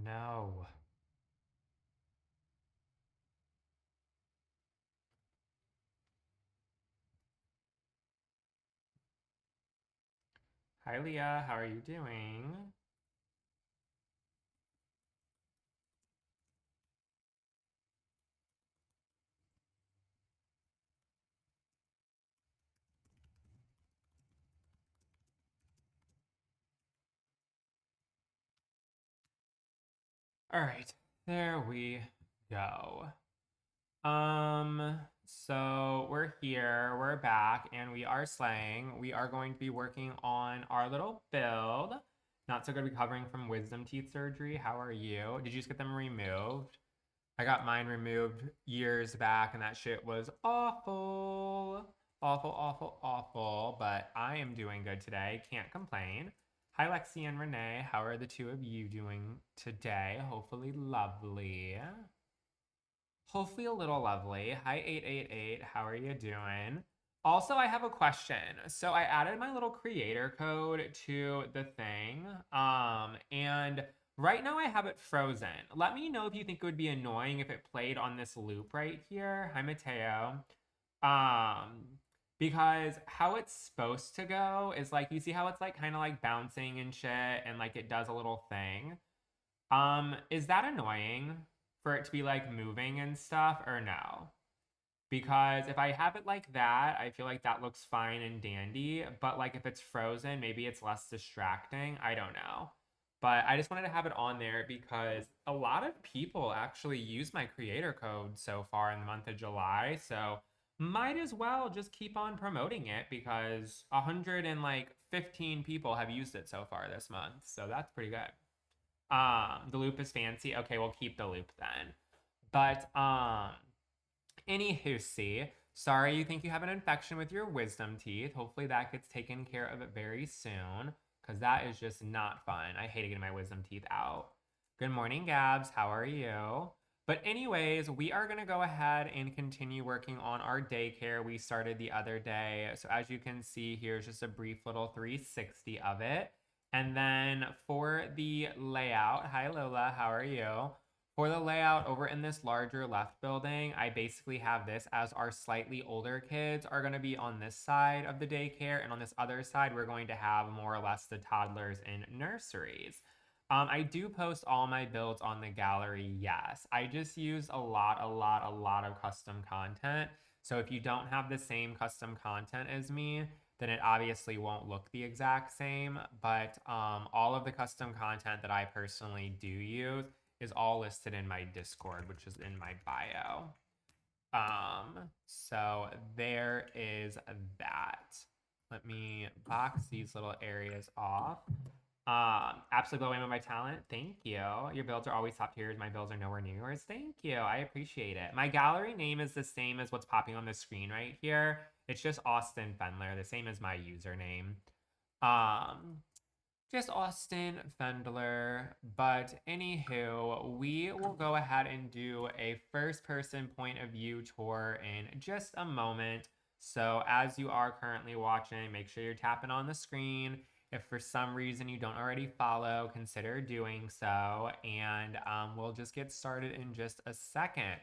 no. Hi, Leah. How are you doing? All right, there we go. So we're here, we're back, and we are slaying. We are going to be working on our little build. Not so good recovering from wisdom teeth surgery. How are you? Did you just get them removed? I got mine removed years back, and that shit was awful. Awful, awful, awful. But I am doing good today. Can't complain. Hi, Lexi and Renee. How are the two of you doing today? Hopefully, lovely. Hopefully, a little lovely. Hi, 888. How are you doing? Also, I have a question. So I added my little creator code to the thing. And right now I have it frozen. Let me know if you think it would be annoying if it played on this loop right here. Hi, Mateo. Um, because how it's supposed to go is like, you see how it's like kind of like bouncing and shit and like it does a little thing. Is that annoying for it to be like moving and stuff or no? Because if I have it like that, I feel like that looks fine and dandy. But like if it's frozen, maybe it's less distracting. I don't know. But I just wanted to have it on there because a lot of people actually use my creator code so far in the month of July. So might as well just keep on promoting it because 115 people have used it so far this month. So that's pretty good. The loop is fancy. Okay, we'll keep the loop then. But anywho, see, sorry you think you have an infection with your wisdom teeth. Hopefully that gets taken care of very soon, because that is just not fun. I hate getting my wisdom teeth out. Good morning, Gabs. How are you? But anyways, we are going to go ahead and continue working on our daycare we started the other day. So as you can see, here's just a brief little 360 of it. And then for the layout, hi Lola, how are you? For the layout over in this larger left building, I basically have this as our slightly older kids are going to be on this side of the daycare. And on this other side, we're going to have more or less the toddlers in nurseries. I do post all my builds on the gallery, yes. I just use a lot of custom content. So if you don't have the same custom content as me, then it obviously won't look the exact same. But all of the custom content that I personally do use is all listed in my Discord, which is in my bio. So there is that. Let me box these little areas off. Absolutely glowing with my talent. Thank you. Your builds are always top tiers. My builds are nowhere near yours. Thank you. I appreciate it. My gallery name is the same as what's popping on the screen right here. It's just Austin Fendler, the same as my username. Um, just Austin Fendler. But anywho, we will go ahead and do a first person point of view tour in just a moment. So as you are currently watching, make sure you're tapping on the screen. If for some reason you don't already follow, consider doing so. And we'll just get started in just a second.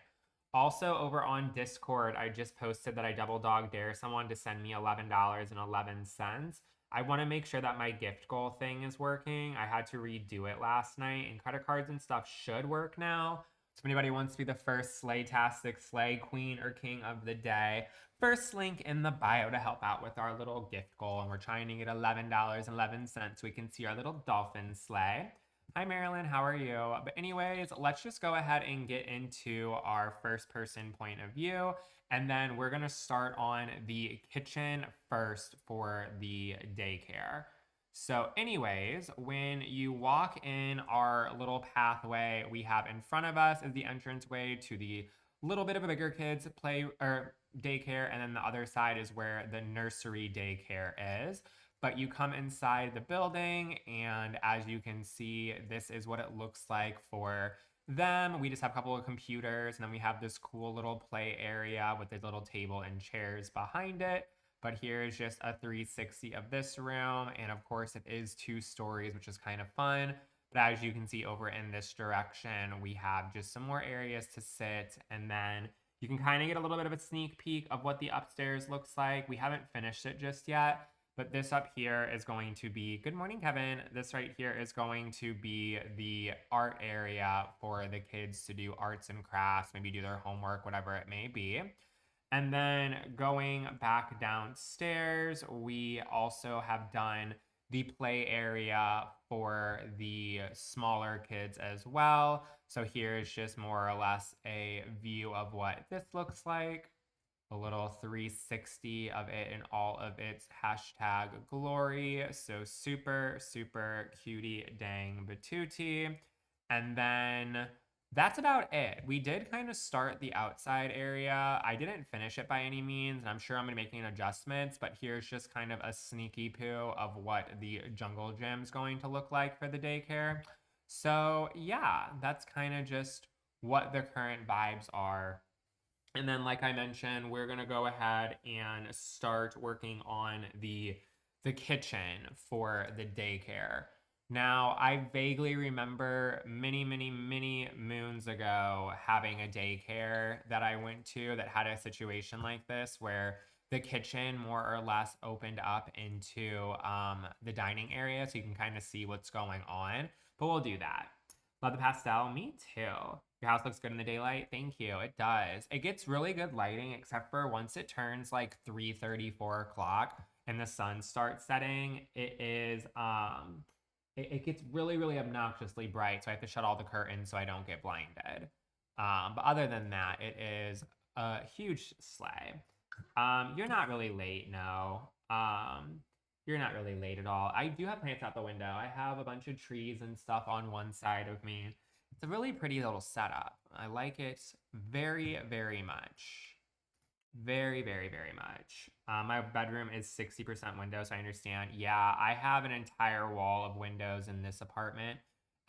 Also, over on Discord, I just posted that I double dog dare someone to send me $11.11. I want to make sure that my gift goal thing is working. I had to redo it last night, and credit cards and stuff should work now. So if anybody wants to be the first Slaytastic Slay Queen or King of the day, first link in the bio to help out with our little gift goal. And we're trying to get $11.11 so we can see our little dolphin slay. Hi, Marilyn. How are you? But anyways, let's just go ahead and get into our first person point of view. And then we're going to start on the kitchen first for the daycare. So anyways, when you walk in our little pathway we have in front of us is the entranceway to the little bit of a bigger kids play or daycare. And then the other side is where the nursery daycare is. But you come inside the building, and as you can see, this is what it looks like for them. We just have a couple of computers, and then we have this cool little play area with a little table and chairs behind it. But here's just a 360 of this room. And of course, it is 2 stories, which is kind of fun. But as you can see over in this direction, we have just some more areas to sit. And then you can kind of get a little bit of a sneak peek of what the upstairs looks like. We haven't finished it just yet, but this up here is going to be, good morning, Kevin. This right here is going to be the art area for the kids to do arts and crafts, maybe do their homework, whatever it may be. And then going back downstairs, we also have done the play area for the smaller kids as well. So here's just more or less a view of what this looks like. A little 360 of it in all of its hashtag glory. So super, super cutie dang batootie. And then that's about it. We did kind of start the outside area. I didn't finish it by any means, and I'm sure I'm going to be making adjustments, but here's just kind of a sneaky poo of what the jungle gym's going to look like for the daycare. So yeah, that's kind of just what the current vibes are. And then, like I mentioned, we're gonna go ahead and start working on the kitchen for the daycare. Now, I vaguely remember many moons ago having a daycare that I went to that had a situation like this where the kitchen more or less opened up into the dining area so you can kind of see what's going on. But we'll do that. Love the pastel. Me too. Your house looks good in the daylight. Thank you. It does. It gets really good lighting, except for once it turns like 3:30, 4 o'clock, and the sun starts setting. It gets really obnoxiously bright. So I have to shut all the curtains so I don't get blinded. But other than that, it is a huge sleigh. You're not really late, no. You're not really late at all. I do have plants out the window. I have a bunch of trees and stuff on one side of me. It's a really pretty little setup. I like it very much. Very much. My bedroom is 60% window, so I understand. Yeah, I have an entire wall of windows in this apartment,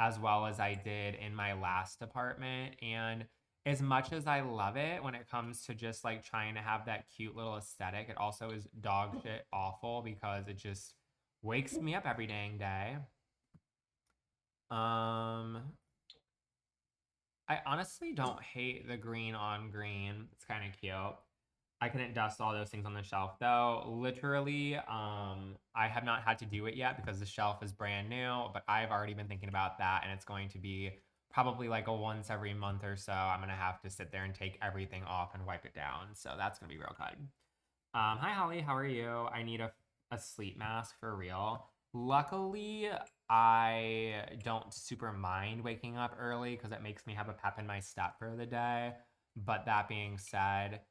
as well as I did in my last apartment. And as much as I love it when it comes to just like trying to have that cute little aesthetic, it also is dog shit awful because it just wakes me up every dang day. I honestly don't hate the green on green. It's kind of cute. I couldn't dust all those things on the shelf though. Literally, I have not had to do it yet because the shelf is brand new, but I've already been thinking about that, and it's going to be probably like a once every month or so. I'm gonna have to sit there and take everything off and wipe it down. So that's gonna be real good. Hi Holly, how are you? I need a sleep mask for real. Luckily, I don't super mind waking up early because it makes me have a pep in my step for the day. But that being said,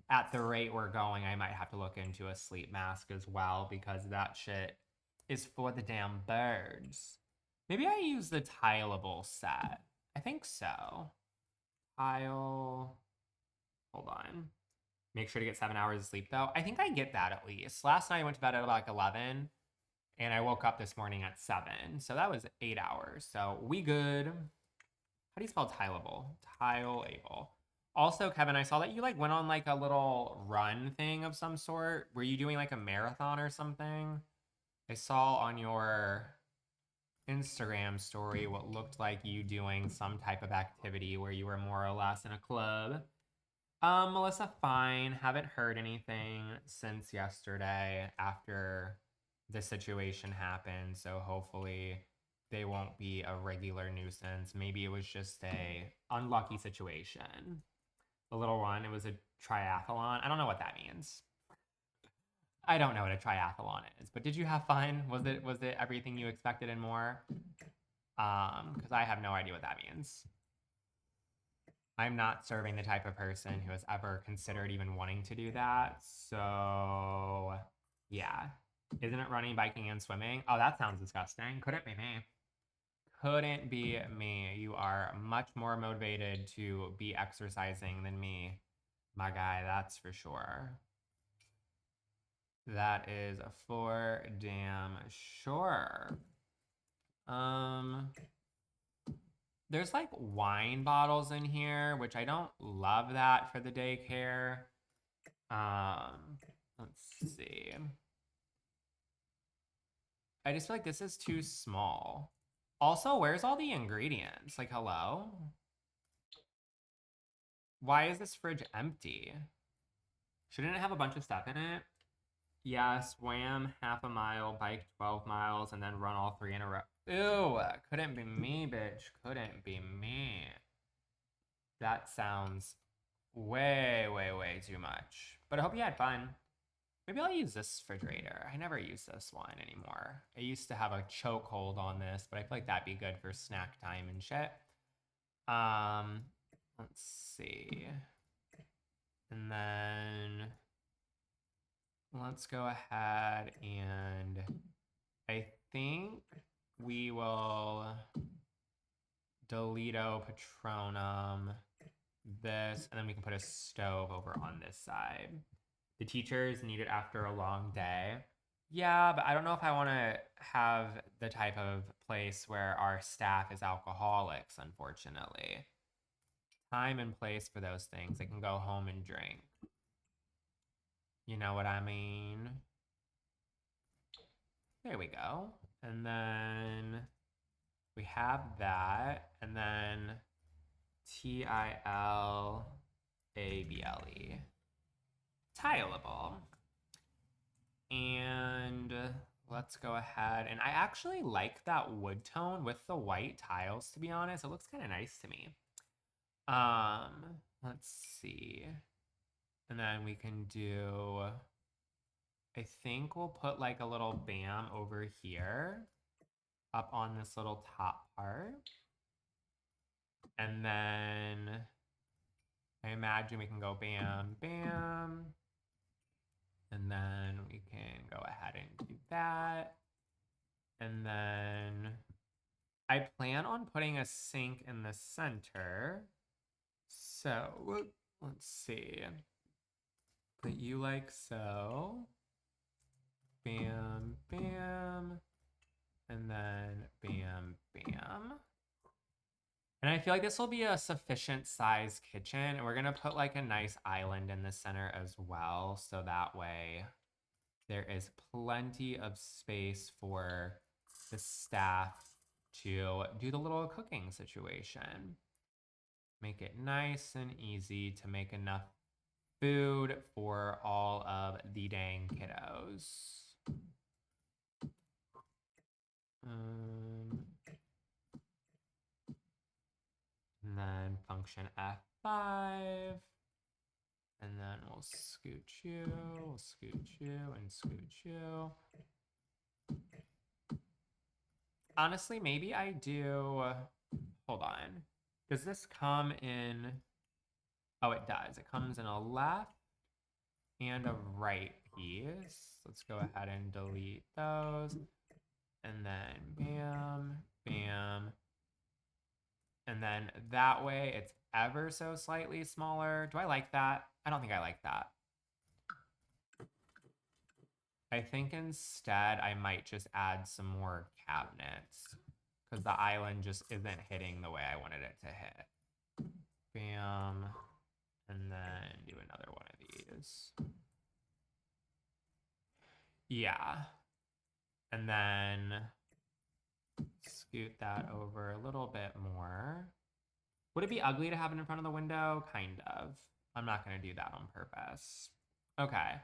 at the rate we're going, I might have to look into a sleep mask as well because that shit is for the damn birds. Maybe I use the tileable set. I think so. Tile. Hold on. Make sure to get 7 hours of sleep though. I think I get that at least. Last night I went to bed at like 11 and I woke up this morning at 7. So that was 8 hours. So we good. How do you spell tileable? Tileable. Also, Kevin, I saw that you like went on like a little run thing of some sort. Were you doing like a marathon or something? I saw on your Instagram story what looked like you doing some type of activity where you were more or less in a club. Melissa, fine. Haven't heard anything since yesterday after the situation happened. So hopefully they won't be a regular nuisance. Maybe it was just a unlucky situation. The little one, it was a triathlon. I don't know what that means. I don't know what a triathlon is, but did you have fun? Was it everything you expected and more? Because I have no idea what that means. I'm not serving the type of person who has ever considered even wanting to do that. So, yeah. Isn't it running, biking, and swimming? Oh, that sounds disgusting. Couldn't be me. Couldn't be me. You are much more motivated to be exercising than me, my guy. That's for sure. That is for damn sure. There's like wine bottles in here, which I don't love that for the daycare. Let's see. I just feel like this is too small. Also, where's all the ingredients? Like, hello? Why is this fridge empty? Shouldn't it have a bunch of stuff in it? Yeah, swam half a mile, biked 12 miles, and then run all three in a row. Ew, couldn't be me, bitch. Couldn't be me. That sounds way, way, way too much. But I hope you had fun. Maybe I'll use this refrigerator. I never use this one anymore. I used to have a chokehold on this, but I feel like that'd be good for snack time and shit. Um, let's see. And then let's go ahead and I think we will Delito Patronum this, and then we can put a stove over on this side. The teachers need it after a long day. Yeah, but I don't know if I want to have the type of place where our staff is alcoholics, unfortunately. Time and place for those things. They can go home and drink. You know what I mean? There we go. And then we have that. And then Tilable. Tileable. And let's go ahead. And I actually like that wood tone with the white tiles, to be honest. It looks kind of nice to me. Let's see. And then we can do, I think we'll put like a little bam over here up on this little top part. And then I imagine we can go bam, bam. And then we can go ahead and do that. And then I plan on putting a sink in the center. So let's see. Put you like so. Bam, bam. And then bam, bam. And I feel like this will be a sufficient size kitchen. And we're going to put like a nice island in the center as well. So that way there is plenty of space for the staff to do the little cooking situation. Make it nice and easy to make enough food for all of the dang kiddos. And then function F5. And then we'll scooch you, and scooch you. Honestly, maybe I do, hold on. Does this come in, oh, it does. It comes in a left and a right piece. Let's go ahead and delete those. And then bam, bam. And then that way it's ever so slightly smaller. Do I like that? I don't think I like that. I think instead I might just add some more cabinets because the island just isn't hitting the way I wanted it to hit. Bam. And then do another one of these. Yeah. And then scoot that over a little bit more. Would it be ugly to have it in front of the window? Kind of. I'm not going to do that on purpose. Okay.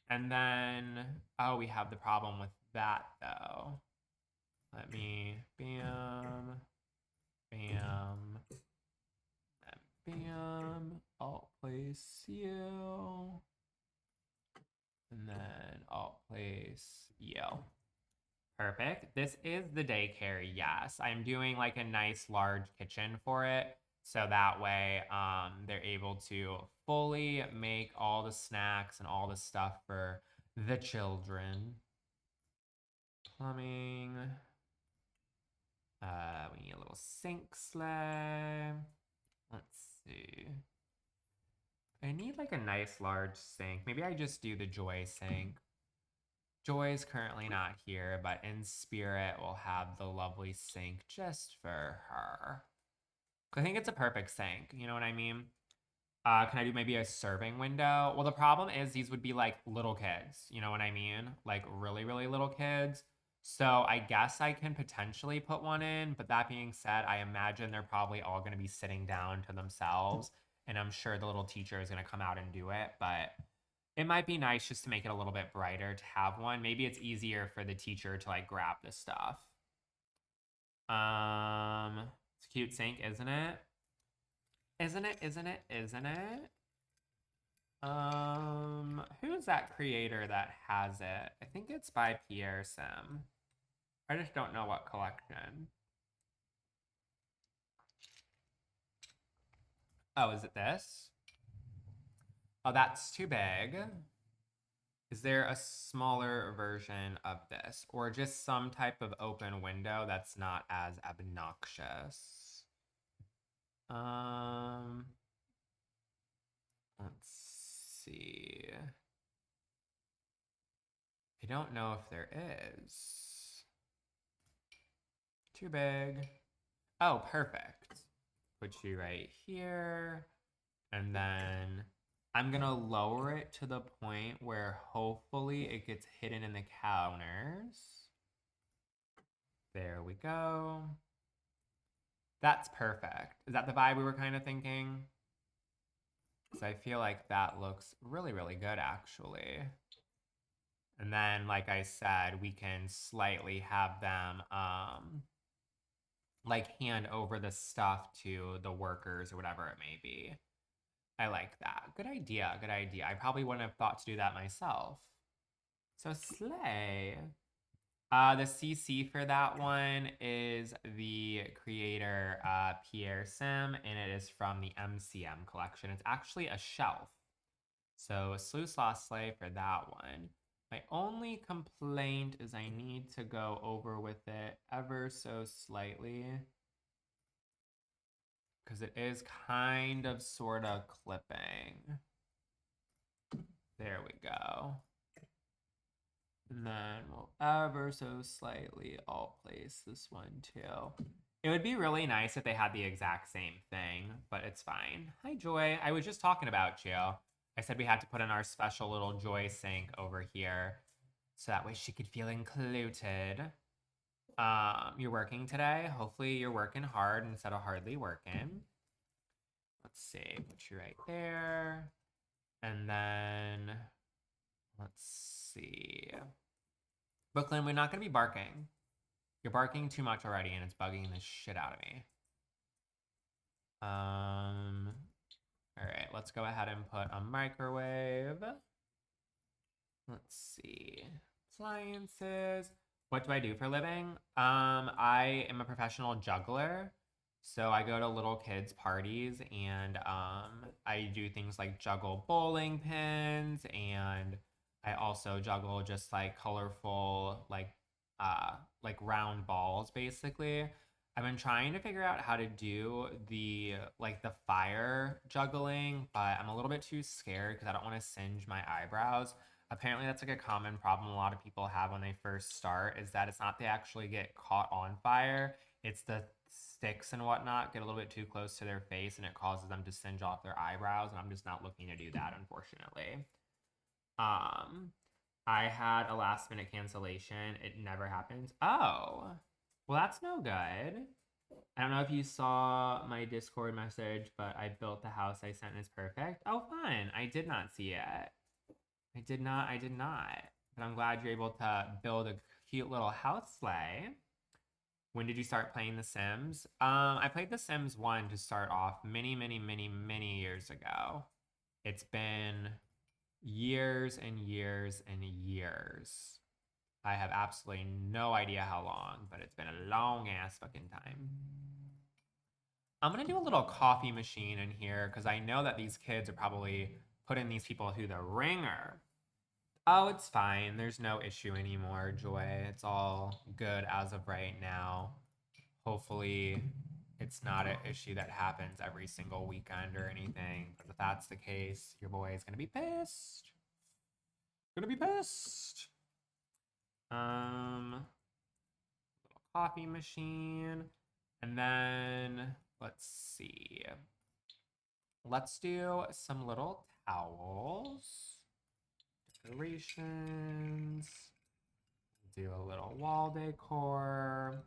And then, oh, we have the problem with that though. Let me, bam, bam, bam, Alt place you. And then Alt place you. Perfect. This is the daycare, yes. I'm doing like a nice large kitchen for it. So that way they're able to fully make all the snacks and all the stuff for the children. Plumbing. We need a little sink sleigh. Let's see. I need like a nice large sink. Maybe I just do the Joy sink. Joy's currently not here, but in spirit we'll have the lovely sink just for her. I think it's a perfect sink, you know what I mean? Can I do maybe a serving window? Well, the problem is these would be like little kids, you know what I mean? Like really, really little kids. So I guess I can potentially put one in, but that being said, I imagine they're probably all going to be sitting down to themselves, and I'm sure the little teacher is going to come out and do it, but it might be nice just to make it a little bit brighter to have one. Maybe it's easier for the teacher to like grab this stuff. It's a cute sink, isn't it? Isn't it? Isn't it? Isn't it? Who's that creator that has it? I think it's by Pierre Sim. I just don't know what collection. Oh, is it this? Oh, that's too big. Is there a smaller version of this or just some type of open window that's not as obnoxious? Let's see. I don't know if there is. Too big. Oh, perfect. Put you right here. And then I'm going to lower it to the point where hopefully it gets hidden in the counters. There we go. That's perfect. Is that the vibe we were kind of thinking? Because I feel like that looks really, really good, actually. And then, like I said, we can slightly have them like hand over the stuff to the workers or whatever it may be. I like that. Good idea. Good idea. I probably wouldn't have thought to do that myself. So slay. The CC for that one is the creator Pierre Sim, and it is from the MCM collection. It's actually a shelf. So slew slaw slay for that one. My only complaint is I need to go over with it ever so slightly because it is kind of sort of clipping. There we go. And then we'll ever so slightly alt place this one too. It would be really nice if they had the exact same thing, but it's fine. Hi, Joy. I was just talking about you. I said we had to put in our special little Joy sink over here so that way she could feel included. You're working today? Hopefully you're working hard instead of hardly working. Let's see, put you right there. And then, let's see. Brooklyn, we're not going to be barking. You're barking too much already, and it's bugging the shit out of me. All right, let's go ahead and put a microwave. Let's see. Appliances. What do I do for a living? I am a professional juggler. So I go to little kids' parties and I do things like juggle bowling pins, and I also juggle just like colorful like round balls basically. I've been trying to figure out how to do the fire juggling, but I'm a little bit too scared because I don't want to singe my eyebrows. Apparently that's like a common problem a lot of people have when they first start, is that it's not they actually get caught on fire, it's the sticks and whatnot get a little bit too close to their face and it causes them to singe off their eyebrows, and I'm just not looking to do that, unfortunately. I had a last minute cancellation. It never happens. Oh, well, that's no good. I don't know if you saw my Discord message, but I built the house I sent is perfect. Oh, fun. I did not see it. I did not. But I'm glad you're able to build a cute little house sleigh. When did you start playing The Sims? I played The Sims 1 to start off many, many, many, many years ago. It's been years and years and years. I have absolutely no idea how long, but it's been a long ass fucking time. I'm gonna do a little coffee machine in here because I know that these kids are probably putting these people through the ringer. Oh, it's fine. There's no issue anymore, Joy. It's all good as of right now. Hopefully, it's not an issue that happens every single weekend or anything. But if that's the case, your boy is gonna be pissed. Gonna be pissed. Little coffee machine. And then let's see. Let's do some little towels. Decorations. do a little wall decor.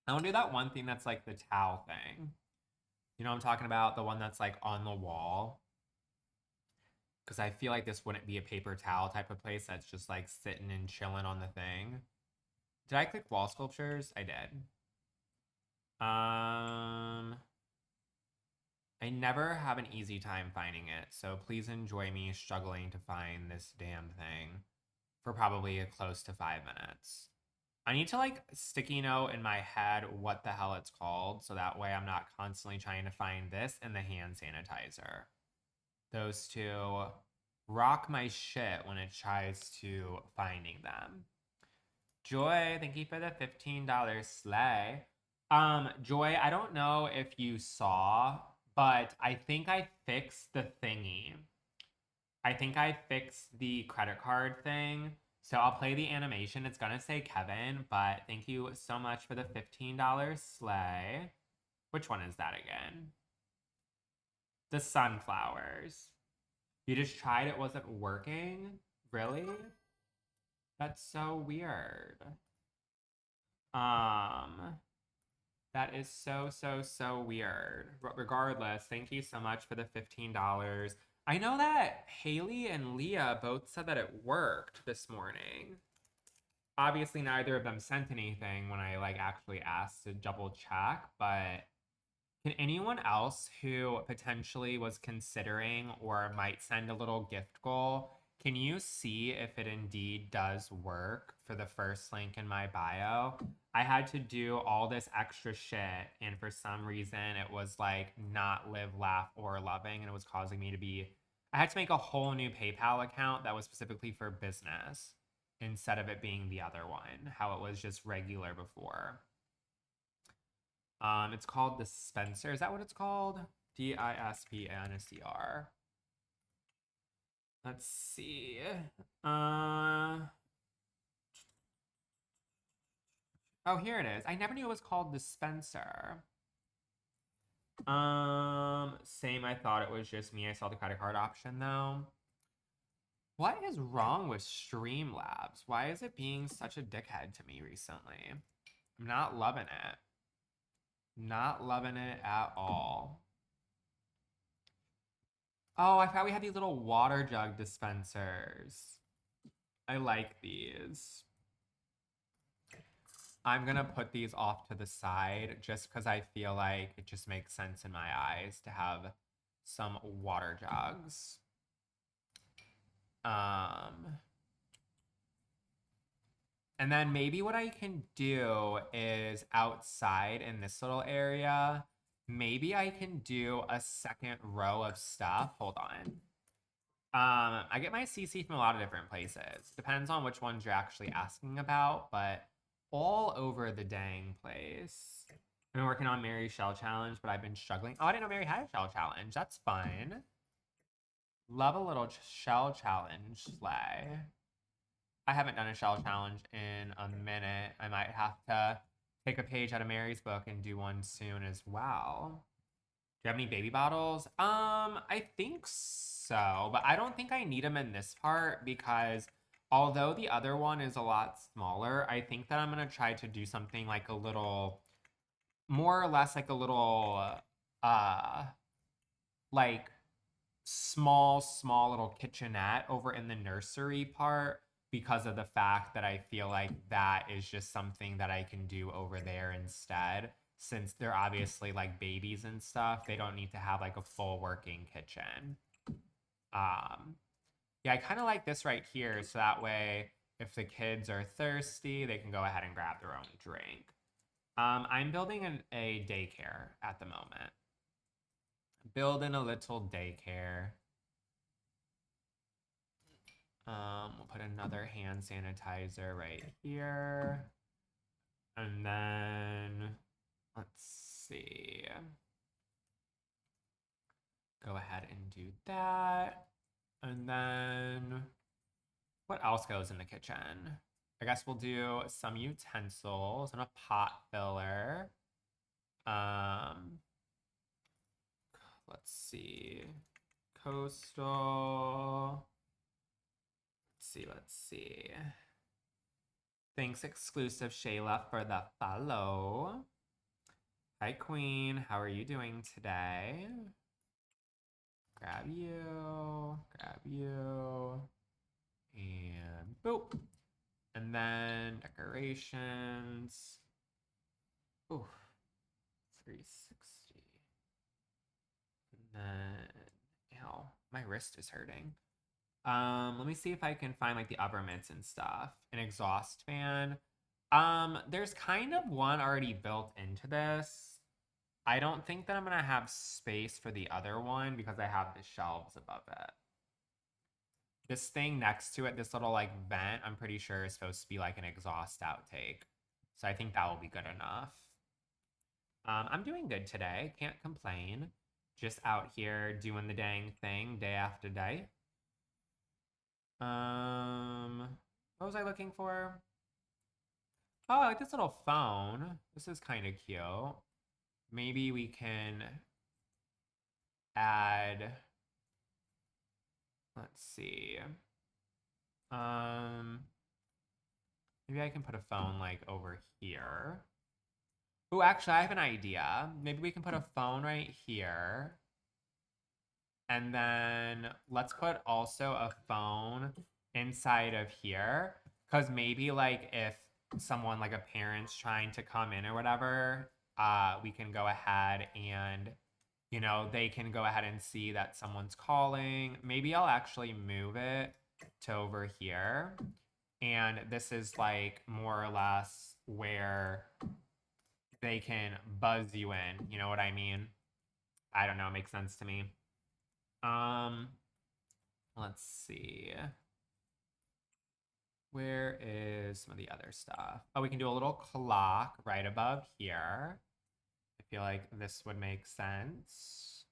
I want to do that one thing that's like the towel thing. You know what I'm talking about? The one that's like on the wall. Because I feel like this wouldn't be a paper towel type of place that's just like sitting and chilling on the thing. Did I click wall sculptures? I did. I never have an easy time finding it, so please enjoy me struggling to find this damn thing for probably close to 5 minutes. I need to like sticky note in my head what the hell it's called, so that way I'm not constantly trying to find this and the hand sanitizer. Those two rock my shit when it tries to finding them. Joy, thank you for the $15 sleigh. Joy, I don't know if you saw, but I think I fixed the thingy. I think I fixed the credit card thing. So I'll play the animation. It's gonna say Kevin, but thank you so much for the $15 sleigh. Which one is that again? The sunflowers. You just tried, it wasn't working? Really? That's so weird. That is so weird. Regardless, thank you so much for the $15. I know that Haley and Leah both said that it worked this morning. Obviously, neither of them sent anything when I like actually asked to double check, but can anyone else who potentially was considering or might send a little gift goal, can you see if it indeed does work for the first link in my bio? I had to do all this extra shit, and for some reason it was like not live, laugh, or loving, and it was causing me to be. I had to make a whole new PayPal account that was specifically for business instead of it being the other one, how it was just regular before. It's called Dispenser. Is that what it's called? DISPNCR. Let's see. Oh, here it is. I never knew it was called Dispenser. Same. I thought it was just me. I saw the credit card option though. What is wrong with Streamlabs? Why is it being such a dickhead to me recently? I'm not loving it. Not loving it at all. Oh, I thought we had these little water jug dispensers. I like these. I'm gonna put these off to the side just because I feel like it just makes sense in my eyes to have some water jugs. And then maybe what I can do is outside in this little area, maybe I can do a second row of stuff. Hold on. I get my CC from a lot of different places. Depends on which ones you're actually asking about, but all over the dang place. I've been working on Mary's shell challenge, but I've been struggling. Oh, I didn't know Mary had a shell challenge. That's fun. Love a little shell challenge slay. I haven't done a shell challenge in a minute. I might have to take a page out of Mary's book and do one soon as well. Do you have any baby bottles? I think so, but I don't think I need them in this part because although the other one is a lot smaller, I think that I'm gonna try to do something like a little, more or less like a little, like small little kitchenette over in the nursery part because of the fact that I feel like that is just something that I can do over there instead. Since they're obviously like babies and stuff, they don't need to have like a full working kitchen. Yeah, I kind of like this right here. So that way, if the kids are thirsty, they can go ahead and grab their own drink. I'm building a daycare at the moment. Building a little daycare. We'll put another hand sanitizer right here. And then, let's see. Go ahead and do that. And then, what else goes in the kitchen? I guess we'll do some utensils and a pot filler. Let's see. Coastal. Let's see. Thanks, exclusive Shayla, for the follow. Hi, Queen. How are you doing today? Grab you. Grab you. And boop. And then decorations. Ooh, 360. And then, ow, my wrist is hurting. Let me see if I can find like the upper mitts and stuff. An exhaust fan. There's kind of one already built into this. I don't think that I'm gonna have space for the other one because I have the shelves above it. This thing next to it, this little like vent, I'm pretty sure is supposed to be like an exhaust outtake. So I think that will be good enough. I'm doing good today. Can't complain. Just out here doing the dang thing day after day. What was I looking for? Oh, I like this little phone. This is kind of cute. Maybe we can add, let's see. Maybe I can put a phone like over here. Oh, actually, I have an idea. Maybe we can put a phone right here. And then let's put also a phone inside of here. Because maybe like if someone like a parent's trying to come in or whatever, we can go ahead and, you know, they can go ahead and see that someone's calling. Maybe I'll actually move it to over here. And this is like more or less where they can buzz you in. You know what I mean? I don't know. It makes sense to me. Let's see. Where is some of the other stuff? Oh, we can do a little clock right above here. I feel like this would make sense.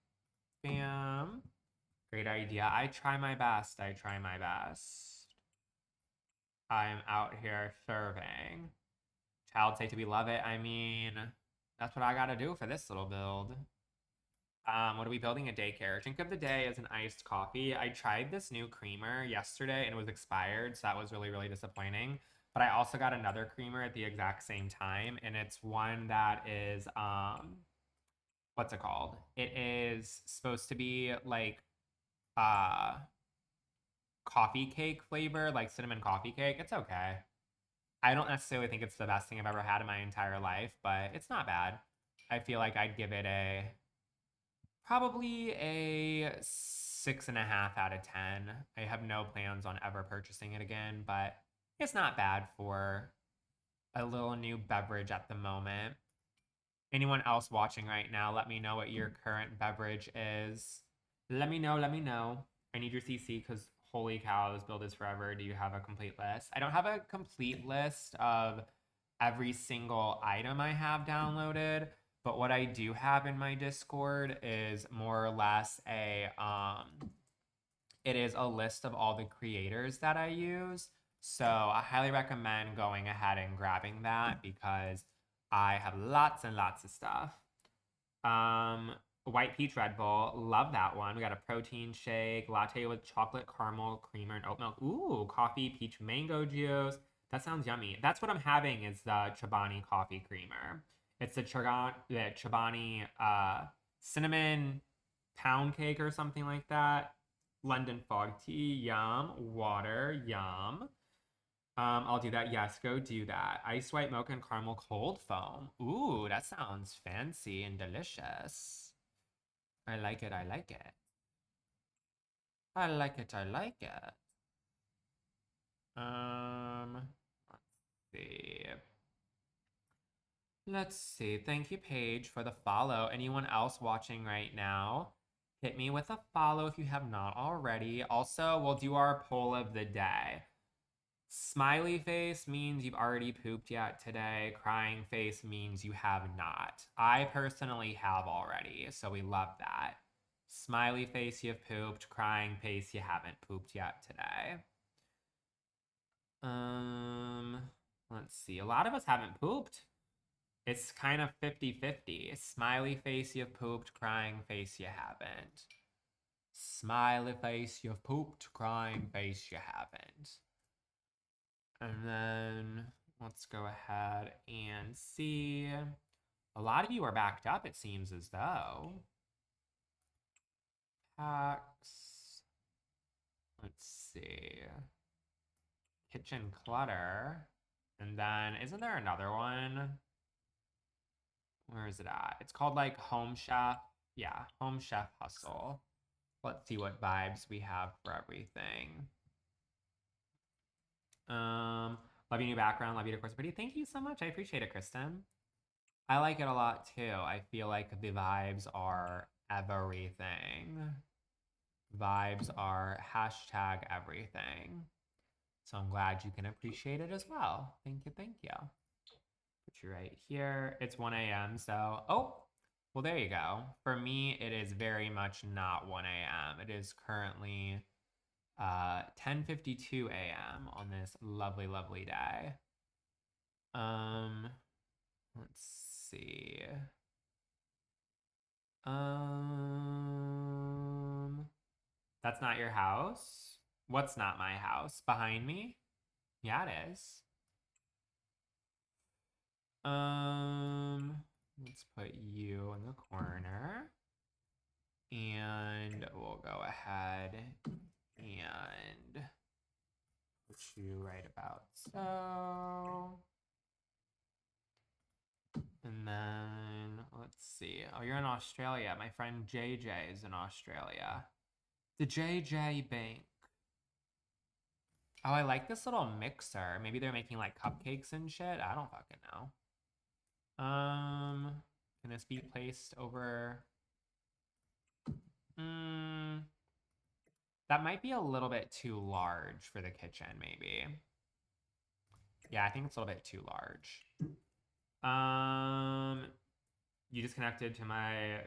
Bam. Great idea. I try my best. I try my best. I'm out here serving. Child say to be love it. I mean, that's what I gotta do for this little build. What are we building? A daycare. Drink of the day is an iced coffee. I tried this new creamer yesterday and it was expired, so that was really, really disappointing. But I also got another creamer at the exact same time, and it's one that is what's it called? It is supposed to be like uh coffee cake flavor, like cinnamon coffee cake. It's okay. I don't necessarily think it's the best thing I've ever had in my entire life, but it's not bad. I feel like I'd give it probably a 6.5 out of 10. I have no plans on ever purchasing it again, but it's not bad for a little new beverage at the moment. Anyone else watching right now, let me know what your current beverage is. Let me know, let me know. I need your CC because holy cow, this build is forever. Do you have a complete list? I don't have a complete list of every single item I have downloaded, but what I do have in my Discord is more or less it is a list of all the creators that I use. So I highly recommend going ahead and grabbing that because I have lots and lots of stuff. White peach Red Bull, love that one. We got a protein shake, latte with chocolate caramel creamer and oat milk. Ooh, coffee peach mango juice. That sounds yummy. That's what I'm having is the Chobani coffee creamer. It's the Chobani cinnamon pound cake or something like that. London fog tea, yum. Water, yum. I'll do that. Yes, go do that. Ice white mocha and caramel cold foam. Ooh, that sounds fancy and delicious. I like it. I like it. I like it. I like it. Let's see. Let's see. Thank you, Paige, for the follow. Anyone else watching right now? Hit me with a follow if you have not already. Also, we'll do our poll of the day. Smiley face means you've already pooped yet today. Crying face means you have not. I personally have already, so we love that. Smiley face, you've pooped. Crying face, you haven't pooped yet today. Let's see. A lot of us haven't pooped. It's kind of 50-50. Smiley face, you've pooped. Crying face, you haven't. Smiley face, you've pooped. Crying face, you haven't. And then let's go ahead and see. A lot of you are backed up, it seems as though. Packs. Let's see. Kitchen clutter. And then, isn't there another one? Where is it at? It's called like Home Chef. Yeah, Home Chef Hustle. Let's see what vibes we have for everything. Love your new background. Love you to course pretty. Thank you so much. I appreciate it, Kristen. I like it a lot too. I feel like the vibes are everything. Vibes are hashtag everything. So I'm glad you can appreciate it as well. Thank you, thank you. Put you right here. It's 1 a.m. So, oh, well, there you go. For me, it is very much not 1 a.m. It is currently 10:52 a.m. on this lovely, lovely day. Let's see. That's not your house? What's not my house? Behind me? Yeah, it is. Let's put you in the corner. And we'll go ahead and put you right about so. And then let's see. Oh, you're in Australia. My friend JJ is in Australia. The JJ Bank. Oh, I like this little mixer. Maybe they're making like cupcakes and shit. I don't fucking know. Can this be placed over? That might be a little bit too large for the kitchen, maybe. Yeah, I think it's a little bit too large. You just connected to my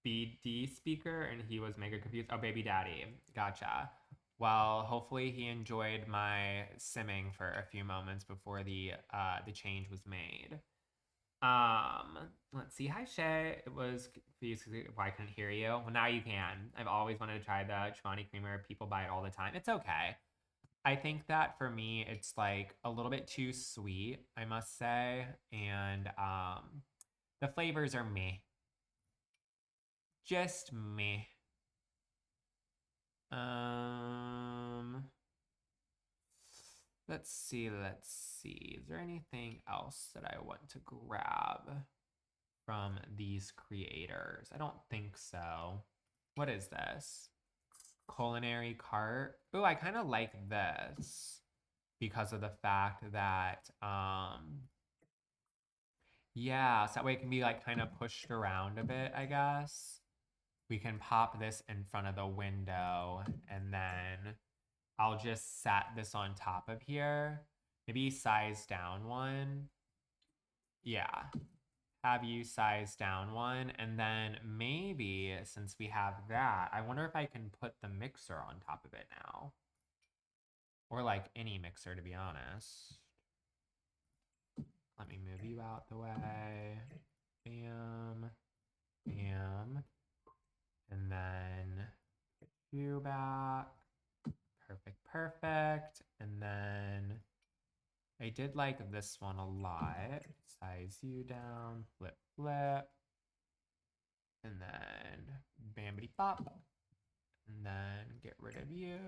BD speaker and he was mega confused. Oh, baby daddy. Gotcha. Well, hopefully he enjoyed my simming for a few moments before the change was made. Let's see. Hi, Shay. It was confused because I couldn't hear you. Well, now you can. I've always wanted to try the Chobani creamer. People buy it all the time. It's okay. I think that for me, it's like a little bit too sweet, I must say. And the flavors are meh. Just meh. Let's see. Is there anything else that I want to grab from these creators? I don't think so. What is this? Culinary cart. Ooh, I kind of like this because of the fact that yeah, so that way it can be like kind of pushed around a bit, I guess. We can pop this in front of the window and then I'll just set this on top of here. Maybe size down one. Yeah. Have you size down one. And then maybe since we have that, I wonder if I can put the mixer on top of it now. Or like any mixer, to be honest. Let me move you out the way. Bam. Bam. And then you back. Perfect, perfect. And then I did like this one a lot. Size you down, flip, flip. And then bambity pop. And then get rid of you.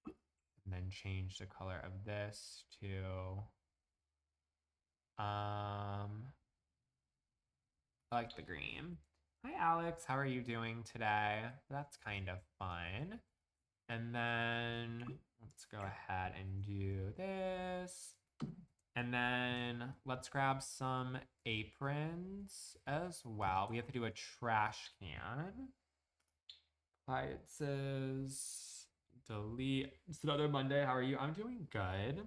And then change the color of this to I like the green. Hi Alex, how are you doing today? That's kind of fun. And then let's go ahead and do this. And then let's grab some aprons as well. We have to do a trash can. Appliances, delete. It's another Monday. How are you? I'm doing good.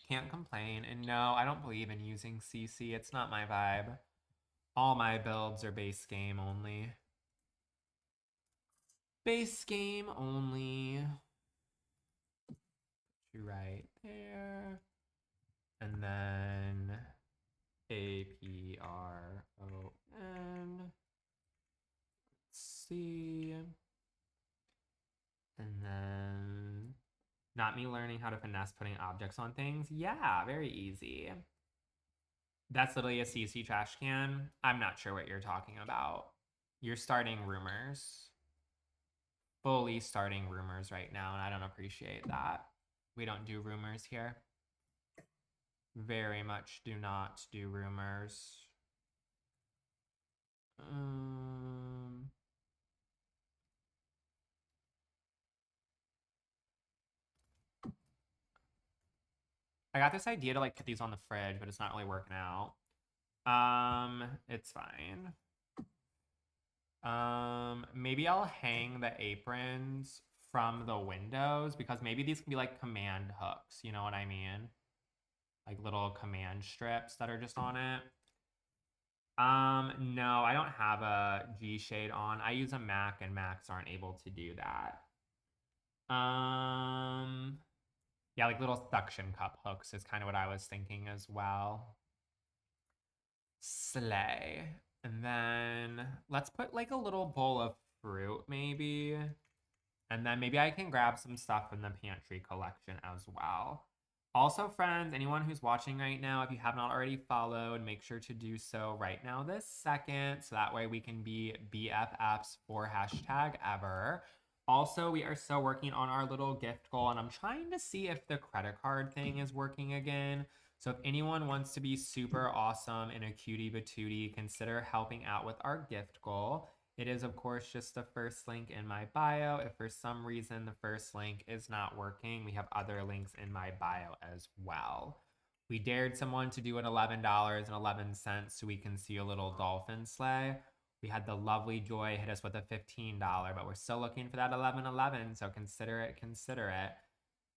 Can't complain. And no, I don't believe in using CC. It's not my vibe. All my builds are base game only. Base game only. Right there. And then APRON. Let's see. Not me learning how to finesse putting objects on things. Yeah, very easy. That's literally a CC trash can. I'm not sure what you're talking about. You're starting rumors. Fully starting rumors right now, and I don't appreciate that. We don't do rumors here. Very much do not do rumors. I got this idea to like put these on the fridge, but it's not really working out. It's fine. Maybe I'll hang the aprons from the windows because maybe these can be like command hooks, you know what I mean? Like little command strips that are just on it. No, I don't have a G shade on. I use a Mac and Macs aren't able to do that. Yeah, like little suction cup hooks is kind of what I was thinking as well. Slay. And then let's put like a little bowl of fruit maybe. And then maybe I can grab some stuff from the pantry collection as well. Also, friends, anyone who's watching right now, if you have not already followed, make sure to do so right now this second. So that way we can be BFFs for hashtag ever. Also, we are still working on our little gift goal, and I'm trying to see if the credit card thing is working again. So if anyone wants to be super awesome in a cutie patootie, consider helping out with our gift goal. It is, of course, just the first link in my bio. If for some reason the first link is not working, we have other links in my bio as well. We dared someone to do an $11.11 so we can see a little dolphin sleigh. We had the lovely Joy hit us with a $15, but we're still looking for that 11.11, so consider it, consider it.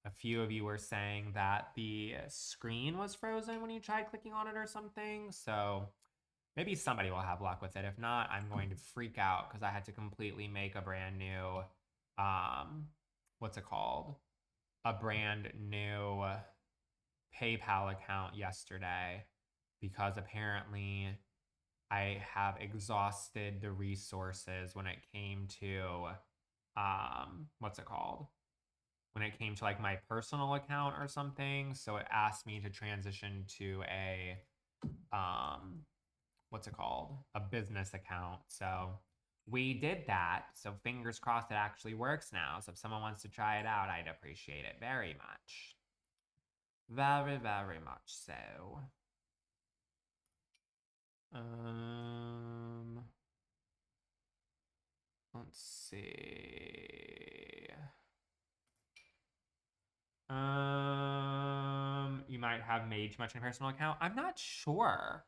A few of you were saying that the screen was frozen when you tried clicking on it or something, so maybe somebody will have luck with it. If not, I'm going to freak out because I had to completely make a brand new, what's it called? A brand new PayPal account yesterday because apparently I have exhausted the resources when it came to, what's it called? When it came to like my personal account or something. So it asked me to transition to a, what's it called? A business account. So we did that. So fingers crossed it actually works now. So if someone wants to try it out, I'd appreciate it very much. Very, very much so. Let's see. You might have made too much in a personal account. I'm not sure.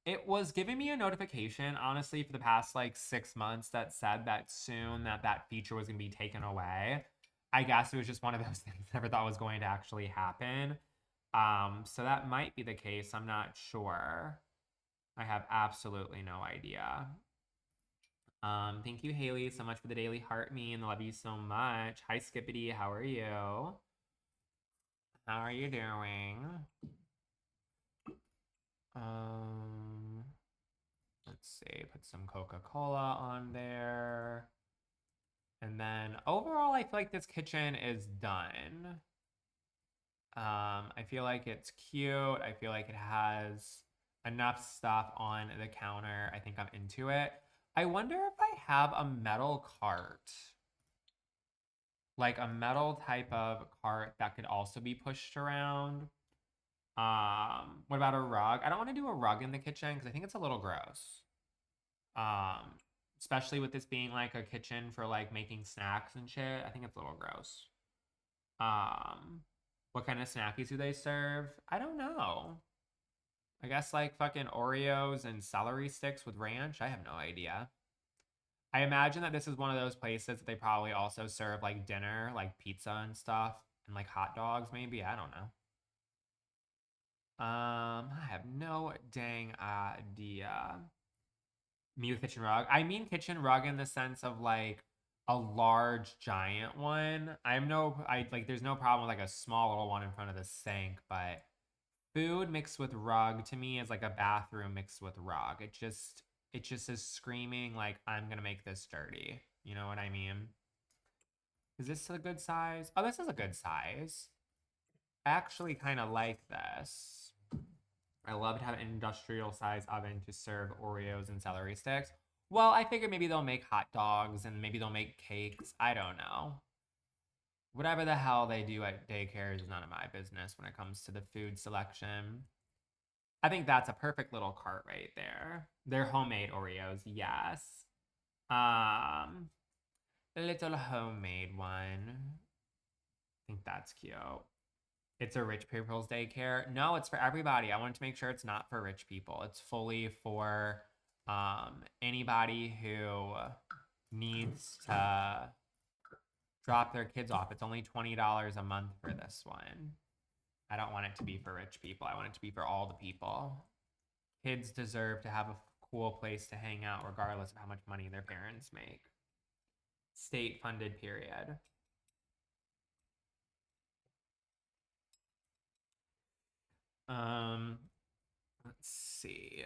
It was giving me a notification, honestly, for the past like 6 months that said that soon that feature was gonna be taken away. I guess it was just one of those things I never thought was going to actually happen. So that might be the case. I'm not sure. I have absolutely no idea. Thank you, Haley, so much for the daily heart me and love you so much. Hi, Skippity, how are you? How are you doing? Let's see, put some Coca-Cola on there. And then overall, I feel like this kitchen is done. I feel like it's cute. I feel like it has enough stuff on the counter. I think I'm into it. I wonder if I have a metal cart. Like a metal type of cart that could also be pushed around. What about a rug? I don't want to do a rug in the kitchen because I think it's a little gross. Especially with this being like a kitchen for like making snacks and shit. I think it's a little gross. What kind of snackies do they serve? I don't know. I guess like fucking Oreos and celery sticks with ranch. I have no idea. I imagine that this is one of those places that they probably also serve like dinner, like pizza and stuff, and like hot dogs maybe. I don't know. I have no dang idea. Me with kitchen rug. I mean kitchen rug in the sense of like a large giant one. I like there's no problem with like a small little one in front of the sink, but food mixed with rug to me is like a bathroom mixed with rug. It just is screaming like I'm gonna make this dirty. You know what I mean? Is this a good size? Oh, this is a good size. I actually kind of like this. I love to have an industrial size oven to serve Oreos and celery sticks. Well, I figured maybe they'll make hot dogs and maybe they'll make cakes. I don't know. Whatever the hell they do at daycare is none of my business when it comes to the food selection. I think that's a perfect little cart right there. They're homemade Oreos, yes. Um, a little homemade one. I think that's cute. It's a rich people's daycare. No, it's for everybody. I wanted to make sure it's not for rich people. It's fully for anybody who needs to drop their kids off. It's only $20 a month for this one. I don't want it to be for rich people. I want it to be for all the people. Kids deserve to have a cool place to hang out regardless of how much money their parents make. State funded, period. Let's see.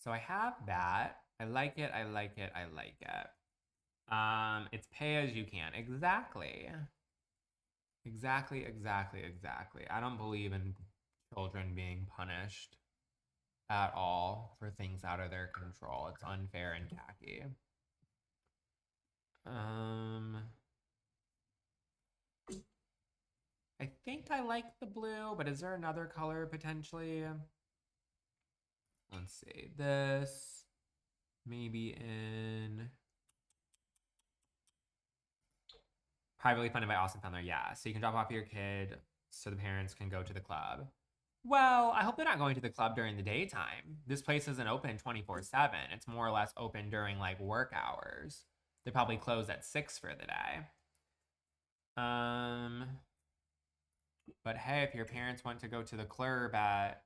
So I have that. I like it. I like it. I like it. It's pay as you can. Exactly. Exactly, exactly, exactly. I don't believe in children being punished at all for things out of their control. It's unfair and tacky. I think I like the blue, but is there another color potentially? Let's see. This maybe in privately funded by Austin Thunder. Yeah, so you can drop off your kid so the parents can go to the club. Well, I hope they're not going to the club during the daytime. This place isn't open 24/7. It's more or less open during like work hours. They probably close at 6 for the day. But hey, if your parents want to go to the club at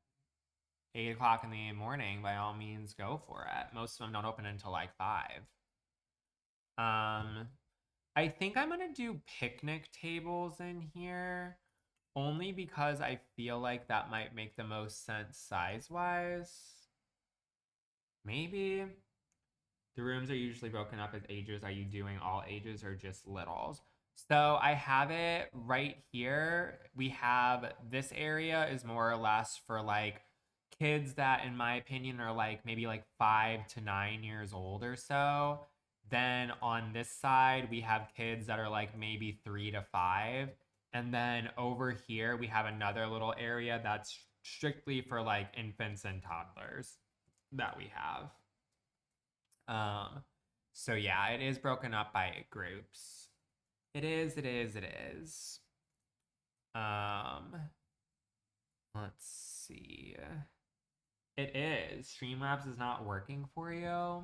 8 o'clock in the morning, by all means, go for it. Most of them don't open until like 5. I think I'm gonna do picnic tables in here only because I feel like that might make the most sense size-wise. Maybe. The rooms are usually broken up as ages. Are you doing all ages or just littles? So I have it right here. We have this area is more or less for like kids that, in my opinion, are like maybe like 5 to 9 years old or so. Then on this side, we have kids that are like maybe 3 to 5. And then over here, we have another little area that's strictly for like infants and toddlers that we have. So yeah, it is broken up by groups. It is, it is, it is. Um, let's see. It is. Streamlabs is not working for you.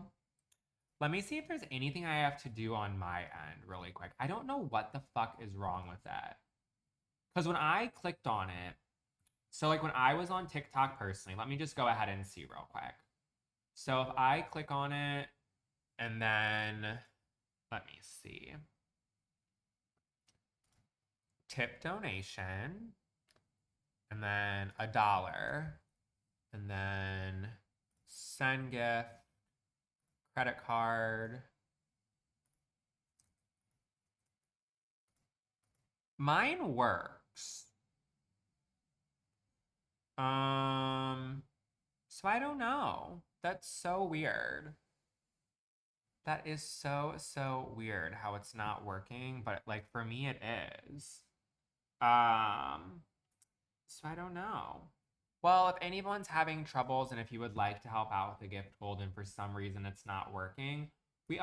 Let me see if there's anything I have to do on my end really quick. I don't know what the fuck is wrong with that. Because when I clicked on it, so like when I was on TikTok personally, let me just go ahead and see real quick. So if I click on it and then let me see. Tip donation, and then $1, and then send gift, credit card. Mine works. So I don't know. That's so weird. That is so weird how it's not working, but like for me it is. So I don't know. Well, if anyone's having troubles and if you would like to help out with the gift hold and for some reason it's not working, we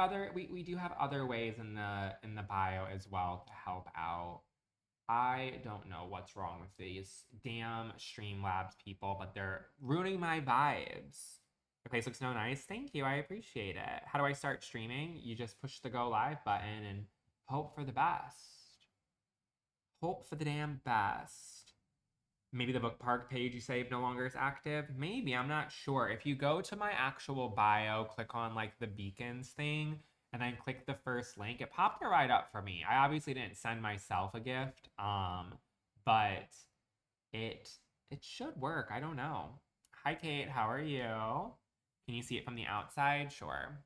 do have other ways in the bio as well to help out. I don't know what's wrong with these damn Streamlabs people, but they're ruining my vibes. The place looks so nice. Thank you. I appreciate it. How do I start streaming? You just push the go live button and hope for the best. Hope for the damn best. Maybe the book park page you saved no longer is active. Maybe, I'm not sure. If you go to my actual bio, click on like the beacons thing, and then click the first link, it popped it right up for me. I obviously didn't send myself a gift, but it should work. I don't know. Hi Kate, how are you? Can you see it from the outside? Sure.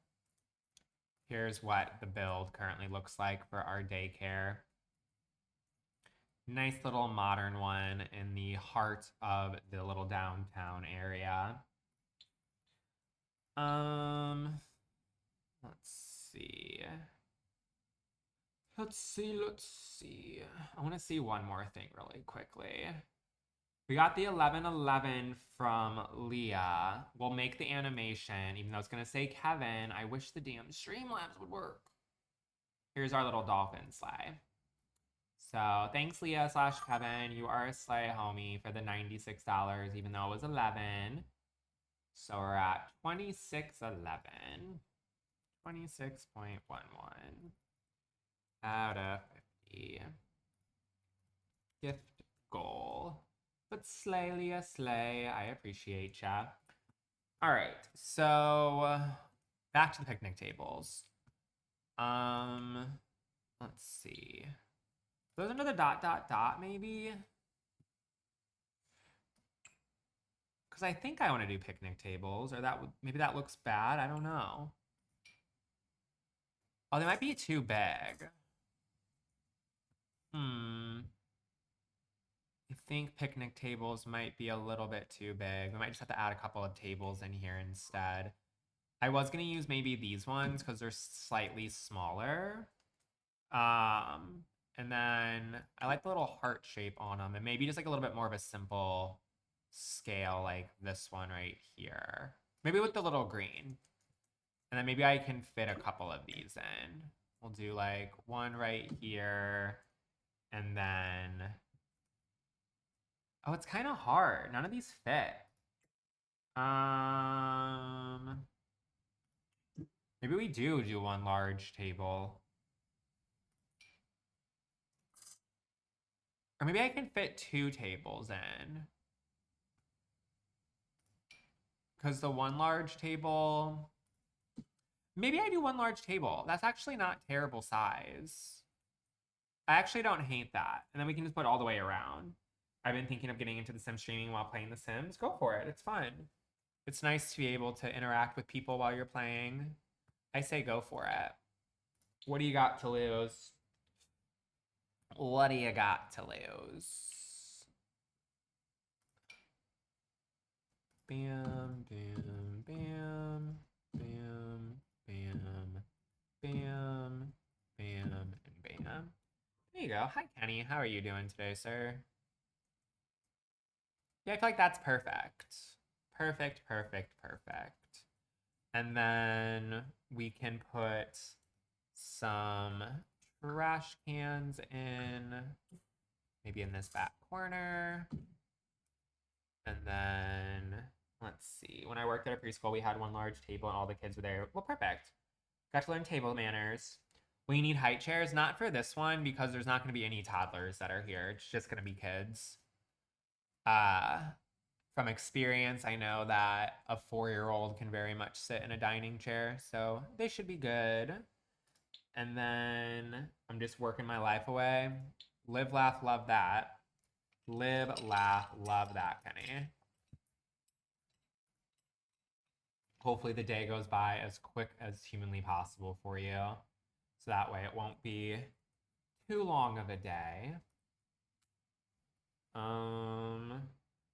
Here's what the build currently looks like for our daycare. Nice little modern one in the heart of the little downtown area. Let's see. Let's see. I want to see one more thing really quickly. We got the 1111 from Leah. We'll make the animation, even though it's going to say Kevin. I wish the damn Streamlabs would work. Here's our little dolphin sleigh. So thanks, Leah / Kevin. You are a sleigh homie for the $96, even though it was 11. So we're at 2611. 26.11 out of 50. Gift goal. But slay, Leah, slay. I appreciate ya. All right, so back to the picnic tables. Let's see. Those under the ... maybe? Because I think I want to do picnic tables, or maybe that looks bad. I don't know. Oh, they might be too big. I think picnic tables might be a little bit too big. We might just have to add a couple of tables in here instead. I was going to use maybe these ones because they're slightly smaller. And then I like the little heart shape on them, and maybe just like a little bit more of a simple scale like this one right here. Maybe with the little green. And then maybe I can fit a couple of these in. We'll do like one right here, and then... Oh, it's kind of hard. None of these fit. Maybe we do one large table. Or maybe I can fit 2 tables in. Because the one large table... Maybe I do one large table. That's actually not terrible size. I actually don't hate that. And then we can just put it all the way around. I've been thinking of getting into the Sim streaming while playing The Sims. Go for it. It's fun. It's nice to be able to interact with people while you're playing. I say go for it. What do you got to lose? What do you got to lose? Bam, bam, bam, bam, bam, bam, bam, and bam. There you go. Hi, Kenny. How are you doing today, sir? Yeah, I feel like that's perfect. Perfect, perfect, perfect. And then we can put some trash cans in, maybe in this back corner. And then, let's see. When I worked at a preschool, we had one large table and all the kids were there. Well, perfect. Got to learn table manners. We need height chairs, not for this one because there's not going to be any toddlers that are here. It's just going to be kids. From experience, I know that a 4-year-old can very much sit in a dining chair, so they should be good. And then I'm just working my life away. Live, laugh, love that. Live, laugh, love that, Kenny. Hopefully the day goes by as quick as humanly possible for you. So that way it won't be too long of a day.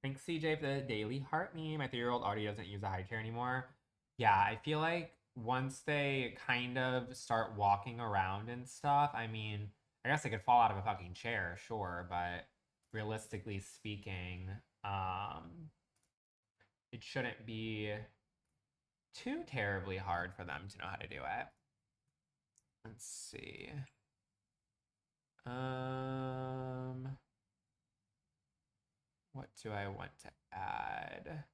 Thanks, CJ, for the daily heart meme. My 3-year-old already doesn't use a high chair anymore. Yeah, I feel like once they kind of start walking around and stuff, I mean, I guess they could fall out of a fucking chair, sure, but realistically speaking, it shouldn't be too terribly hard for them to know how to do it. Let's see. What do I want to add?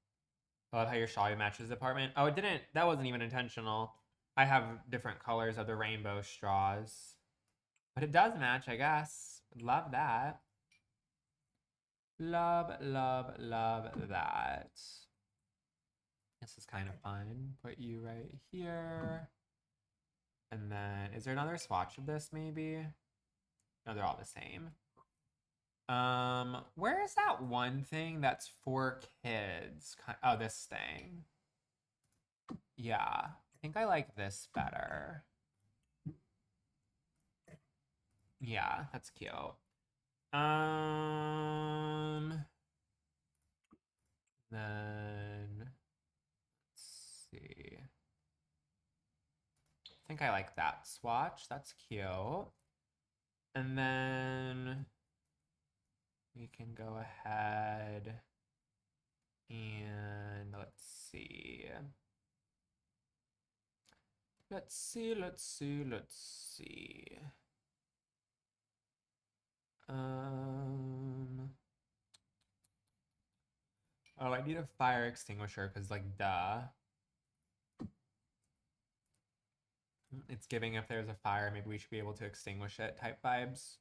I love how your shawl matches the apartment. Oh, it didn't. That wasn't even intentional. I have different colors of the rainbow straws. But it does match, I guess. Love that. Love, love, love that. This is kind of fun. Put you right here. And then, is there another swatch of this maybe? No, they're all the same. Where is that one thing that's for kids? Oh, this thing. Yeah, I think I like this better. Yeah, that's cute. Then let's see. I think I like that swatch. That's cute. And then we can go ahead and let's see. Let's see, let's see, let's see. Um, oh, I need a fire extinguisher because, like, duh. It's giving if there's a fire, maybe we should be able to extinguish it type vibes.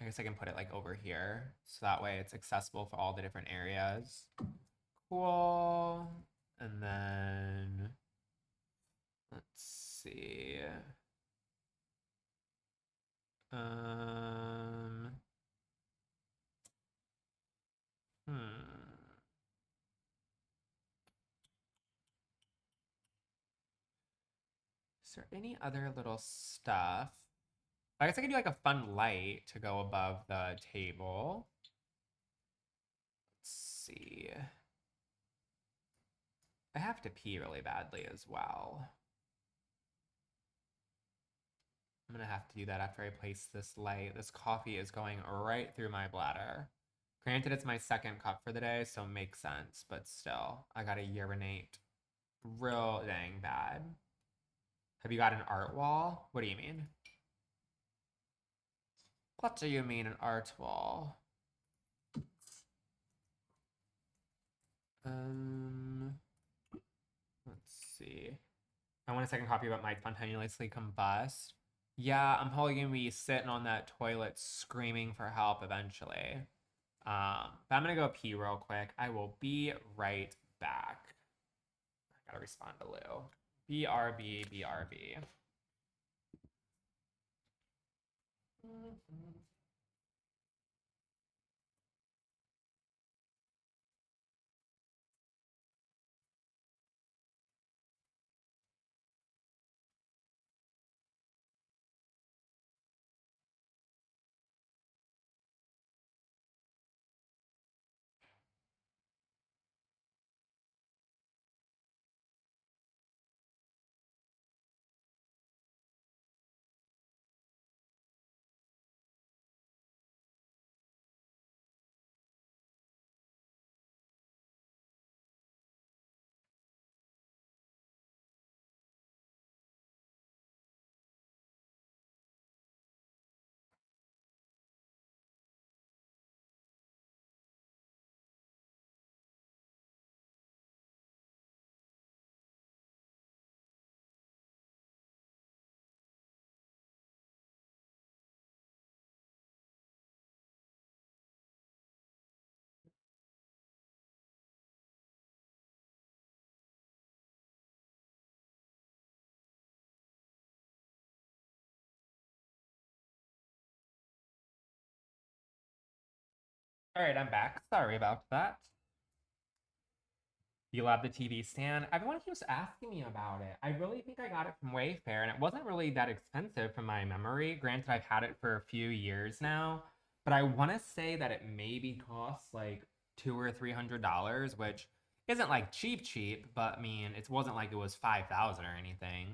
I guess I can put it like over here. So that way it's accessible for all the different areas. Cool. And then let's see. Um, hmm. Is there any other little stuff? I guess I could do like a fun light to go above the table. Let's see. I have to pee really badly as well. I'm gonna have to do that after I place this light. This coffee is going right through my bladder. Granted, it's my second cup for the day, so it makes sense, but still, I gotta urinate real dang bad. Have you got an art wall? What do you mean? What do you mean, an art wall? Um, let's see. I want a second copy, but might spontaneously combust. Yeah, I'm probably gonna be sitting on that toilet screaming for help eventually. But I'm gonna go pee real quick. I will be right back. I gotta respond to Lou. BRB, BRB. All right, I'm back. Sorry about that. You love the TV stand? Everyone keeps asking me about it. I really think I got it from Wayfair, and it wasn't really that expensive from my memory. Granted, I've had it for a few years now, but I want to say that it maybe costs like $200 or $300, which isn't like cheap cheap, but I mean, it wasn't like it was 5,000 or anything.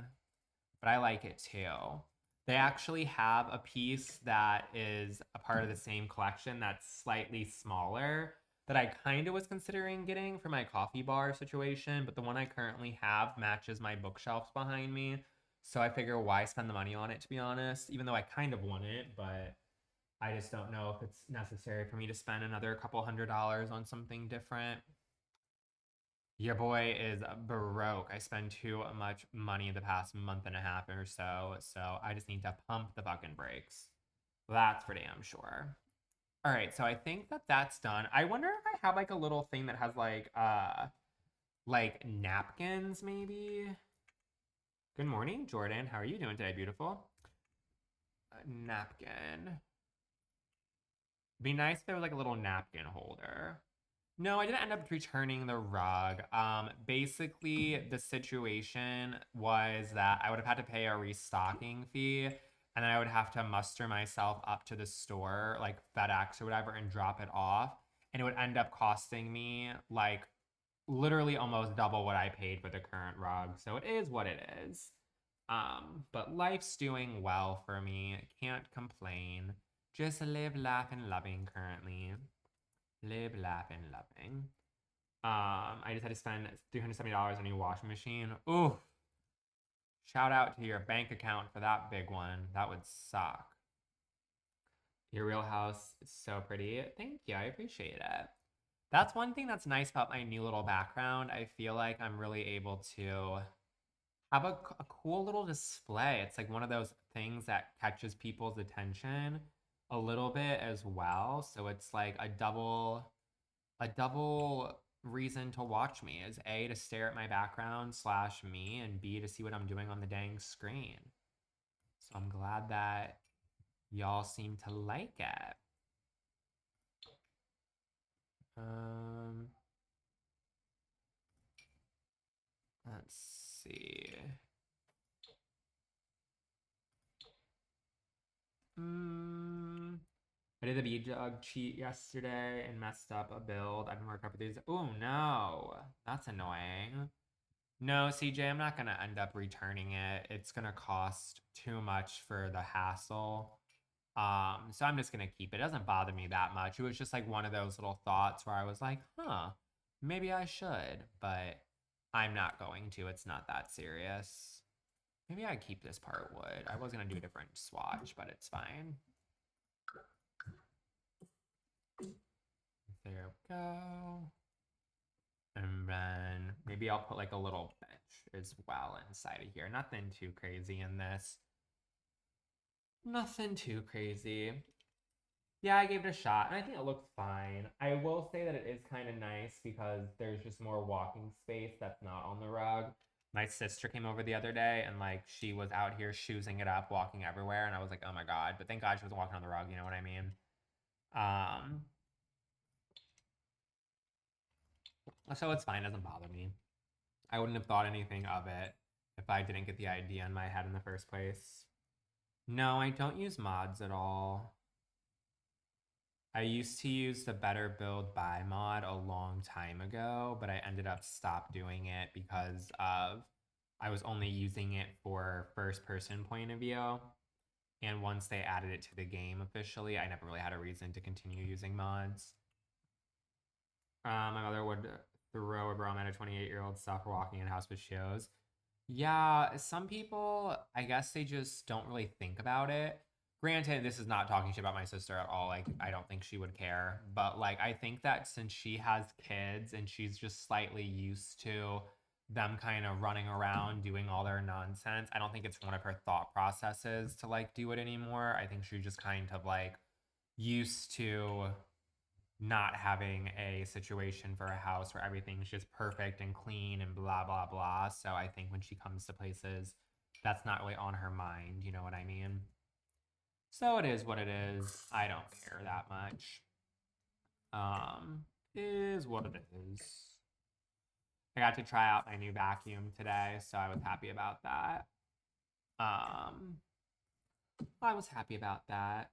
But I like it too. They actually have a piece that is a part of the same collection that's slightly smaller that I kind of was considering getting for my coffee bar situation, but the one I currently have matches my bookshelves behind me. So I figure why spend the money on it, to be honest, even though I kind of want it, but I just don't know if it's necessary for me to spend another couple $100 on something different. Your boy is broke. I spend too much money the past month and a half or so, so I just need to pump the fucking brakes. That's for damn sure. All right, so I think that that's done. I wonder if I have like a little thing that has like napkins maybe. Good morning, Jordan. How are you doing today, beautiful? Napkin. Be nice if there was like a little napkin holder. No, I didn't end up returning the rug. Basically, the situation was that I would have had to pay a restocking fee, and then I would have to muster myself up to the store, like FedEx or whatever, and drop it off. And it would end up costing me like literally almost double what I paid for the current rug. So it is what it is. But life's doing well for me. Can't complain. Just live, laugh, and loving currently. Live, laugh, and loving. I just had to spend $370 on a new washing machine. Ooh, shout out to your bank account for that big one. That would suck. Your real house is so pretty. Thank you. I appreciate it. That's one thing that's nice about my new little background. I feel like I'm really able to have a cool little display. It's like one of those things that catches people's attention a little bit as well. So it's like a double reason to watch me is A, to stare at my background slash me, and B, to see what I'm doing on the dang screen. So I'm glad that y'all seem to like it. Um, let's see. I did a bee jug cheat yesterday and messed up a build. I've been working up these. Oh no, that's annoying. No, CJ, I'm not gonna end up returning it. It's gonna cost too much for the hassle. So I'm just gonna keep it. It doesn't bother me that much. It was just like one of those little thoughts where I was like, huh, maybe I should, but I'm not going to. It's not that serious. Maybe I keep this part wood. I was gonna do a different swatch, but it's fine. There we go. And then maybe I'll put like a little bench as well inside of here. Nothing too crazy in this. Nothing too crazy. Yeah, I gave it a shot, and I think it looks fine. I will say that it is kind of nice because there's just more walking space that's not on the rug. My sister came over the other day, and like she was out here shoesing it up, walking everywhere, and I was like, oh my God. But thank God she wasn't walking on the rug, you know what I mean? Um, so it's fine, it doesn't bother me. I wouldn't have thought anything of it if I didn't get the idea in my head in the first place. No, I don't use mods at all. I used to use the Better Build Buy mod a long time ago, but I ended up stop doing it because of I was only using it for first person point of view. And once they added it to the game officially, I never really had a reason to continue using mods. My mother would throw a broom at a 28-year-old stuff for walking in house with shows. Yeah, some people, I guess they just don't really think about it. Granted, this is not talking shit about my sister at all. Like, I don't think she would care. But, like, I think that since she has kids and she's just slightly used to them kind of running around doing all their nonsense, I don't think it's one of her thought processes to, like, do it anymore. I think she just kind of, like, used to not having a situation for a house where everything's just perfect and clean and blah blah blah. So I think when she comes to places, that's not really on her mind, you know what I mean? So it is what it is. I don't care that much. Is what it is. I got to try out my new vacuum today, so I was happy about that. I was happy about that.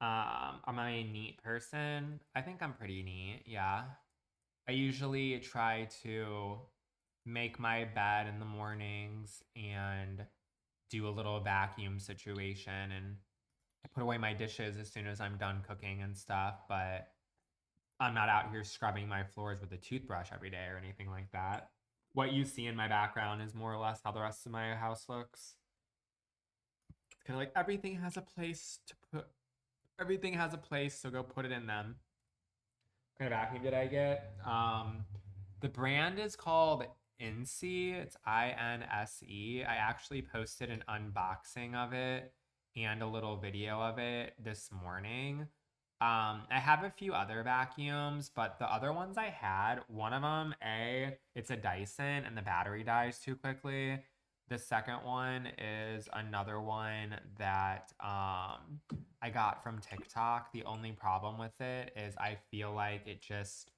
Am I a neat person? I think I'm pretty neat, yeah. I usually try to make my bed in the mornings and do a little vacuum situation, and I put away my dishes as soon as I'm done cooking and stuff, but I'm not out here scrubbing my floors with a toothbrush every day or anything like that. What you see in my background is more or less how the rest of my house looks. It's kind of like everything has a place to put, everything has a place, so go put it in them. What kind of vacuum did I get? The brand is called Inse. It's INSE. I actually posted an unboxing of it and a little video of it this morning. I have a few other vacuums, but the other ones I had, one of them, it's a Dyson and the battery dies too quickly. The second one is another one that I got from TikTok. The only problem with it is I feel like it just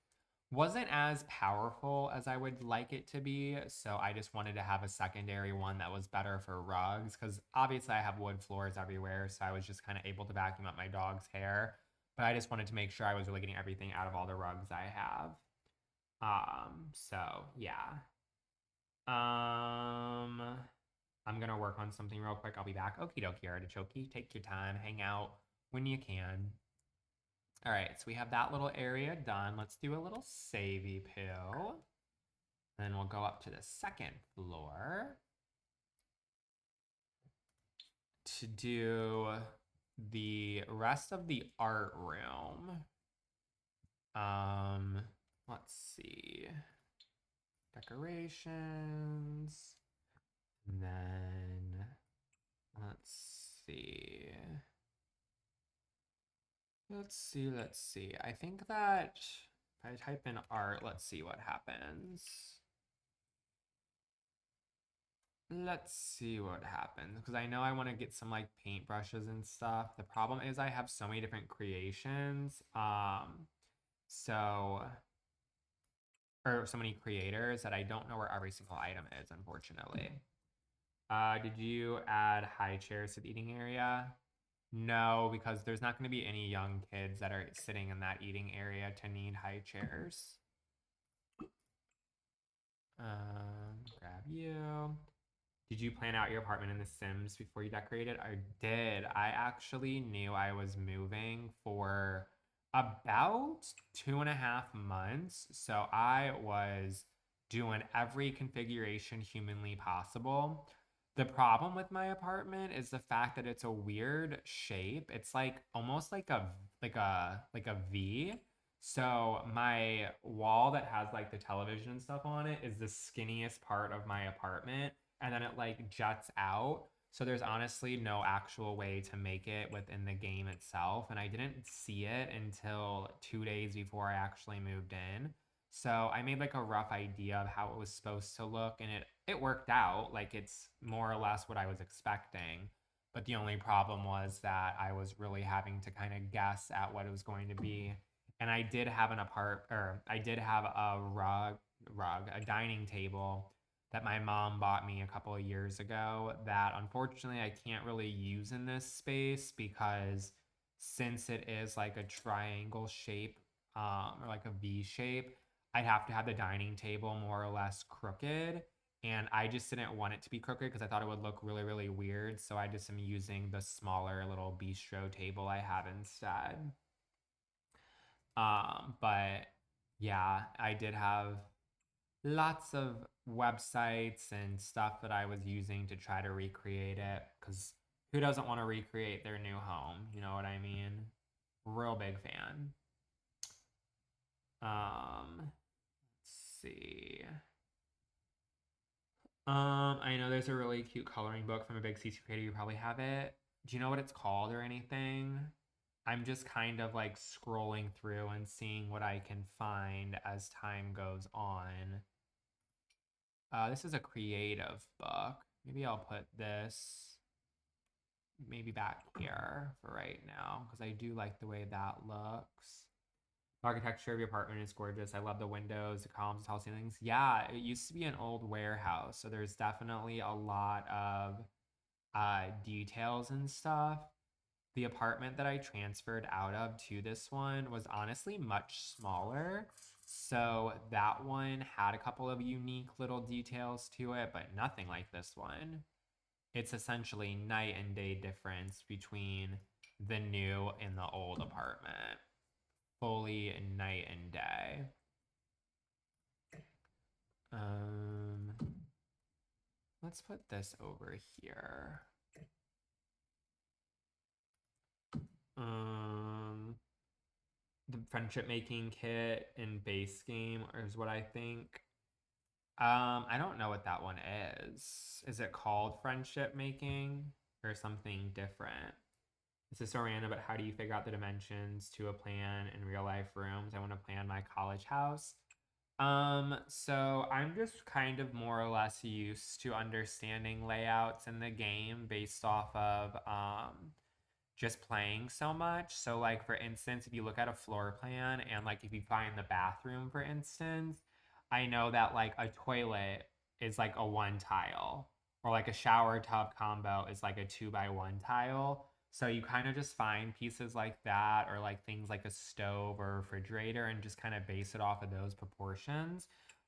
wasn't as powerful as I would like it to be. So I just wanted to have a secondary one that was better for rugs because obviously I have wood floors everywhere. So I was just kind of able to vacuum up my dog's hair. But I just wanted to make sure I was really getting everything out of all the rugs I have. So yeah. Um, I'm gonna work on something real quick. I'll be back. Okie dokie, artichoke. Take your time, hang out when you can. All right, so we have that little area done. Let's do a little savey pill. Then we'll go up to the second floor to do the rest of the art room. Let's see. Decorations. And then let's see. Let's see. I think that if I type in art, let's see what happens. Let's see what happens because I know I want to get some like paintbrushes and stuff. The problem is I have so many different creations. So or so many creators that I don't know where every single item is, unfortunately. Did you add high chairs to the eating area? No, because there's not going to be any young kids that are sitting in that eating area to need high chairs. Grab you. Did you plan out your apartment in The Sims before you decorated? I did. I actually knew I was moving for about 2.5 months. So I was doing every configuration humanly possible. The problem with my apartment is the fact that it's a weird shape. It's like almost like a V. So my wall that has like the television and stuff on it is the skinniest part of my apartment and then it like juts out. So there's honestly no actual way to make it within the game itself. And I didn't see it until 2 days before I actually moved in. So I made like a rough idea of how it was supposed to look and it worked out. Like it's more or less what I was expecting. But the only problem was that I was really having to kind of guess at what it was going to be. And I did have I did have a a dining table that my mom bought me a couple of years ago that unfortunately I can't really use in this space because since it is like a triangle shape or like a V shape, I'd have to have the dining table more or less crooked. And I just didn't want it to be crooked because I thought it would look really, really weird. So I just am using the smaller little bistro table I have instead. But yeah, I did have lots of websites and stuff that I was using to try to recreate it because who doesn't want to recreate their new home? You know what I mean? Real big fan. Let's see. I know there's a really cute coloring book from a big CC creator. You probably have it. Do you know what it's called or anything? I'm just kind of like scrolling through and seeing what I can find as time goes on. This is a creative book. Maybe I'll put this maybe back here for right now because I do like the way that looks. The architecture of your apartment is gorgeous. I love the windows, the columns, the tall ceilings. Yeah, it used to be an old warehouse, so there's definitely a lot of details and stuff. The apartment that I transferred out of to this one was honestly much smaller. So that one had a couple of unique little details to it, but nothing like this one. It's essentially night and day difference between the new and the old apartment. Fully night and day. Um, let's put this over here. The friendship making kit in base game is what I think. I don't know what that one is. Is it called friendship making or something different? This is so random, but how do you figure out the dimensions to a plan in real life rooms? I want to plan my college house. So I'm just kind of more or less used to understanding layouts in the game based off of just playing so much. So, like, for instance, if you look at a floor plan and, like, if you find the bathroom, for instance, I know that, like, a toilet is like a one tile, or like a shower tub combo is like a 2x1 tile. So, you kind of just find pieces like that, or like things like a stove or a refrigerator, and just kind of base it off of those proportions.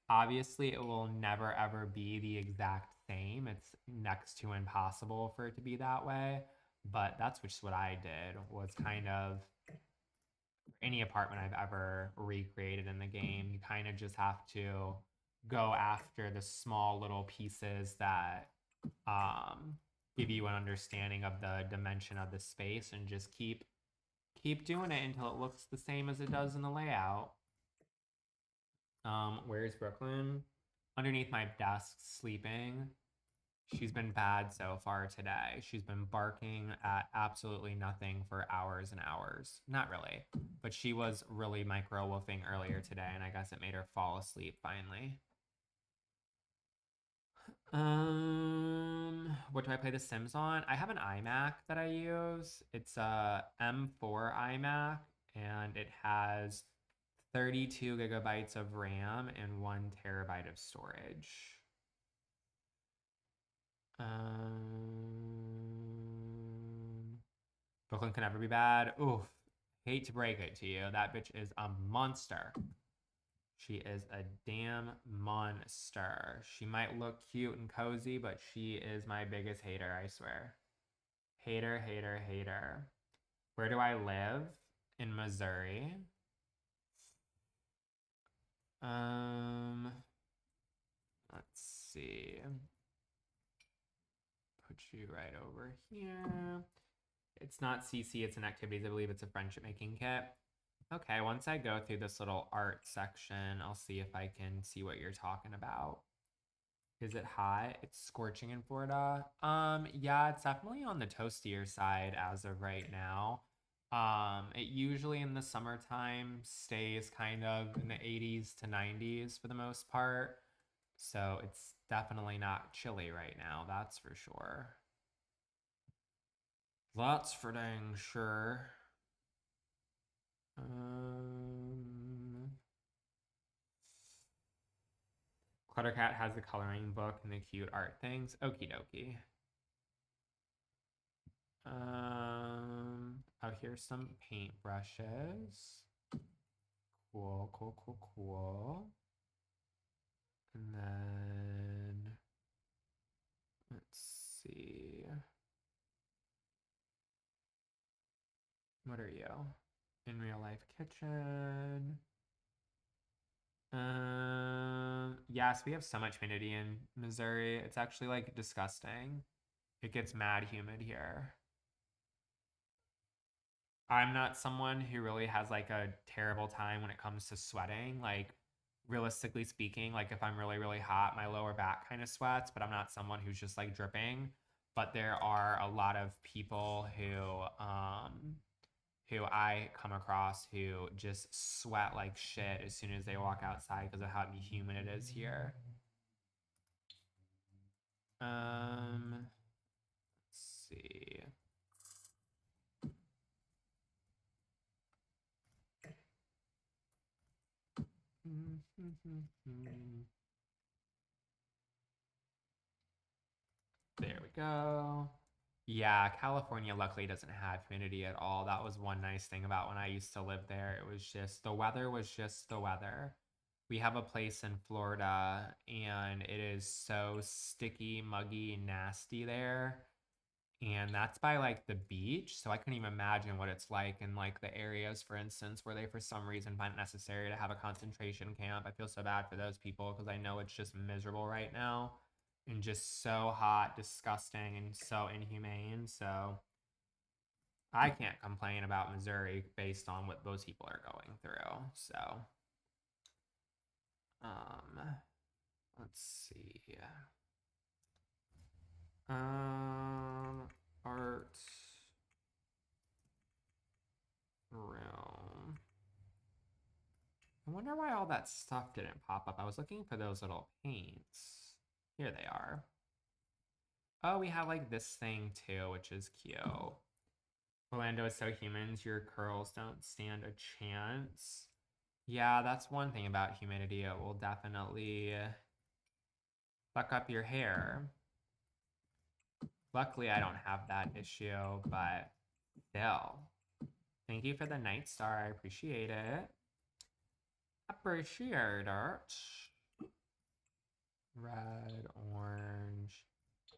Obviously, it will never ever be the exact same. It's next to impossible for it to be that way, but that's just what I did, was kind of any apartment I've ever recreated in the game. You kind of just have to go after the small little pieces that um, give you an understanding of the dimension of the space, and just keep doing it until it looks the same as it does in the layout. Where's Brooklyn? Underneath my desk, sleeping. She's been bad so far today. She's been barking at absolutely nothing for hours and hours. Not really, but she was really micro wolfing earlier today, and I guess it made her fall asleep finally. What do I play The Sims on? I have an iMac that I use. It's a M4 iMac, and it has 32 gigabytes of RAM and 1 terabyte of storage. Brooklyn can never be bad. Oof. Hate to break it to you. That bitch is a monster. She is a damn monster. She might look cute and cozy, but she is my biggest hater, I swear. Hater, hater, hater. Where do I live? In Missouri. Let's see. Put you right over here. It's not CC, it's an activities. I believe it's a friendship making kit. Okay, once I go through this little art section, I'll see if I can see what you're talking about. Is it hot? It's scorching in Florida. Yeah, it's definitely on the toastier side as of right now. It usually in the summertime stays kind of in the 80s to 90s for the most part. So it's definitely not chilly right now, that's for sure. That's for dang sure. Cluttercat has the coloring book and the cute art things. Okie dokie. Oh, here's some paint brushes. Cool, cool, cool, cool. And then let's see. What are you? In real life kitchen. Yes, we have so much humidity in Missouri. It's actually like disgusting. It gets mad humid here. I'm not someone who really has like a terrible time when it comes to sweating. Like, realistically speaking, like if I'm really, really hot, my lower back kind of sweats, but I'm not someone who's just like dripping. But there are a lot of people who I come across who just sweat like shit as soon as they walk outside because of how humid it is here. Let's see. There we go. Yeah, California luckily doesn't have humidity at all. That was one nice thing about when I used to live there. It was just the weather was just the weather. We have a place in Florida and it is so sticky, muggy, nasty there. And that's by like the beach. So I couldn't even imagine what it's like in like the areas, for instance, where they for some reason find it necessary to have a concentration camp. I feel so bad for those people because I know it's just miserable right now and just so hot, disgusting, and so inhumane. So I can't complain about Missouri based on what those people are going through. So, um, let's see. Art room. I wonder why all that stuff didn't pop up. I was looking for those little paints. Here they are. Oh, we have like this thing too, which is cute. Orlando is so humans, your curls don't stand a chance. Yeah, that's one thing about humidity. It will definitely fuck up your hair. Luckily, I don't have that issue, but still. Thank you for the night star. I appreciate it. Appreciate it. Red, orange,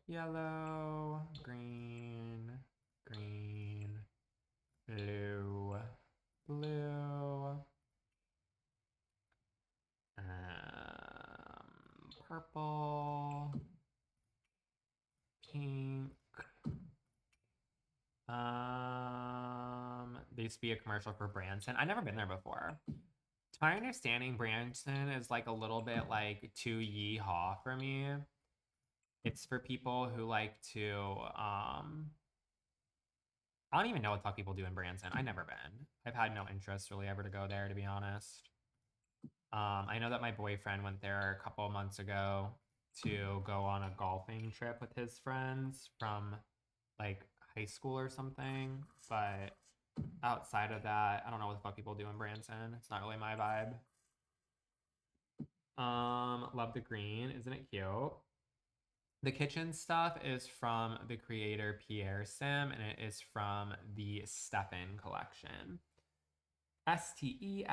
yellow, green, green, blue, blue, purple, pink. There used to be a commercial for Branson. I've never been there before. To my understanding, Branson is like a little bit like too yee-haw for me. It's for people who like to I don't even know what the fuck people do in Branson. I've never been. I've had no interest really ever to go there, to be honest. I know that my boyfriend went there a couple of months ago to go on a golfing trip with his friends from like high school or something. But outside of that, I don't know what the fuck people do in Branson. It's not really my vibe. Love the green. Isn't it cute? The kitchen stuff is from the creator Pierre Sim, and it is from the Stefan collection. Stefan.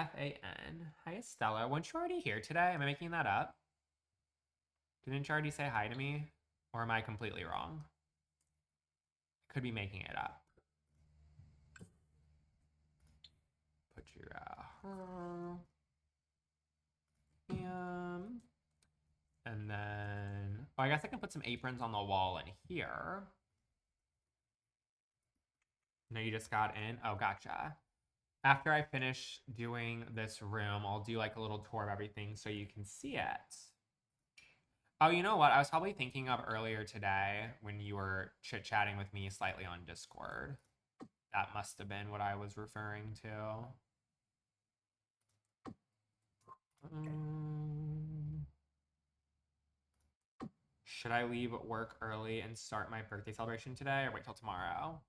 Hi, Estella. Weren't you already here today? Am I making that up? Didn't you already say hi to me? Or am I completely wrong? I could be making it up. Put your and then, oh, I guess I can put some aprons on the wall in here. No, you just got in? Oh, gotcha. After I finish doing this room, I'll do like a little tour of everything so you can see it. Oh, you know what? I was probably thinking of earlier today when you were chit-chatting with me slightly on Discord. That must have been what I was referring to. Should I leave work early and start my birthday celebration today or wait till tomorrow?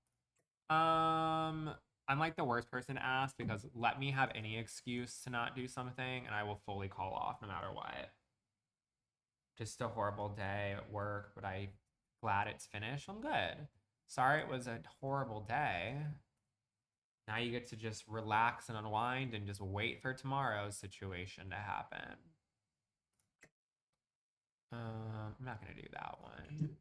I'm like the worst person to ask because let me have any excuse to not do something and I will fully call off no matter what. Just a horrible day at work, but I'm glad it's finished. I'm good. Sorry it was a horrible day. Now you get to just relax and unwind and just wait for tomorrow's situation to happen. I'm not gonna do that one.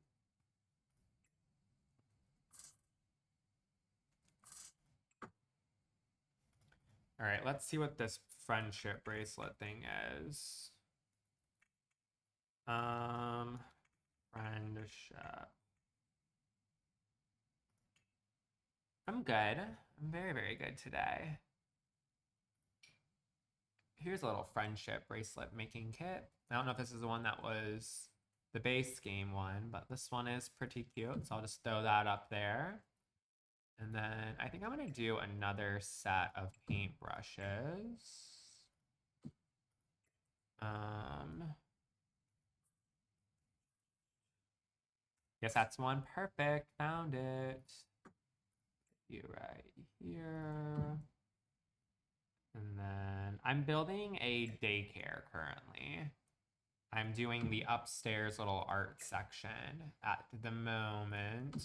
All right, let's see what this friendship bracelet thing is. Friendship. I'm good. I'm very, very good today. Here's a little friendship bracelet making kit. I don't know if this is the one that was the base game one, but this one is pretty cute. So I'll just throw that up there. And then I think I'm going to do another set of paintbrushes. Guess that's one. Perfect. Found it. You right here. And then I'm building a daycare currently. I'm doing the upstairs little art section at the moment.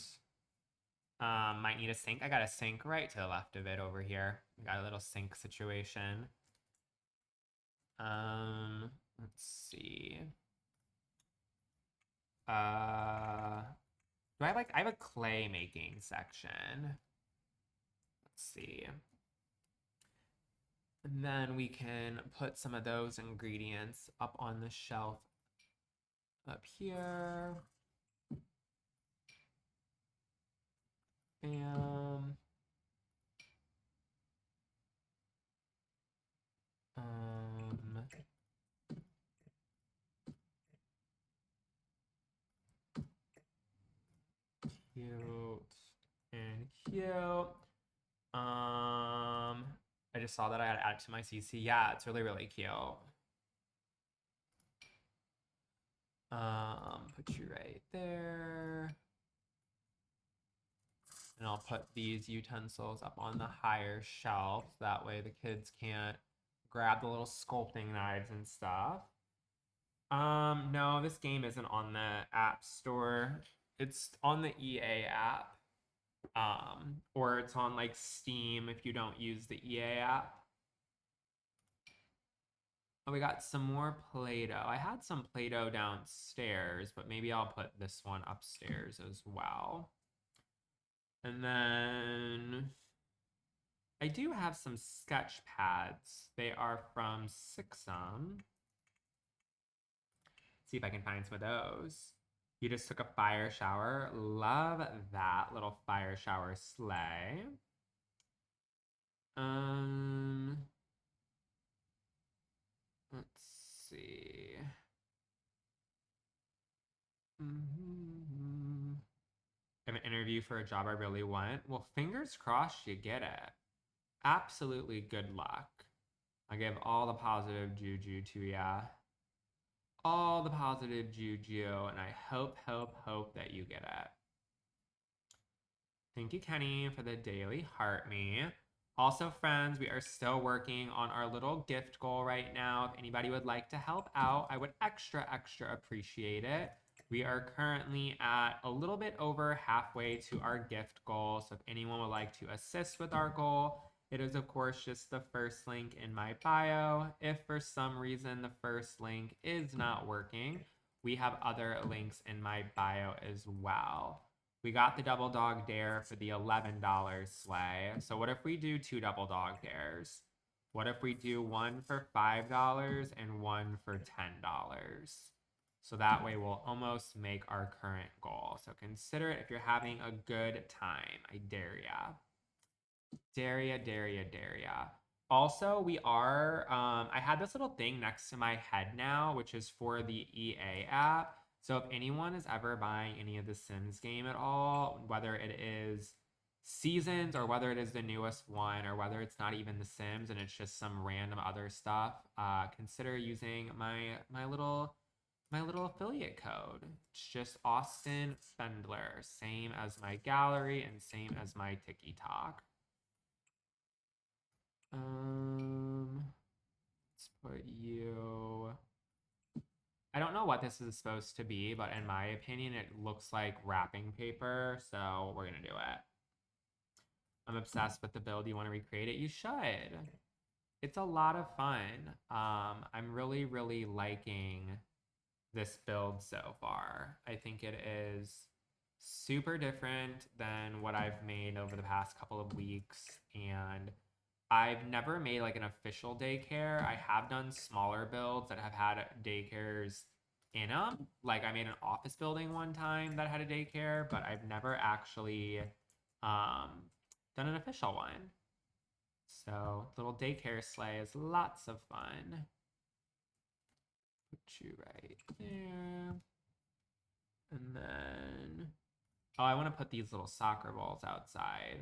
Might need a sink. I got a sink right to the left of it over here. I got a little sink situation. Let's see. Do I have a clay making section. Let's see. And then we can put some of those ingredients up on the shelf up here. Bam. Cute and cute. I just saw that I had to add it to my CC. Yeah, it's really, really cute. Put you right there. And I'll put these utensils up on the higher shelf. That way the kids can't grab the little sculpting knives and stuff. No, this game isn't on the App Store. It's on the EA app. Or it's on like Steam if you don't use the EA app. Oh, we got some more Play-Doh. I had some Play-Doh downstairs, but maybe I'll put this one upstairs as well. And then I do have some sketch pads. They are from Sixum. See if I can find some of those. You just took a fire shower. Love that little fire shower sleigh. Let's see. An interview for a job I really want. Well, fingers crossed you get it. Absolutely good luck. I give all the positive juju to ya. All the positive juju, and I hope that you get it. Thank you, Kenny, for the daily heart me. Also, friends, we are still working on our little gift goal right now. If anybody would like to help out, I would extra appreciate it. We are currently at a little bit over halfway to our gift goal. So if anyone would like to assist with our goal, it is, of course, just the first link in my bio. If for some reason the first link is not working, we have other links in my bio as well. We got the double dog dare for the $11 sleigh. So what if we do 2 double dog dares? What if we do one for $5 and one for $10? So that way we'll almost make our current goal. So consider it if you're having a good time. I dare ya. Dare ya. Also, we are, I had this little thing next to my head now, which is for the EA app. So if anyone is ever buying any of the Sims game at all, whether it is Seasons or whether it is the newest one or whether it's not even the Sims and it's just some random other stuff, consider using my little affiliate code. It's just Austin Fendler, same as my gallery and same as my TikTok. Let's put you. I don't know what this is supposed to be, but in my opinion, it looks like wrapping paper, so we're gonna do it. I'm obsessed with the build. You want to recreate it? You should. It's a lot of fun. I'm really liking this build so far. I think it is super different than what I've made over the past couple of weeks, and I've never made like an official daycare. I have done smaller builds that have had daycares in them. Like I made an office building one time that had a daycare, but I've never actually done an official one. So little daycare sleigh is lots of fun. Put you right there. And then, oh, I want to put these little soccer balls outside.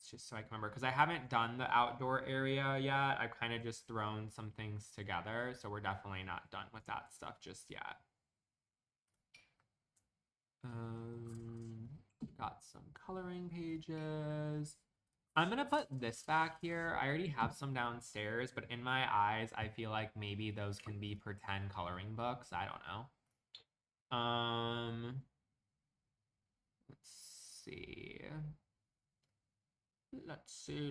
Just so I can remember, because I haven't done the outdoor area yet. I've kind of just thrown some things together, so we're definitely not done with that stuff just yet. Got some coloring pages. I'm gonna put this back here. I already have some downstairs, but in my eyes, I feel like maybe those can be pretend coloring books. I don't know. Let's see. Let's see.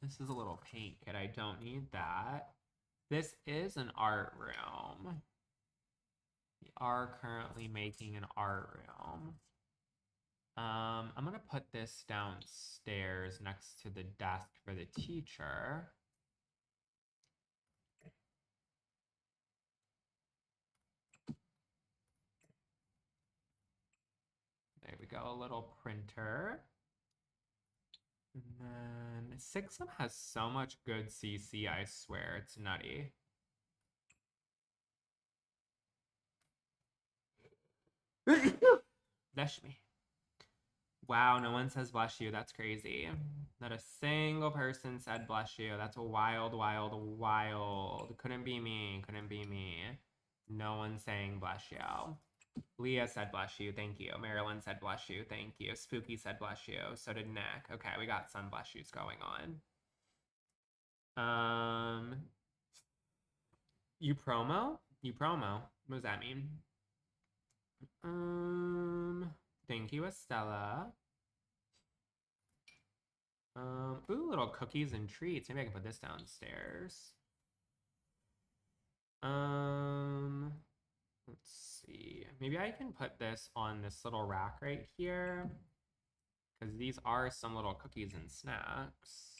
This is a little paint kit. I don't need that. This is an art room. We are currently making an art room. I'm gonna put this downstairs next to the desk for the teacher. There we go, a little printer. And then Sixum has so much good CC, I swear, it's nutty. Dash me. Wow, no one says bless you. That's crazy. Not a single person said bless you. That's wild, wild, wild. Couldn't be me. Couldn't be me. No one saying bless you. Leah said bless you. Thank you. Marilyn said bless you. Thank you. Spooky said bless you. So did Nick. Okay, we got some bless yous going on. You promo? You promo. What does that mean? Thank you, Estella. Ooh, little cookies and treats. Maybe I can put this downstairs. Let's see. Maybe I can put this on this little rack right here, because these are some little cookies and snacks.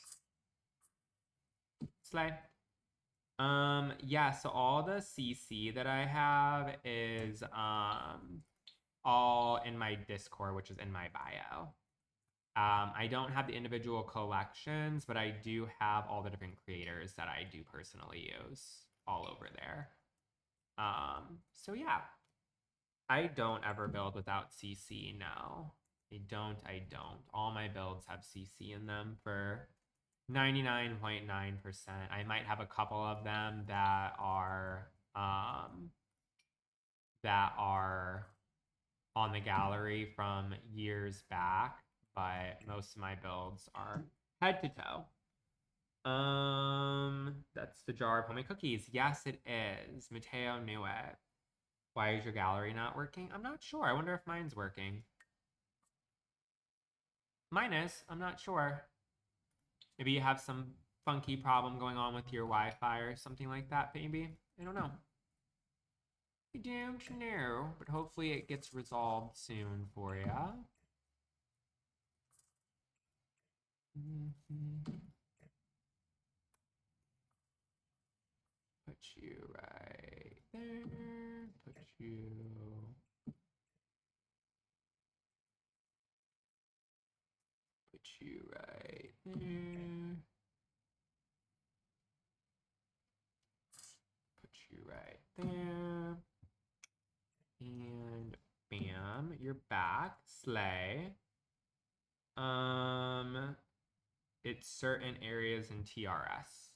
Slay. Yeah, so all the CC that I have is all in my Discord, which is in my bio. I don't have the individual collections, but I do have all the different creators that I do personally use all over there. So yeah, I don't ever build without CC now. I don't. All my builds have CC in them for 99.9%. I might have a couple of them that are on the gallery from years back, but most of my builds are head to toe. That's the jar of homemade cookies. Yes, it is. Mateo knew it. Why is your gallery not working? I'm not sure. I wonder if mine's working. Mine is. I'm not sure. Maybe you have some funky problem going on with your Wi-Fi or something like that, maybe. I don't know. I don't know, but hopefully it gets resolved soon for you. Put you right there. Put you right there. Put you right there. And bam, you're back. Slay. It's certain areas in TRS.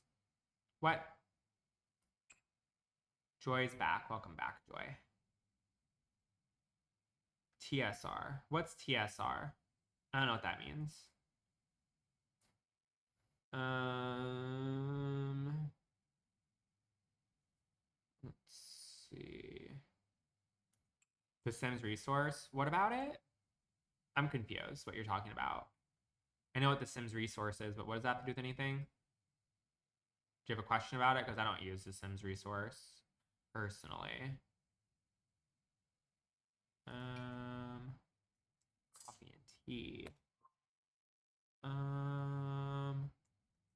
What? Joy's back. Welcome back, Joy. TSR. What's TSR? I don't know what that means. Let's see. The Sims resource. What about it? I'm confused what you're talking about. I know what the Sims resource is, but what does that have to do with anything? Do you have a question about it? Because I don't use the Sims resource personally. Coffee and tea.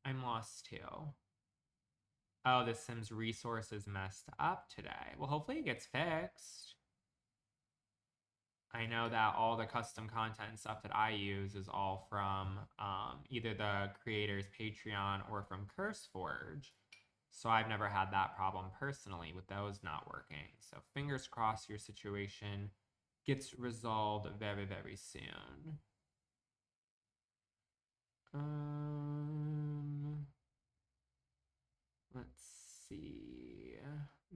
I'm lost too. Oh, the Sims resource is messed up today. Well, hopefully it gets fixed. I know that all the custom content and stuff that I use is all from either the creator's Patreon or from CurseForge. So I've never had that problem personally with those not working. So fingers crossed your situation gets resolved very, very soon. Let's see.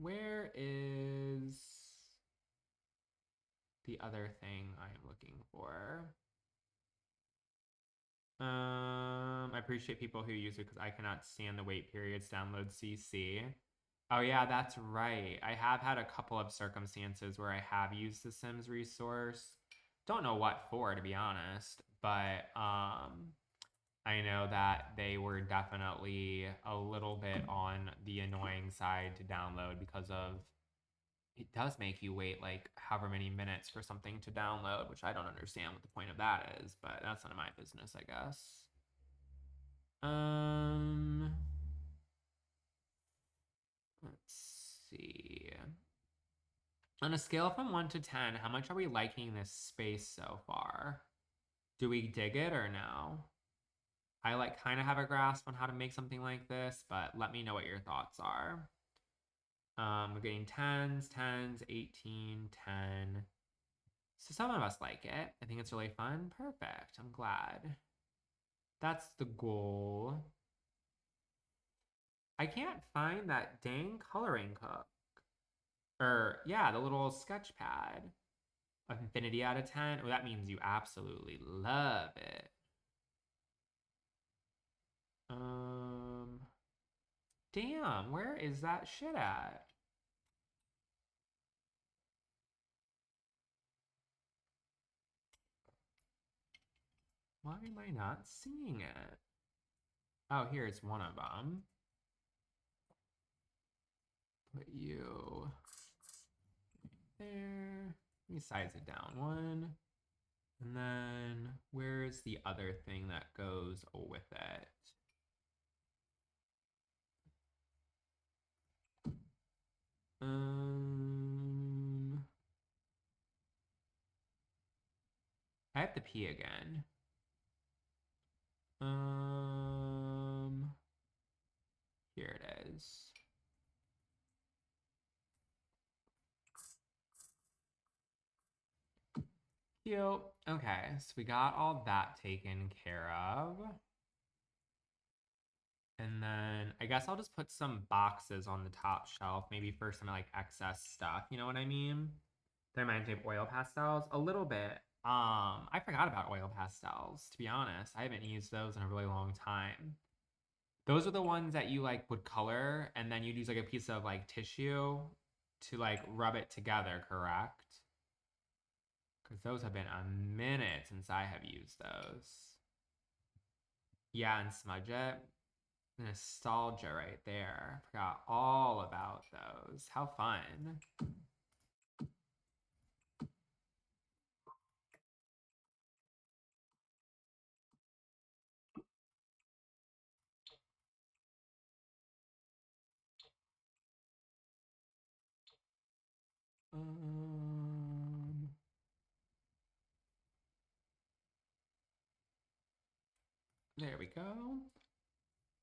Where is the other thing I am looking for? I appreciate people who use it because I cannot stand the wait periods download CC. Oh yeah, that's right. I have had a couple of circumstances where I have used the Sims resource. Don't know what for, to be honest, but I know that they were definitely a little bit on the annoying side to download because of it does make you wait like however many minutes for something to download, which I don't understand what the point of that is, but that's none of my business, I guess. Let's see. On a scale from 1 to 10, how much are we liking this space so far? Do we dig it or no? I like kind of have a grasp on how to make something like this, but let me know what your thoughts are. We're getting 10s, 18, 10, So some of us like it. I think it's really fun. Perfect. I'm glad. That's the goal. I can't find that dang coloring hook. Or, yeah, the little sketch pad. Infinity out of 10. Oh, that means you absolutely love it. Damn, where is that shit at? Why am I not seeing it? Oh, here's one of them. Put you there. Let me size it down one. And then where's the other thing that goes with it? I have to pee again. Here it is. Cute. Okay, so we got all that taken care of. And then I guess I'll just put some boxes on the top shelf, maybe for some like excess stuff. You know what I mean? That reminds me of oil pastels a little bit. I forgot about oil pastels, to be honest. I haven't used those in a really long time. Those are the ones that you like would color and then you'd use like a piece of like tissue to like rub it together, correct? Because those have been a minute since I have used those. Yeah, and smudge it. Nostalgia right there. Forgot all about those. How fun. Um, there we go.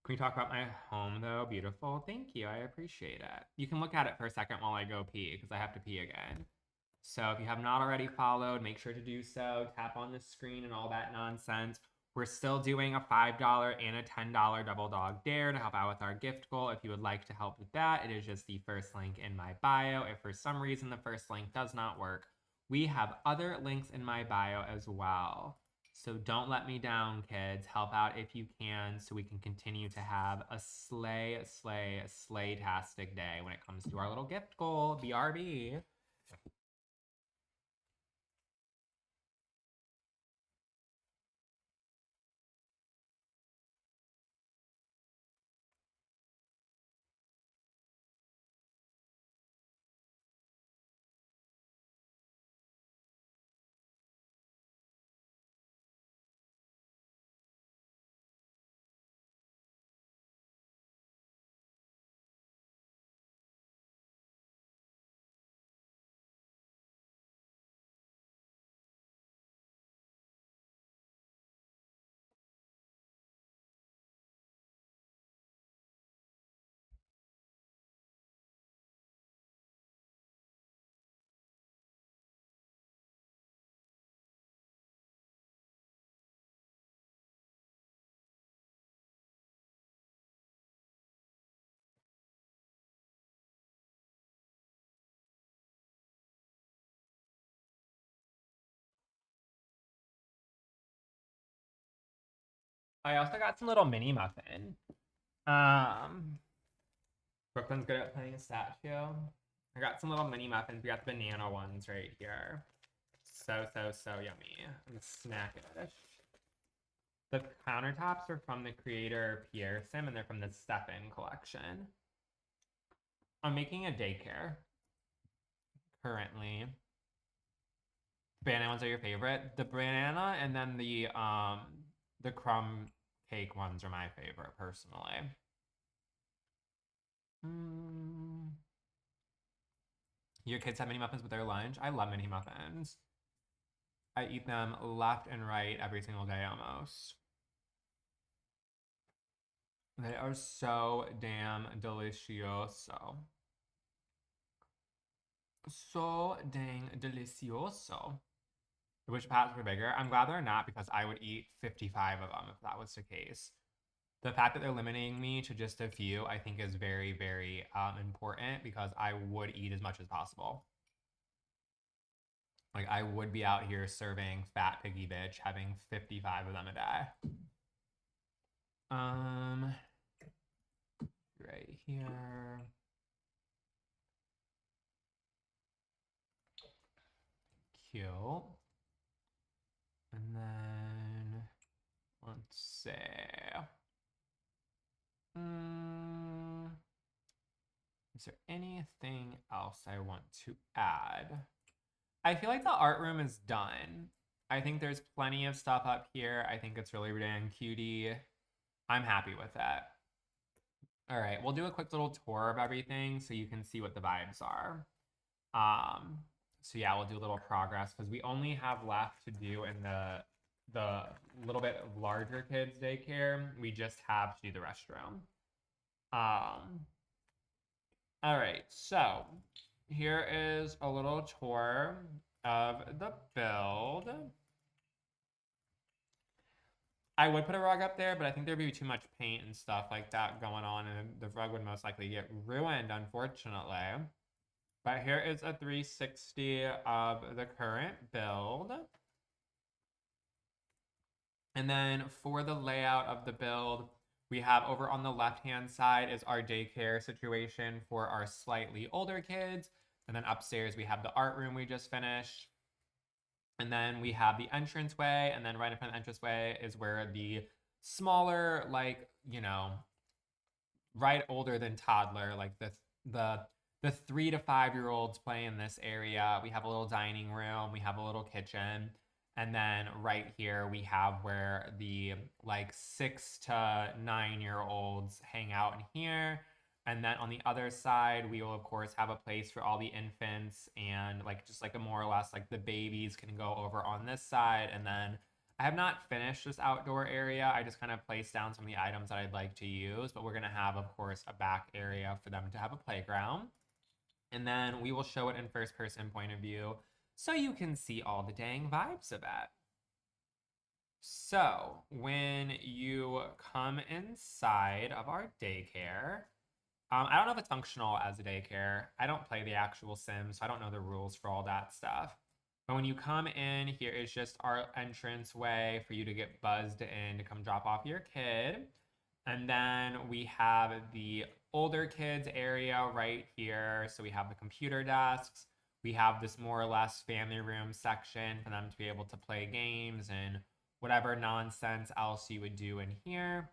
Can we talk about my home though? Beautiful. Thank you. I appreciate it. You can look at it for a second while I go pee because I have to pee again. So if you have not already followed, make sure to do so. Tap on the screen and all that nonsense. We're still doing a $5 and a $10 double dog dare to help out with our gift goal. If you would like to help with that, it is just the first link in my bio. If for some reason the first link does not work, we have other links in my bio as well. So don't let me down, kids. Help out if you can so we can continue to have a slay-tastic day when it comes to our little gift goal, BRB. I also got some little mini muffin. Um, Brooklyn's good at playing a statue. I got some little mini muffins. We got the banana ones right here. So yummy and snackish. The countertops are from the creator Pierre Sim and they're from the Stefan collection. I'm making a daycare currently. Banana ones are your favorite. The banana and then the crumb cake ones are my favorite personally. Your kids have mini muffins with their lunch? I love mini muffins. I eat them left and right every single day almost. They are so damn delicioso. So dang delicioso. Which pets were bigger? I'm glad they're not because I would eat 55 of them if that was the case. The fact that they're limiting me to just a few, I think, is very, very important because I would eat as much as possible. Like, I would be out here serving fat piggy bitch, having 55 of them a day. Right here. Cute. And then, let's see. Is there anything else I want to add? I feel like the art room is done. I think there's plenty of stuff up here. I think it's really dang cutie. I'm happy with that. All right, we'll do a quick little tour of everything so you can see what the vibes are. Um, so yeah, we'll do a little progress because we only have left to do in the little bit of larger kids daycare. We just have to do the restroom. All right, so here is a little tour of the build. I would put a rug up there, but I think there'd be too much paint and stuff like that going on, and the rug would most likely get ruined, unfortunately. But here is a 360 of the current build. And then for the layout of the build, we have over on the left-hand side is our daycare situation for our slightly older kids. And then upstairs, we have the art room we just finished. And then we have the entranceway, and then right in front of the entranceway is where the smaller, like, you know, right older than toddler, like the 3 to 5 year olds play in this area. We have a little dining room, we have a little kitchen, and then right here we have where the like 6 to 9 year olds hang out in here. And then on the other side, we will of course have a place for all the infants and like just like a more or less like the babies can go over on this side. And then I have not finished this outdoor area. I just kind of placed down some of the items that I'd like to use, but we're gonna have, of course, a back area for them to have a playground. And then we will show it in first person point of view so you can see all the dang vibes of it. So when you come inside of our daycare, I don't know if it's functional as a daycare. I don't play the actual Sims, so I don't know the rules for all that stuff. But when you come in, here is just our entrance way for you to get buzzed in to come drop off your kid. And then we have the older kids area right here. So we have the computer desks. We have this more or less family room section for them to be able to play games and whatever nonsense else you would do in here.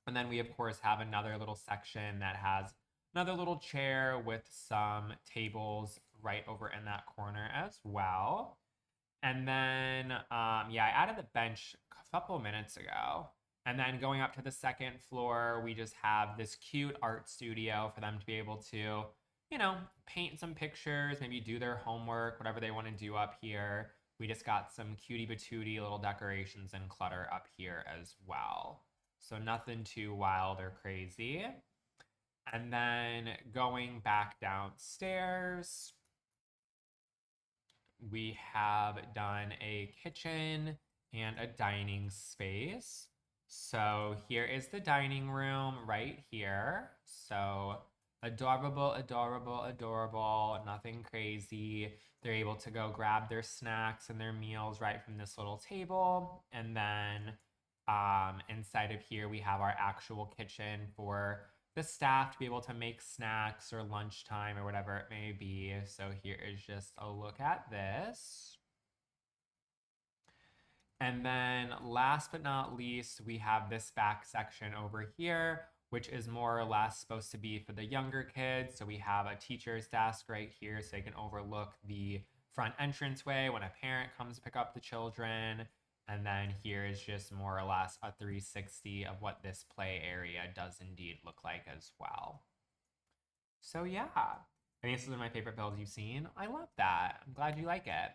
And then we, of course, have another little section that has another little chair with some tables right over in that corner as well. And then, yeah, I added the bench a couple minutes ago. And then going up to the second floor, we just have this cute art studio for them to be able to, you know, paint some pictures, maybe do their homework, whatever they want to do up here. We just got some cutie patootie little decorations and clutter up here as well. So nothing too wild or crazy. And then going back downstairs, we have done a kitchen and a dining space. So here is the dining room right here. So adorable, adorable, adorable, nothing crazy. They're able to go grab their snacks and their meals right from this little table. And then inside of here, we have our actual kitchen for the staff to be able to make snacks or lunchtime or whatever it may be. So here is just a look at this. And then last but not least, we have this back section over here, which is more or less supposed to be for the younger kids. So we have a teacher's desk right here so you can overlook the front entranceway when a parent comes to pick up the children. And then here is just more or less a 360 of what this play area does indeed look like as well. So yeah, I think these are my favorite builds you've seen. I love that. I'm glad you like it.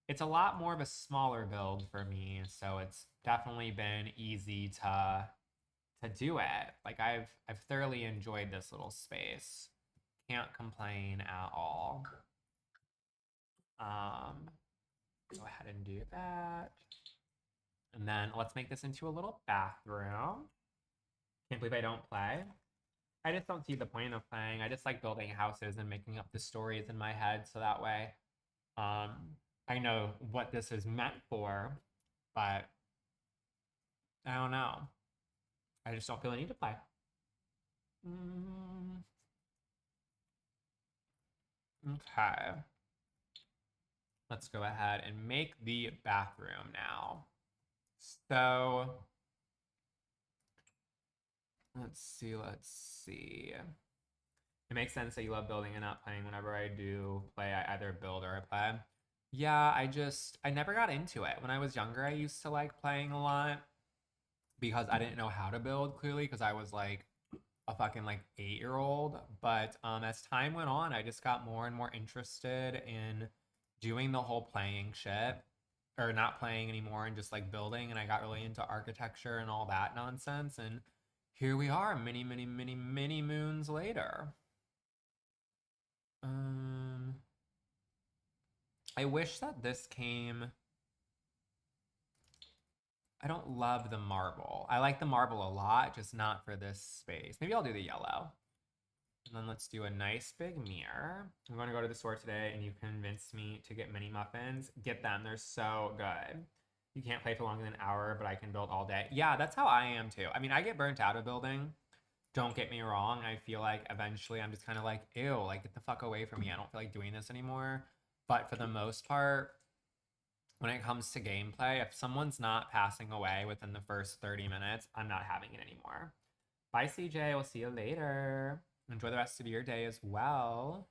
It's a lot more of a smaller build for me, so it's definitely been easy to do it. Like I've thoroughly enjoyed this little space. Can't complain at all. Um, Go ahead and do that. And then let's make this into a little bathroom. Can't believe I don't play. I just don't see the point of playing. I just like building houses and making up the stories in my head so that way um, I know what this is meant for, but I don't know. I just don't feel the need to play. Mm, okay. Let's go ahead and make the bathroom now. So let's see. It makes sense that you love building and not playing. Whenever I do play, I either build or I play. Yeah, I never got into it. When I was younger, I used to like playing a lot because I didn't know how to build clearly because I was like a fucking like 8-year-old. But as time went on, I just got more and more interested in doing the whole playing shit or not playing anymore and just like building. And I got really into architecture and all that nonsense. And here we are, many moons later. Um, I wish that this came. I don't love the marble. I like the marble a lot, just not for this space. Maybe I'll do the yellow. And then let's do a nice big mirror. I'm going to go to the store today and you convinced me to get mini muffins. Get them. They're so good. You can't play for longer than an hour, but I can build all day. Yeah, that's how I am too. I mean, I get burnt out of building. Don't get me wrong. I feel like eventually I'm just kind of like, ew, like get the fuck away from me. I don't feel like doing this anymore. But for the most part, when it comes to gameplay, if someone's not passing away within the first 30 minutes, I'm not having it anymore. Bye, CJ. We'll see you later. Enjoy the rest of your day as well.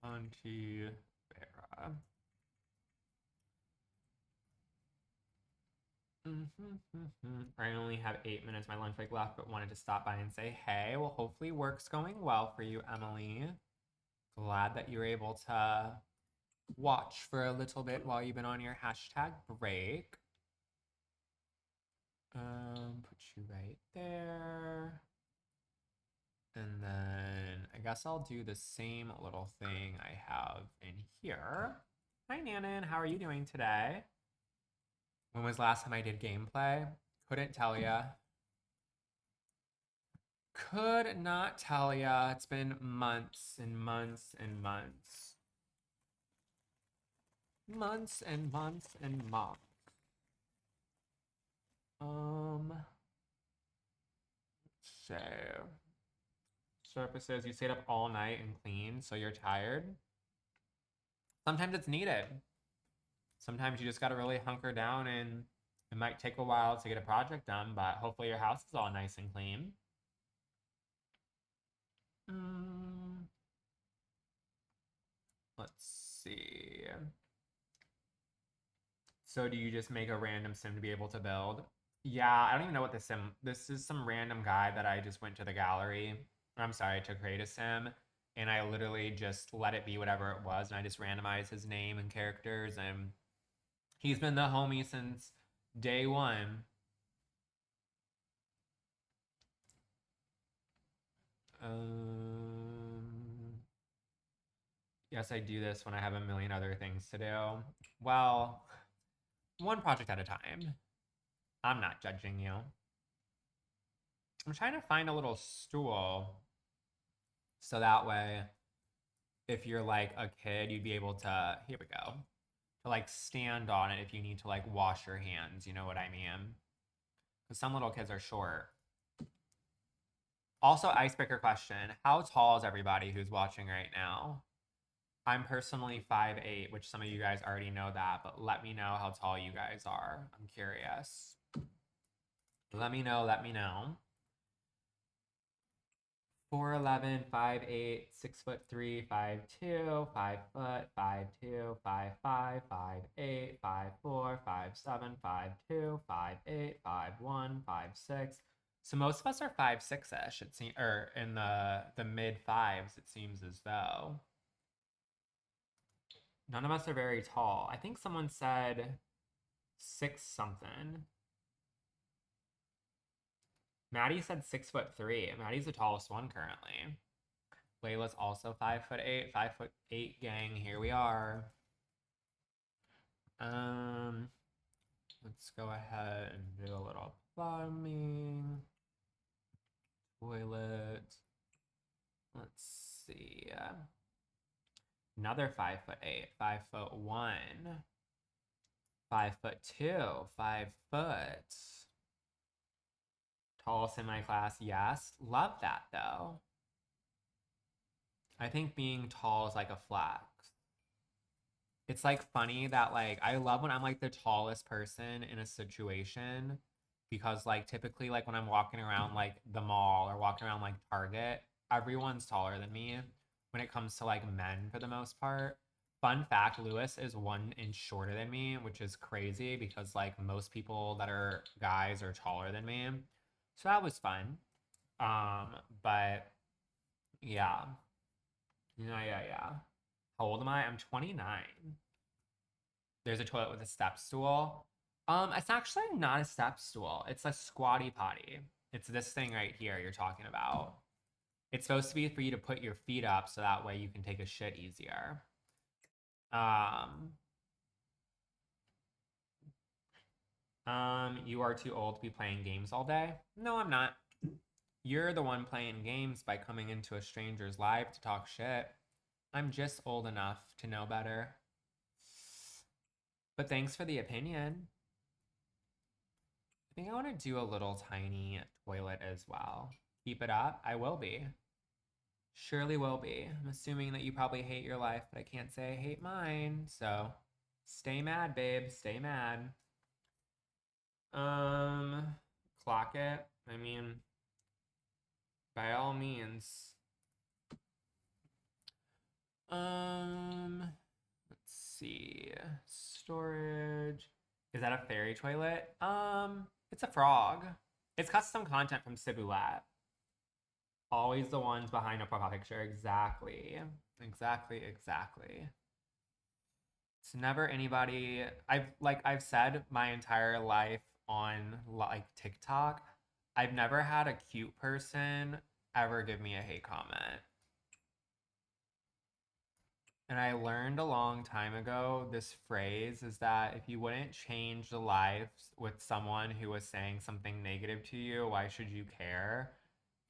Auntie Vera. I only have 8 minutes of my lunch break left, but wanted to stop by and say hey. Well, hopefully work's going well for you, Emily. Glad that you're able to watch for a little bit while you've been on your hashtag break. Put you right there. And then I guess I'll do the same little thing I have in here. Hi, Nanan. How are you doing today? When was the last time I did gameplay? Couldn't tell ya. Could not tell ya. It's been months and months and months. Months and months and months. So surfaces, you stayed up all night and cleaned, so you're tired. Sometimes it's needed. Sometimes you just gotta really hunker down and it might take a while to get a project done, but hopefully your house is all nice and clean. Let's see. So do you just make a random sim to be able to build? Yeah, I don't even know what this is some random guy that I just went to the gallery. I'm sorry, to create a sim. And I literally just let it be whatever it was. And I just randomized his name and characters. And he's been the homie since day one. Yes, I do this when I have a million other things to do. Well, one project at a time. I'm not judging you. I'm trying to find a little stool so that way if you're like a kid, you'd be able to, here we go, to like stand on it if you need to like wash your hands, you know what I mean? Because some little kids are short. Also, icebreaker question, how tall is everybody who's watching right now? I'm personally 5'8", which some of you guys already know that, but let me know how tall you guys are. I'm curious. Let me know. 4'11", 5'8", 6'3", 5'2", 5', 5'2", 5'5", 5'8", 5'4", 5'7", 5'2", 5'8", 5'1", 5'6". So most of us are 5'6"-ish, it seems, or in the mid fives, it seems as though. None of us are very tall. I think someone said 6 something. Maddie said 6'3". Maddie's the tallest one currently. Layla's also 5'8", 5'8" gang. Here we are. Let's go ahead and do a little plumbing. Toilet. Let's see. Another 5'8", 5'1", 5'2", 5 foot. Tallest in my class, yes. Love that though. I think being tall is like a flex. It's like funny that like I love when I'm like the tallest person in a situation because like typically like when I'm walking around like the mall or walking around like Target, everyone's taller than me when it comes to like men for the most part. Fun fact, Lewis is 1 inch shorter than me, which is crazy because like most people that are guys are taller than me. So that was fun. Um, but yeah. Yeah. How old am I? I'm 29. There's a toilet with a step stool. It's actually not a step stool. It's a squatty potty. It's this thing right here you're talking about. It's supposed to be for you to put your feet up so that way you can take a shit easier. Um, you are too old to be playing games all day. No, I'm not. You're the one playing games by coming into a stranger's live to talk shit. I'm just old enough to know better. But thanks for the opinion. I think I want to do a little tiny toilet as well. Keep it up. I will be. Surely will be. I'm assuming that you probably hate your life, but I can't say I hate mine. So stay mad, babe. Stay mad. Um, Clock it. I mean, by all means. Let's see. Storage. Is that a fairy toilet? It's a frog. It's custom content from Cibulat. Always the ones behind a profile picture. Exactly. It's never anybody. I've said my entire life on like TikTok, I've never had a cute person ever give me a hate comment. And I learned a long time ago this phrase is that if you wouldn't change the lives with someone who was saying something negative to you, why should you care?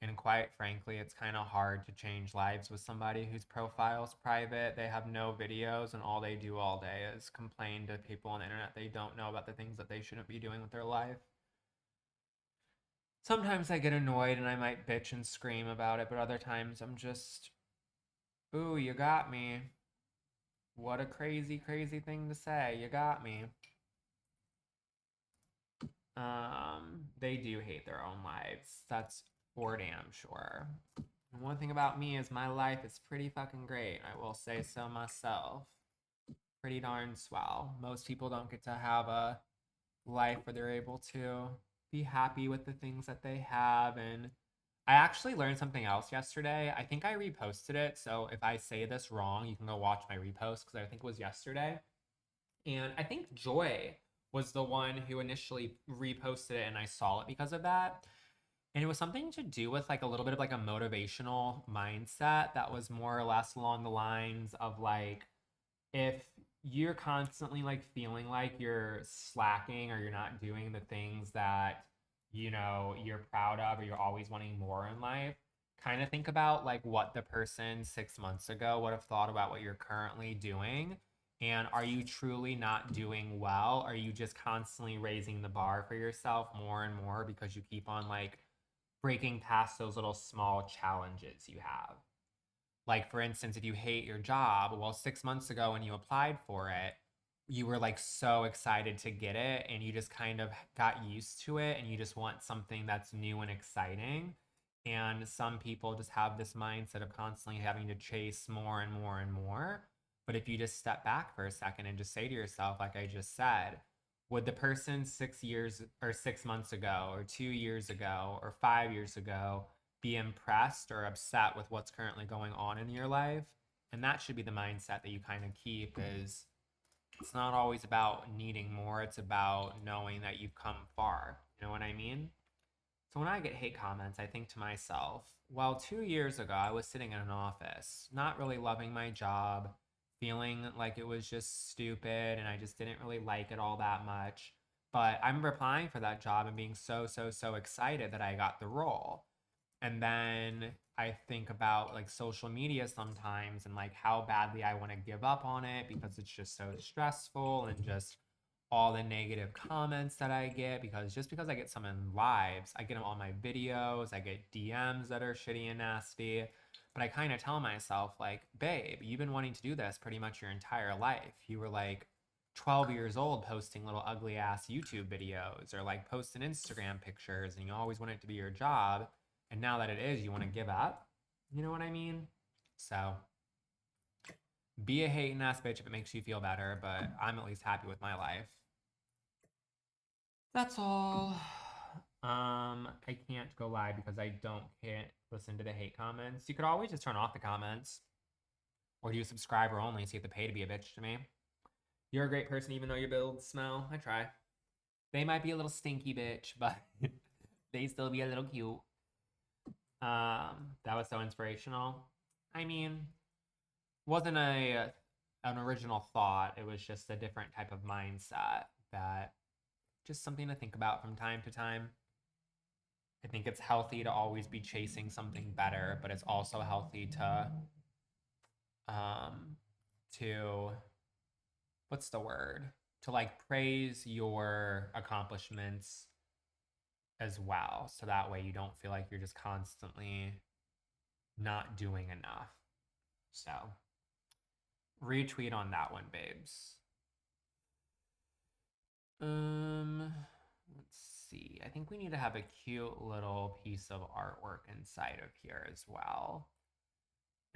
And quite frankly, it's kind of hard to change lives with somebody whose profile's private. They have no videos, and all they do all day is complain to people on the internet they don't know about the things that they shouldn't be doing with their life. Sometimes I get annoyed and I might bitch and scream about it, but other times I'm just, ooh, you got me. What a crazy, crazy thing to say. You got me. They do hate their own lives. That's for damn sure. And one thing about me is my life is pretty fucking great. I will say so myself. Pretty darn swell. Most people don't get to have a life where they're able to be happy with the things that they have. And I actually learned something else yesterday. I think I reposted it. So if I say this wrong, you can go watch my repost because I think it was yesterday. And I think Joy was the one who initially reposted it and I saw it because of that. And it was something to do with like a little bit of like a motivational mindset that was more or less along the lines of like, if you're constantly like feeling like you're slacking or you're not doing the things that you're proud of or you're always wanting more in life, kind of think about like what the person 6 months ago would have thought about what you're currently doing. And are you truly not doing well? Are you just constantly raising the bar for yourself more and more because you keep on like breaking past those little small challenges you have? Like, for instance, if you hate your job, well, 6 months ago when you applied for it, you were like so excited to get it and you just kind of got used to it and you just want something that's new and exciting. And some people just have this mindset of constantly having to chase more and more and more. But if you just step back for a second and just say to yourself, like I just said, would the person 6 years or 6 months ago or 2 years ago or 5 years ago be impressed or upset with what's currently going on in your life? And that should be the mindset that you kind of keep is it's not always about needing more, it's about knowing that you've come far. You know what I mean? So when I get hate comments, I think to myself, well, 2 years ago, I was sitting in an office, not really loving my job, feeling like it was just stupid and I just didn't really like it all that much. But I remember applying for that job and being so, so, so excited that I got the role. And then I think about like social media sometimes and like how badly I want to give up on it because it's just so stressful and just all the negative comments that I get because just because I get some in lives, I get them on my videos, I get DMs that are shitty and nasty. But I kind of tell myself, like, babe, you've been wanting to do this pretty much your entire life. You were like 12 years old posting little ugly ass YouTube videos or like posting Instagram pictures and you always want it to be your job. And now that it is, you want to give up. You know what I mean? So be a hating ass bitch if it makes you feel better, but I'm at least happy with my life. That's all. I can't go live because I can't listen to the hate comments. You could always just turn off the comments or do subscriber only so you have to pay to be a bitch to me. You're a great person even though your builds smell. I try. They might be a little stinky bitch, but they still be a little cute. That was so inspirational. I mean, wasn't an original thought. It was just a different type of mindset that just something to think about from time to time. I think it's healthy to always be chasing something better, but it's also healthy um to what's the word? To like praise your accomplishments as well. So that way you don't feel like you're just constantly not doing enough. So retweet on that one, babes. Let's see. I think we need to have a cute little piece of artwork inside of here as well.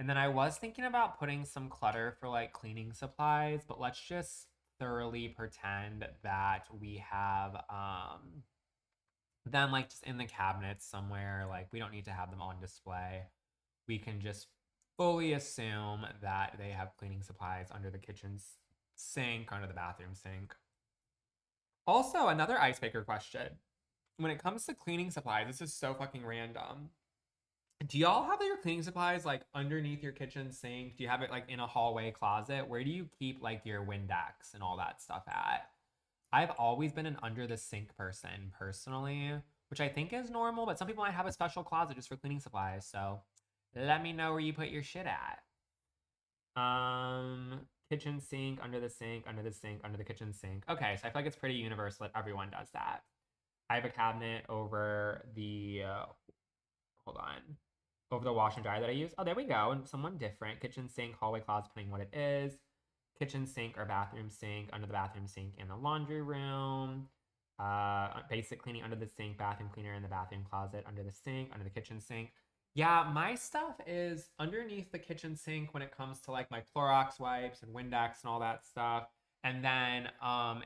And then I was thinking about putting some clutter for like cleaning supplies, but let's just thoroughly pretend that we have them like just in the cabinets somewhere. Like we don't need to have them on display. We can just fully assume that they have cleaning supplies under the kitchen sink, under the bathroom sink. Also, another icebreaker question. When it comes to cleaning supplies, this is so fucking random. Do y'all have your cleaning supplies like underneath your kitchen sink? Do you have it like in a hallway closet? Where do you keep like your Windex and all that stuff at? I've always been an under the sink person personally, which I think is normal, but some people might have a special closet just for cleaning supplies. So let me know where you put your shit at. Kitchen sink, under the sink, under the sink, under the kitchen sink. Okay, so I feel like it's pretty universal that everyone does that. I have a cabinet over the hold on, over the wash and dryer that I use. Oh, there we go. And someone different. Kitchen sink, hallway closet, depending what it is. Kitchen sink or bathroom sink, under the bathroom sink in the laundry room. Basic cleaning under the sink, bathroom cleaner in the bathroom closet, under the sink, under the kitchen sink. Yeah, my stuff is underneath the kitchen sink when it comes to like my Clorox wipes and Windex and all that stuff. And then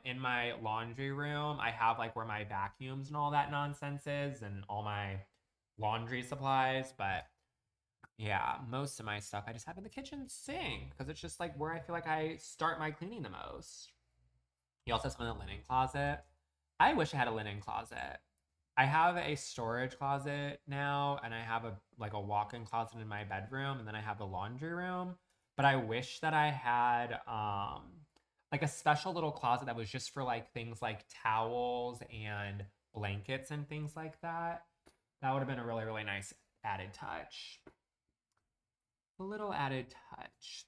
in my laundry room, I have like where my vacuums and all that nonsense is and all my laundry supplies. But yeah, most of my stuff I just have in the kitchen sink because it's just like where I feel like I start my cleaning the most. You also have some in the linen closet. I wish I had a linen closet. I have a storage closet now, and I have a walk-in closet in my bedroom, and then I have the laundry room. But I wish that I had like a special little closet that was just for like things like towels and blankets and things like that. That would have been a really, really nice added touch. A little added touch.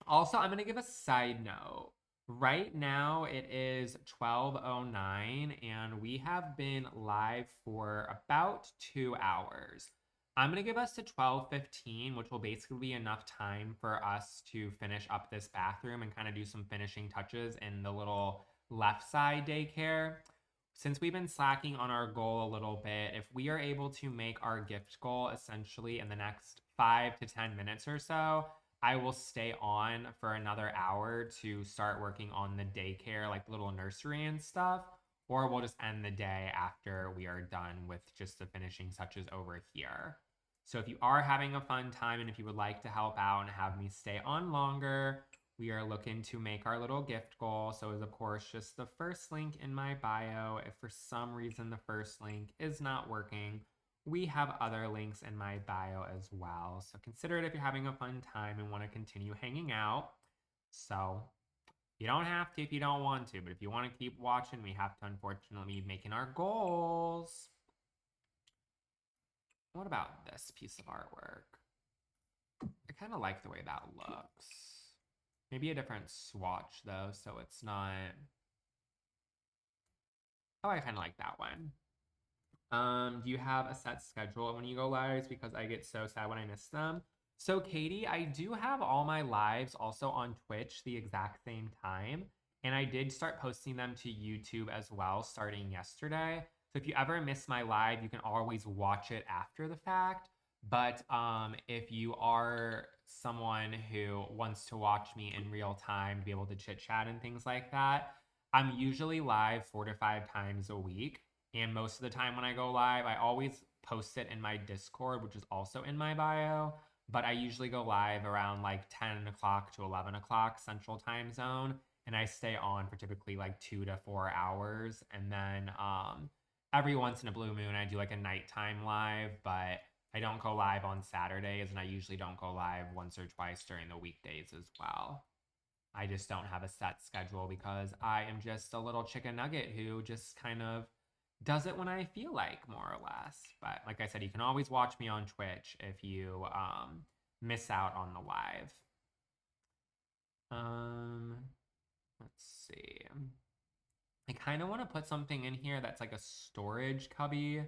Also, I'm going to give a side note. Right now it is 12:09 and we have been live for about 2 hours. I'm going to give us to 12:15, which will basically be enough time for us to finish up this bathroom and kind of do some finishing touches in the little left side daycare. Since we've been slacking on our goal a little bit, if we are able to make our gift goal essentially in the next 5 to 10 minutes or so, I will stay on for another hour to start working on the daycare, like little nursery and stuff, or we'll just end the day after we are done with just the finishing touches over here. So if you are having a fun time and if you would like to help out and have me stay on longer, we are looking to make our little gift goal. So is of course just the first link in my bio. If for some reason the first link is not working, we have other links in my bio as well. So consider it if you're having a fun time and want to continue hanging out. So you don't have to if you don't want to, but if you want to keep watching, we have to unfortunately be making our goals. What about this piece of artwork? I kind of like the way that looks. Maybe a different swatch though, so it's not... Oh, I kind of like that one. Do you have a set schedule when you go lives? Because I get so sad when I miss them. So Katie, I do have all my lives also on Twitch the exact same time. And I did start posting them to YouTube as well starting yesterday. So if you ever miss my live, you can always watch it after the fact. But if you are someone who wants to watch me in real time, to be able to chit chat and things like that, I'm usually live 4 to 5 times a week. And most of the time when I go live, I always post it in my Discord, which is also in my bio. But I usually go live around like 10 o'clock to 11 o'clock Central Time Zone. And I stay on for typically like 2 to 4 hours. And then every once in a blue moon, I do like a nighttime live. But I don't go live on Saturdays. And I usually don't go live once or twice during the weekdays as well. I just don't have a set schedule because I am just a little chicken nugget who just kind of does it when I feel like, more or less. But like I said, you can always watch me on Twitch if you miss out on the live. Let's see. I kind of want to put something in here that's like a storage cubby.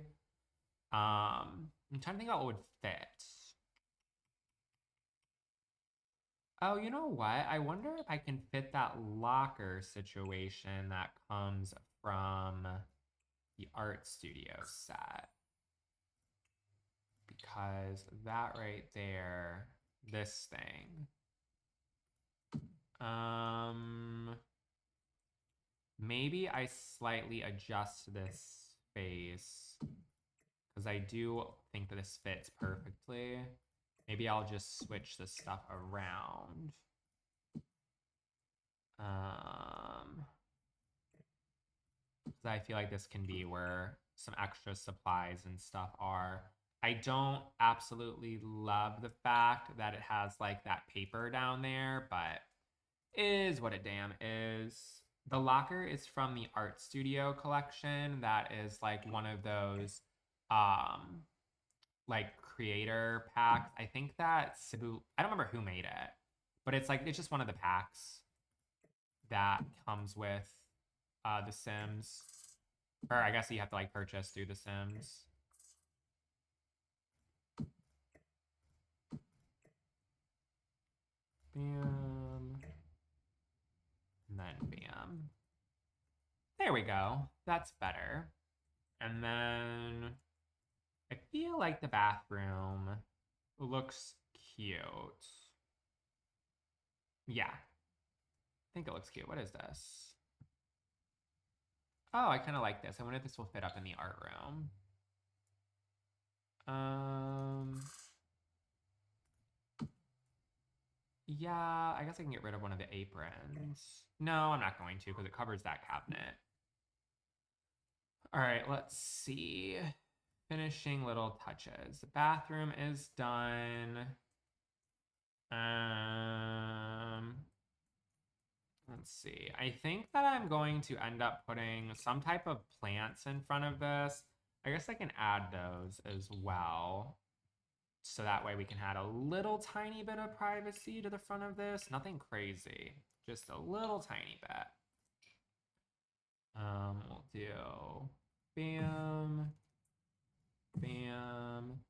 I'm trying to think about what would fit. Oh, you know what? I wonder if I can fit that locker situation that comes from the art studio set. Because that right there, this thing. Maybe I slightly adjust this face because I do think that this fits perfectly. Maybe I'll just switch this stuff around. Because I feel like this can be where some extra supplies and stuff are. I don't absolutely love the fact that it has like that paper down there, but is what it damn is. The locker is from the art studio collection. That is like one of those like creator packs. I think that Cebu, I don't remember who made it, but it's like it's just one of the packs that comes with The Sims. Or I guess you have to like purchase through The Sims. Bam. And then bam. There we go. That's better. And then I feel like the bathroom looks cute. Yeah. I think it looks cute. What is this? Oh, I kind of like this. I wonder if this will fit up in the art room. Yeah, I guess I can get rid of one of the aprons. No, I'm not going to because it covers that cabinet. All right, let's see. Finishing little touches. The bathroom is done. Let's see. I think that I'm going to end up putting some type of plants in front of this. I guess I can add those as well. So that way we can add a little tiny bit of privacy to the front of this. Nothing crazy, just a little tiny bit. We'll do bam, bam.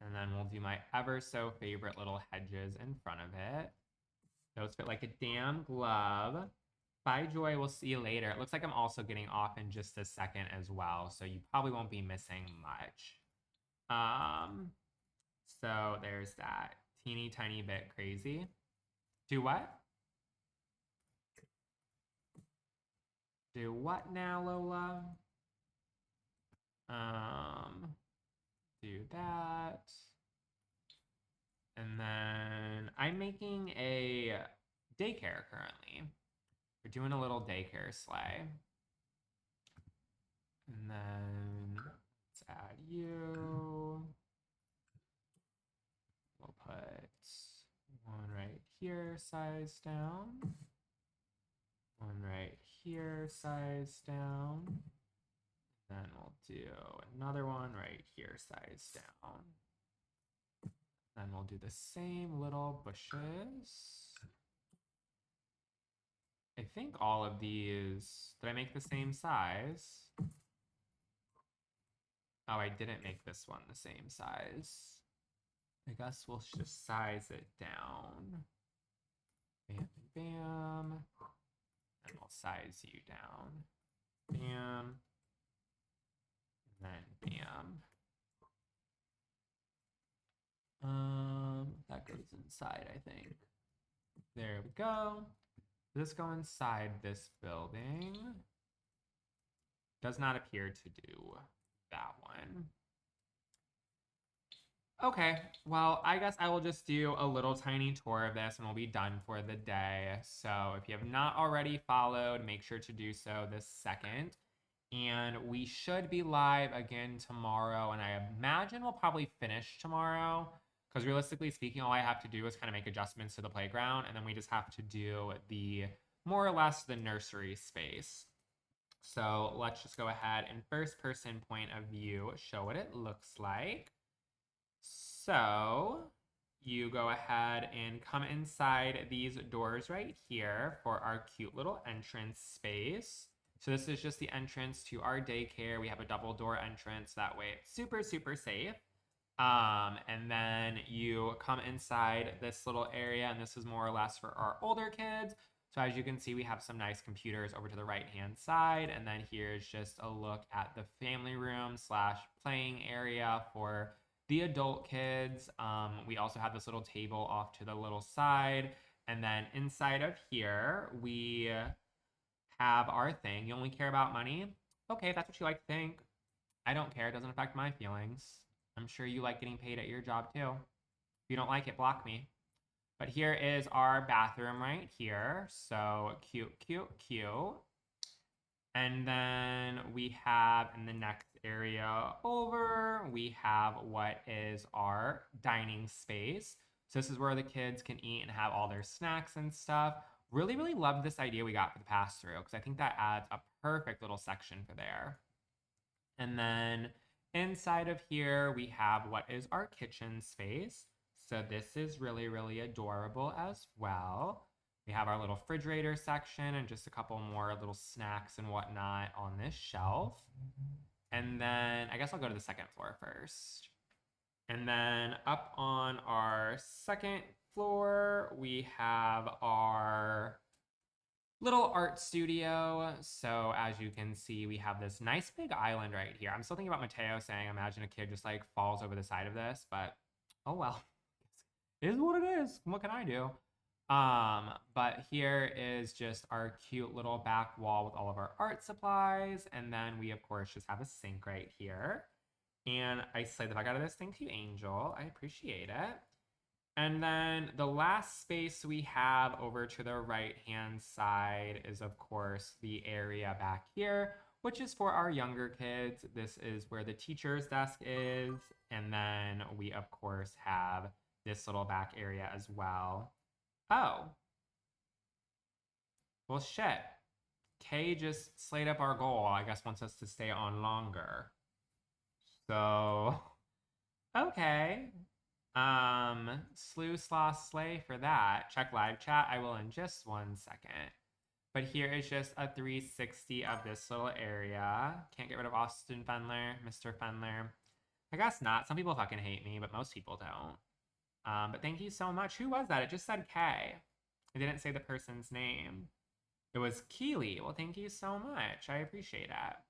And then we'll do my ever so favorite little hedges in front of it. Those fit like a damn glove. Bye, Joy. We'll see you later. It looks like I'm also getting off in just a second as well, so you probably won't be missing much. So there's that. Teeny tiny bit crazy. Do what? Do what now, Lola? Do that. And then I'm making a daycare currently. We're doing a little daycare sleigh. And then let's add you. We'll put one right here, size down. One right here, size down. Then we'll do another one right here, size down. Then we'll do the same little bushes. I think all of these, did I make the same size? Oh, I didn't make this one the same size. I guess we'll just size it down. Bam, bam. And we'll size you down. Bam. And then bam. That goes inside, I think. There we go. Does this go inside this building? Does not appear to do that one. Okay, well, I guess I will just do a little tiny tour of this and we'll be done for the day. So if you have not already followed, make sure to do so this second. And we should be live again tomorrow. And I imagine we'll probably finish tomorrow because realistically speaking, all I have to do is kind of make adjustments to the playground. And then we just have to do the more or less the nursery space. So let's just go ahead and first person point of view, show what it looks like. So you go ahead and come inside these doors right here for our cute little entrance space. So this is just the entrance to our daycare. We have a double door entrance. That way it's super, super safe. And then you come inside this little area, and this is more or less for our older kids. So as you can see, we have some nice computers over to the right-hand side. And then here's just a look at the family room / playing area for the adult kids. We also have this little table off to the little side. And then inside of here, we have our thing. You only care about money? Okay, if that's what you like to think. I don't care. It doesn't affect my feelings. I'm sure you like getting paid at your job too. If you don't like it, block me. But here is our bathroom right here. So cute, cute, cute. And then we have in the next area over, we have what is our dining space. So this is where the kids can eat and have all their snacks and stuff. Really, really love this idea we got for the pass-through because I think that adds a perfect little section for there. And then inside of here, we have what is our kitchen space. So this is really, really adorable as well. We have our little refrigerator section and just a couple more little snacks and whatnot on this shelf. And then I guess I'll go to the second floor first. And then up on our second floor, we have our little art studio. So as you can see, we have this nice big island right here. I'm still thinking about Mateo saying, imagine a kid just like falls over the side of this, but oh well. It is what it is. What can I do? But here is just our cute little back wall with all of our art supplies. And then we, of course, just have a sink right here. And I slid the fuck out of this. Thank you, Angel. I appreciate it. And then the last space we have over to the right-hand side is, of course, the area back here, which is for our younger kids. This is where the teacher's desk is. And then we, of course, have this little back area as well. Oh. Well, shit. Kay just slayed up our goal. I guess wants us to stay on longer. So, okay. Slew, sloth, slay for that. Check live chat. I will in just 1 second. But here is just a 360 of this little area. Can't get rid of Austin Fendler, Mr. Fendler. I guess not. Some people fucking hate me, but most people don't. But thank you so much. Who was that? It just said K. It didn't say the person's name. It was Keely. Well, thank you so much. I appreciate that.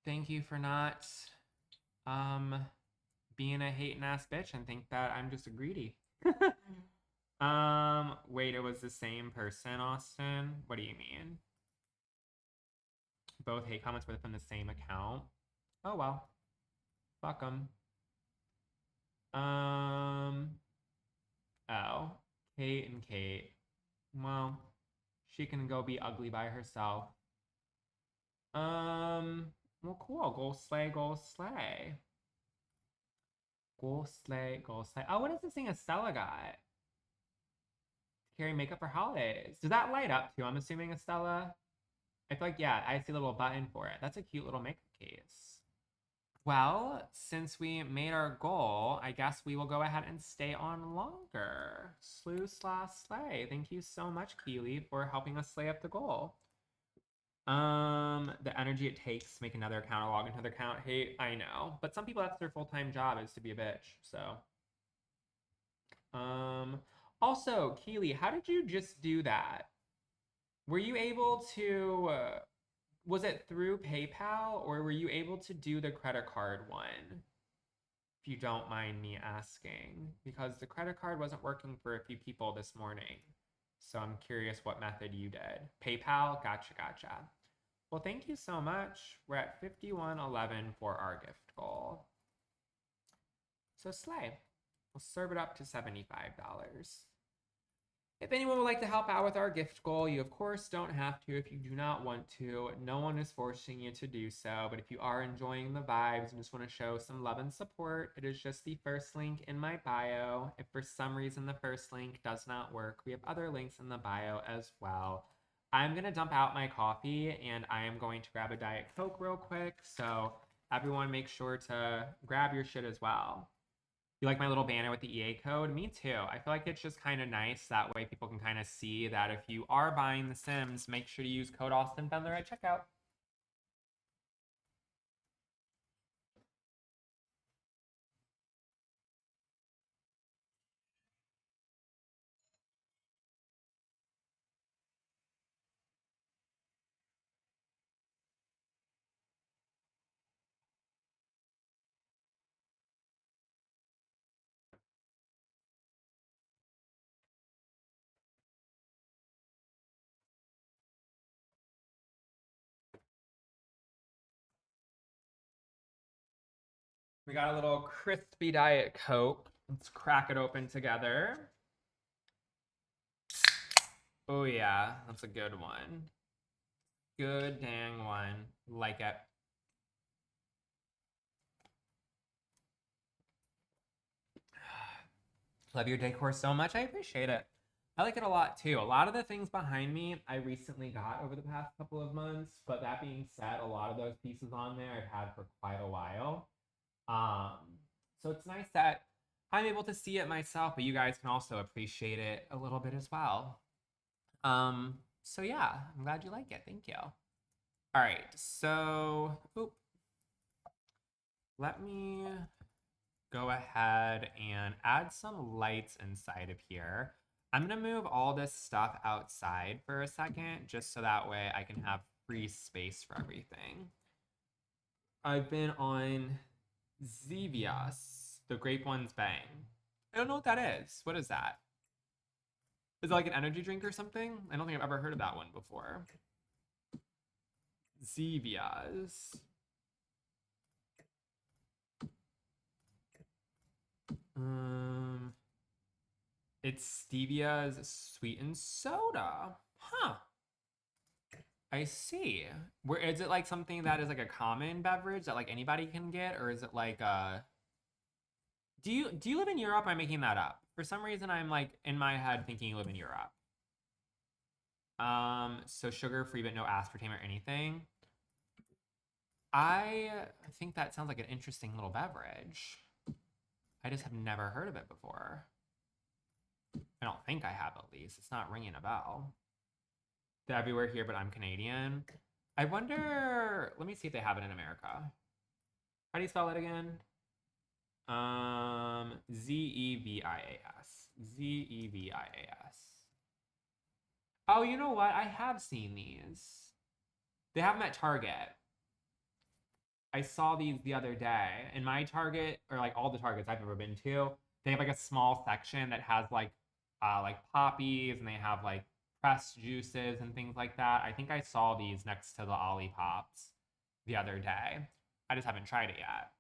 Thank you for not being a hating ass bitch and think that I'm just a greedy. Wait, it was the same person, Austin? What do you mean? Both hate comments were from the same account? Oh well. Fuck them. Oh. Kate and Kate. Well, she can go be ugly by herself. Well, cool. Go slay, go slay. Go slay, go slay. Oh, what is this thing Estella got? Carry makeup for holidays. Does that light up too? I'm assuming Estella. I feel like, yeah, I see a little button for it. That's a cute little makeup case. Well, since we made our goal, I guess we will go ahead and stay on longer. Slew slash slay. Thank you so much, Keely, for helping us slay up the goal. The energy it takes to make another account or log into another account. Hey, I know. But some people, that's their full-time job, is to be a bitch. So also, Keely, how did you just do that? Were you able to was it through PayPal or were you able to do the credit card one? If you don't mind me asking, because the credit card wasn't working for a few people this morning. So I'm curious what method you did. PayPal? Gotcha, gotcha. Well, thank you so much. We're at 5111 for our gift goal. So slay. We'll serve it up to $75. If anyone would like to help out with our gift goal, you of course don't have to if you do not want to. No one is forcing you to do so, but if you are enjoying the vibes and just want to show some love and support, it is just the first link in my bio. If for some reason the first link does not work, we have other links in the bio as well. I'm going to dump out my coffee and I am going to grab a Diet Coke real quick, so everyone make sure to grab your shit as well. You like my little banner with the EA code? Me too. I feel like it's just kind of nice. That way people can kind of see that if you are buying The Sims, make sure to use code Austin Fendler at checkout. We got a little crispy Diet Coke. Let's crack it open together. Oh yeah, that's a good one. Good dang one. Like it. Love your decor so much. I appreciate it. I like it a lot too. A lot of the things behind me I recently got over the past couple of months, but that being said, a lot of those pieces on there I've had for quite a while. So it's nice that I'm able to see it myself, but you guys can also appreciate it a little bit as well. So yeah, I'm glad you like it. Thank you. All right, so let me go ahead and add some lights inside of here. I'm gonna move all this stuff outside for a second, just so that way I can have free space for everything. I've been on Zevias, the Grape One's Bang. I don't know what that is. What is that? Is it like an energy drink or something? I don't think I've ever heard of that one before. Zevias. It's Stevia's sweetened soda. Huh. I see. Where is it like something that is like a common beverage that like anybody can get, or is it like do you live in Europe? I'm making that up. For some reason I'm like in my head thinking you live in Europe. So sugar free but no aspartame or anything. I think that sounds like an interesting little beverage. I just have never heard of it before. I don't think I have, at least. It's not ringing a bell. They're everywhere here, but I'm Canadian. I wonder, let me see if they have it in America. How do you spell it again? Zevias. Zevias. Oh, you know what? I have seen these. They have them at Target. I saw these the other day. In my Target, or like all the Targets I've ever been to, they have like a small section that has like poppies, and they have like pressed juices and things like that. I think I saw these next to the Olippops the other day. I just haven't tried it yet.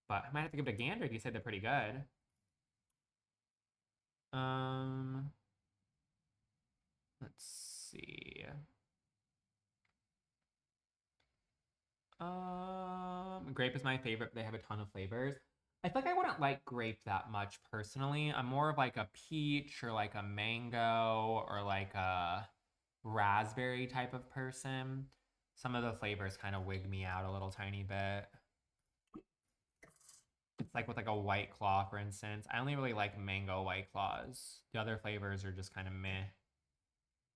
But I might have to give it a gander if you said they're pretty good. Let's see. Grape is my favorite. They have a ton of flavors. I feel like I wouldn't like grape that much personally. I'm more of like a peach or like a mango or like a raspberry type of person. Some of the flavors kind of wig me out a little tiny bit. It's like with like a white claw, for instance. I only really like mango white claws. The other flavors are just kind of meh.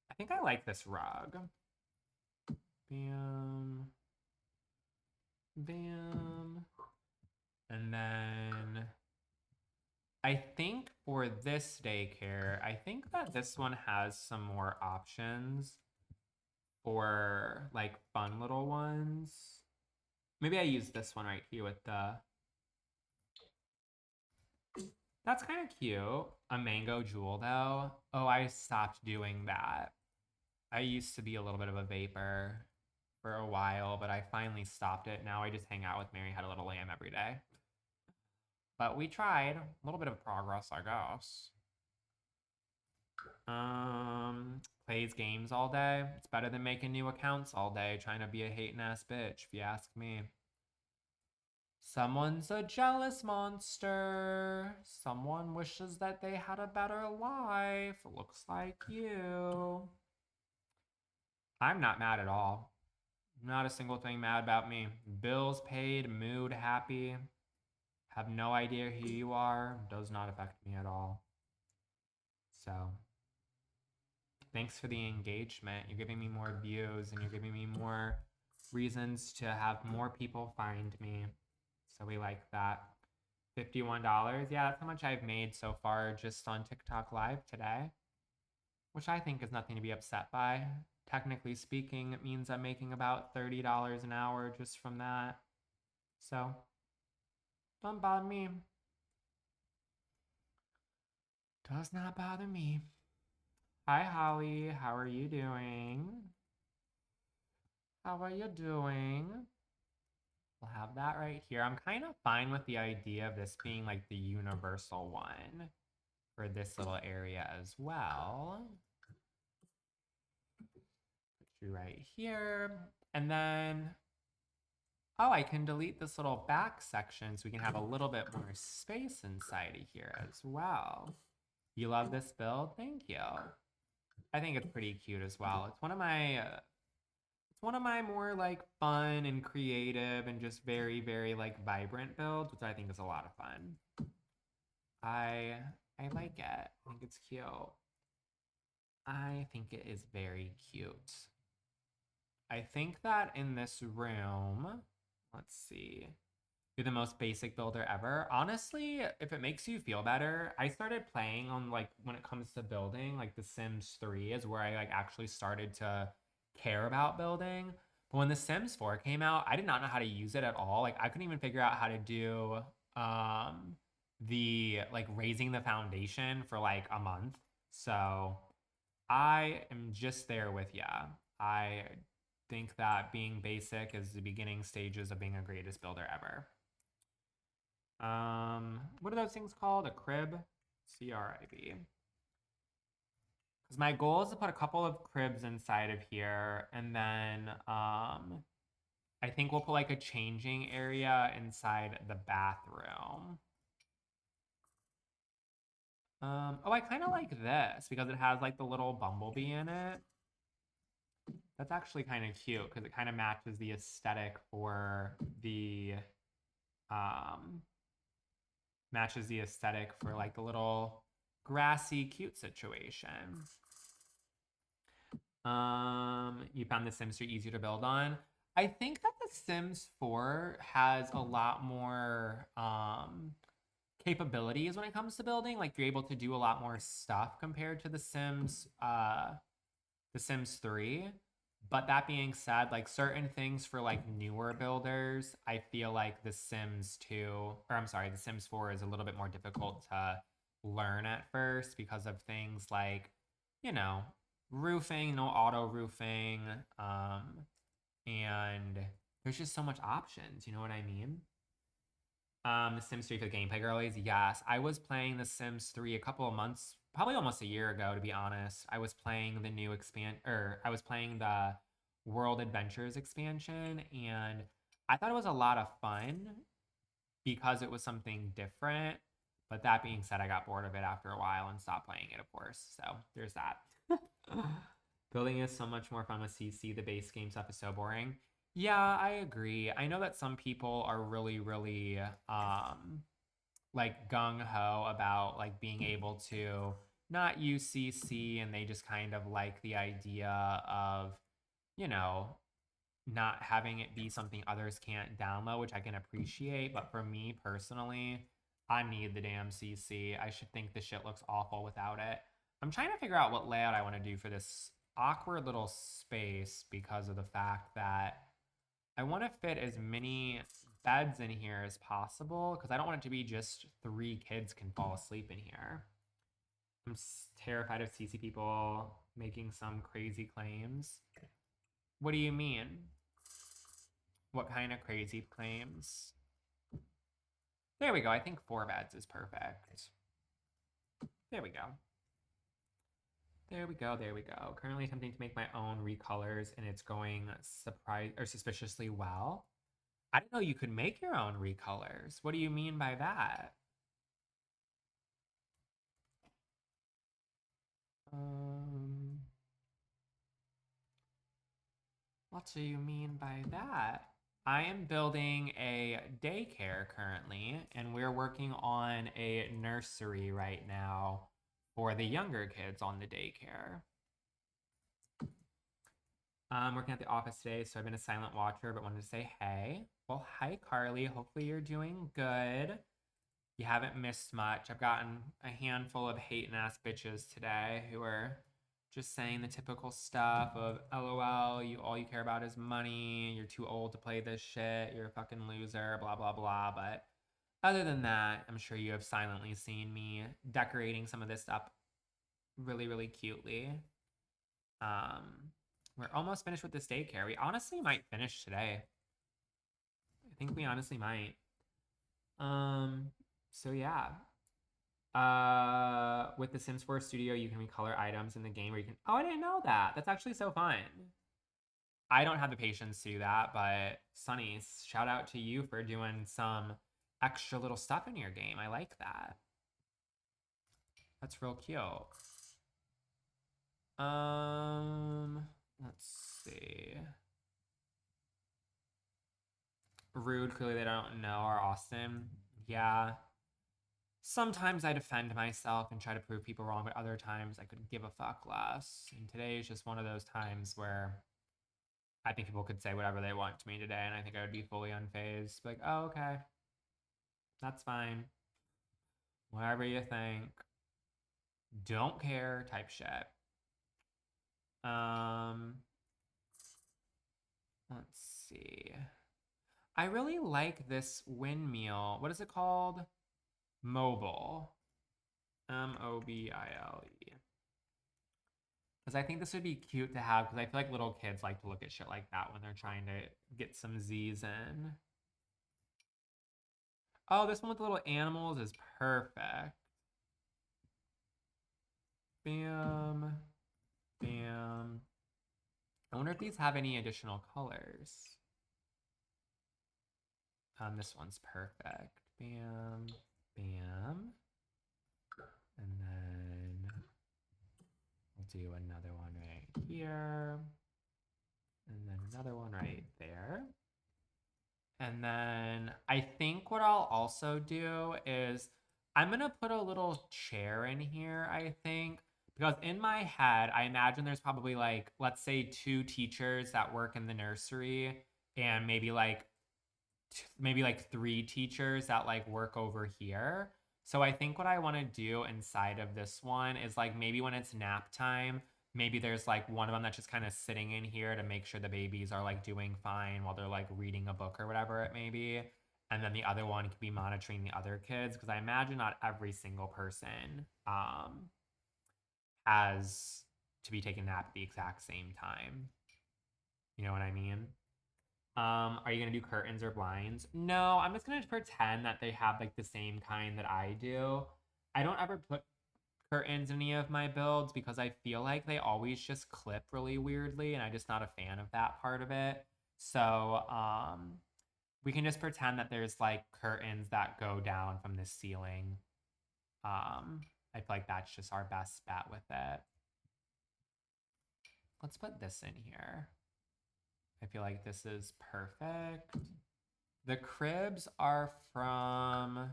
I think I like this rug. Bam. Bam. And then I think for this daycare, I think that this one has some more options for like fun little ones. Maybe I use this one right here with the. That's kind of cute. A mango jewel though. Oh, I stopped doing that. I used to be a little bit of a vapor for a while, but I finally stopped it. Now I just hang out with Mary Had a Little Lamb every day. But we tried. A little bit of progress, I guess. Plays games all day. It's better than making new accounts all day, trying to be a hating ass bitch, if you ask me. Someone's a jealous monster. Someone wishes that they had a better life. Looks like you. I'm not mad at all. Not a single thing mad about me. Bills paid, mood happy. Have no idea who you are. Does not affect me at all. So, thanks for the engagement. You're giving me more views and you're giving me more reasons to have more people find me. So we like that. $51. Yeah, that's how much I've made so far just on TikTok Live today, which I think is nothing to be upset by. Technically speaking, it means I'm making about $30 an hour just from that. So, don't bother me. Does not bother me. Hi, Holly. How are you doing? How are you doing? We'll have that right here. I'm kind of fine with the idea of this being like the universal one for this little area as well. Put you right here. And then, oh, I can delete this little back section so we can have a little bit more space inside of here as well. You love this build? Thank you. I think it's pretty cute as well. It's one of my more like fun and creative and just very, very like vibrant builds, which I think is a lot of fun. I like it. I think it's cute. I think it is very cute. I think that in this room, let's see, you're the most basic builder ever. Honestly, if it makes you feel better, I started playing on like when it comes to building, like The Sims 3 is where I like actually started to care about building. But when The Sims 4 came out, I did not know how to use it at all. Like I couldn't even figure out how to do the like raising the foundation for like a month. So I am just there with ya. I think that being basic is the beginning stages of being a greatest builder ever. What are those things called? A crib? CRIB. Because my goal is to put a couple of cribs inside of here, and then I think we'll put like a changing area inside the bathroom. Oh, I kind of like this because it has like the little bumblebee in it. That's actually kind of cute because it kind of matches the aesthetic for the like the little grassy cute situation. You found The Sims 3 easier to build on. I think that The Sims 4 has a lot more capabilities when it comes to building. Like you're able to do a lot more stuff compared to The Sims 3. But that being said, like certain things for like newer builders, I feel like The Sims 4 is a little bit more difficult to learn at first because of things like, you know, roofing, no auto roofing, and there's just so much options, you know what I mean? The Sims 3 for the gameplay girlies, yes. I was playing The Sims 3 a couple of months probably almost a year ago, to be honest. I was playing the new I was playing the World Adventures expansion, and I thought it was a lot of fun because it was something different. But that being said, I got bored of it after a while and stopped playing it, of course. So there's that. Building is so much more fun with CC. The base game stuff is so boring. Yeah, I agree. I know that some people are really, really like gung ho about like being able to not use CC, and they just kind of like the idea of, you know, not having it be something others can't download, which I can appreciate. But for me personally, I need the damn CC. I should think the shit looks awful without it. I'm trying to figure out what layout I want to do for this awkward little space because of the fact that I want to fit as many beds in here as possible because I don't want it to be just 3 kids can fall asleep in here. I'm terrified of CC people making some crazy claims. What do you mean? What kind of crazy claims? There we go. I think 4 beds is perfect. There we go. There we go. There we go. Currently attempting to make my own recolors, and it's going suspiciously well. I didn't know you could make your own recolors. What do you mean by that? What do you mean by that? I am building a daycare currently, and we're working on a nursery right now for the younger kids on the daycare. I'm working at the office today, so I've been a silent watcher, but wanted to say hey. Well, hi, Carly. Hopefully you're doing good. You haven't missed much. I've gotten a handful of hating ass bitches today who are just saying the typical stuff of LOL, all you care about is money, you're too old to play this shit, you're a fucking loser, blah blah blah. But other than that, I'm sure you have silently seen me decorating some of this up really, really cutely. We're almost finished with this daycare. We honestly might finish today. I think we honestly might. So yeah. With the Sims 4 Studio, you can recolor items in the game, or you can. Oh, I didn't know that. That's actually so fun. I don't have the patience to do that, but Sunny, shout out to you for doing some extra little stuff in your game. I like that. That's real cute. Let's see. Rude, clearly they don't know our Austin. Yeah. Sometimes I defend myself and try to prove people wrong, but other times I could give a fuck less. And today is just one of those times where I think people could say whatever they want to me today, and I think I would be fully unfazed. Like, oh, okay. That's fine. Whatever you think. Don't care type shit. Let's see. I really like this windmill. What is it called? Mobile. Mobile. Because I think this would be cute to have, because I feel like little kids like to look at shit like that when they're trying to get some Z's in. Oh, this one with the little animals is perfect. Bam. Bam. I wonder if these have any additional colors. This one's perfect. Bam. Bam. And then we'll do another one right here. And then another one right there. And then I think what I'll also do is I'm going to put a little chair in here, I think. Because in my head, I imagine there's probably like, let's say 2 teachers that work in the nursery, and maybe like 3 teachers that like work over here. So I think what I want to do inside of this one is like maybe when it's nap time, maybe there's like one of them that's just kind of sitting in here to make sure the babies are like doing fine while they're like reading a book or whatever it may be. And then the other one could be monitoring the other kids, because I imagine not every single person has to be taking a nap at the exact same time. You know what I mean? Are you gonna do curtains or blinds? No, I'm just gonna pretend that they have like the same kind that I do. I don't ever put curtains in any of my builds because I feel like they always just clip really weirdly, and I'm just not a fan of that part of it. So we can just pretend that there's like curtains that go down from the ceiling. I feel like that's just our best bet with it. Let's put this in here. I feel like this is perfect. The cribs are from,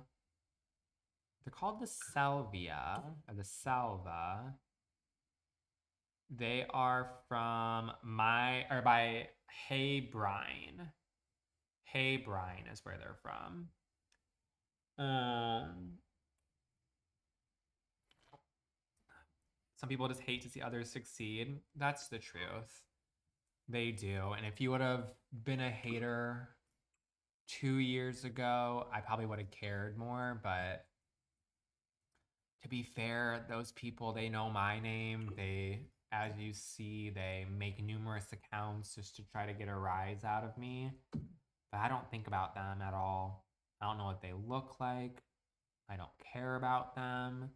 they're called the Salvia, or the Salva. They are from by Hey Brine. Hey Brine is where they're from. Some people just hate to see others succeed. That's the truth. They do. And if you would have been a hater 2 years ago, I probably would have cared more. But to be fair, those people, they know my name. They, as you see, they make numerous accounts just to try to get a rise out of me. But I don't think about them at all. I don't know what they look like. I don't care about them.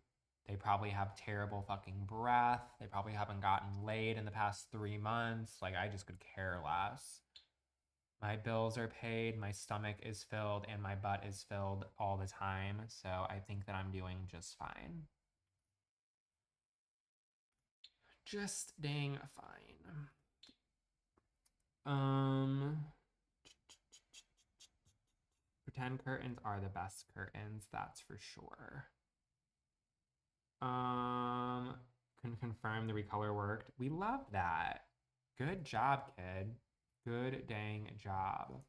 They probably have terrible fucking breath. They probably haven't gotten laid in the past 3 months. Like, I just could care less. My bills are paid, my stomach is filled, and my butt is filled all the time. So I think that I'm doing just fine. Just dang fine. Pretend curtains are the best curtains, that's for sure. Can confirm the recolor worked. We love that. Good job, kid. Good dang job.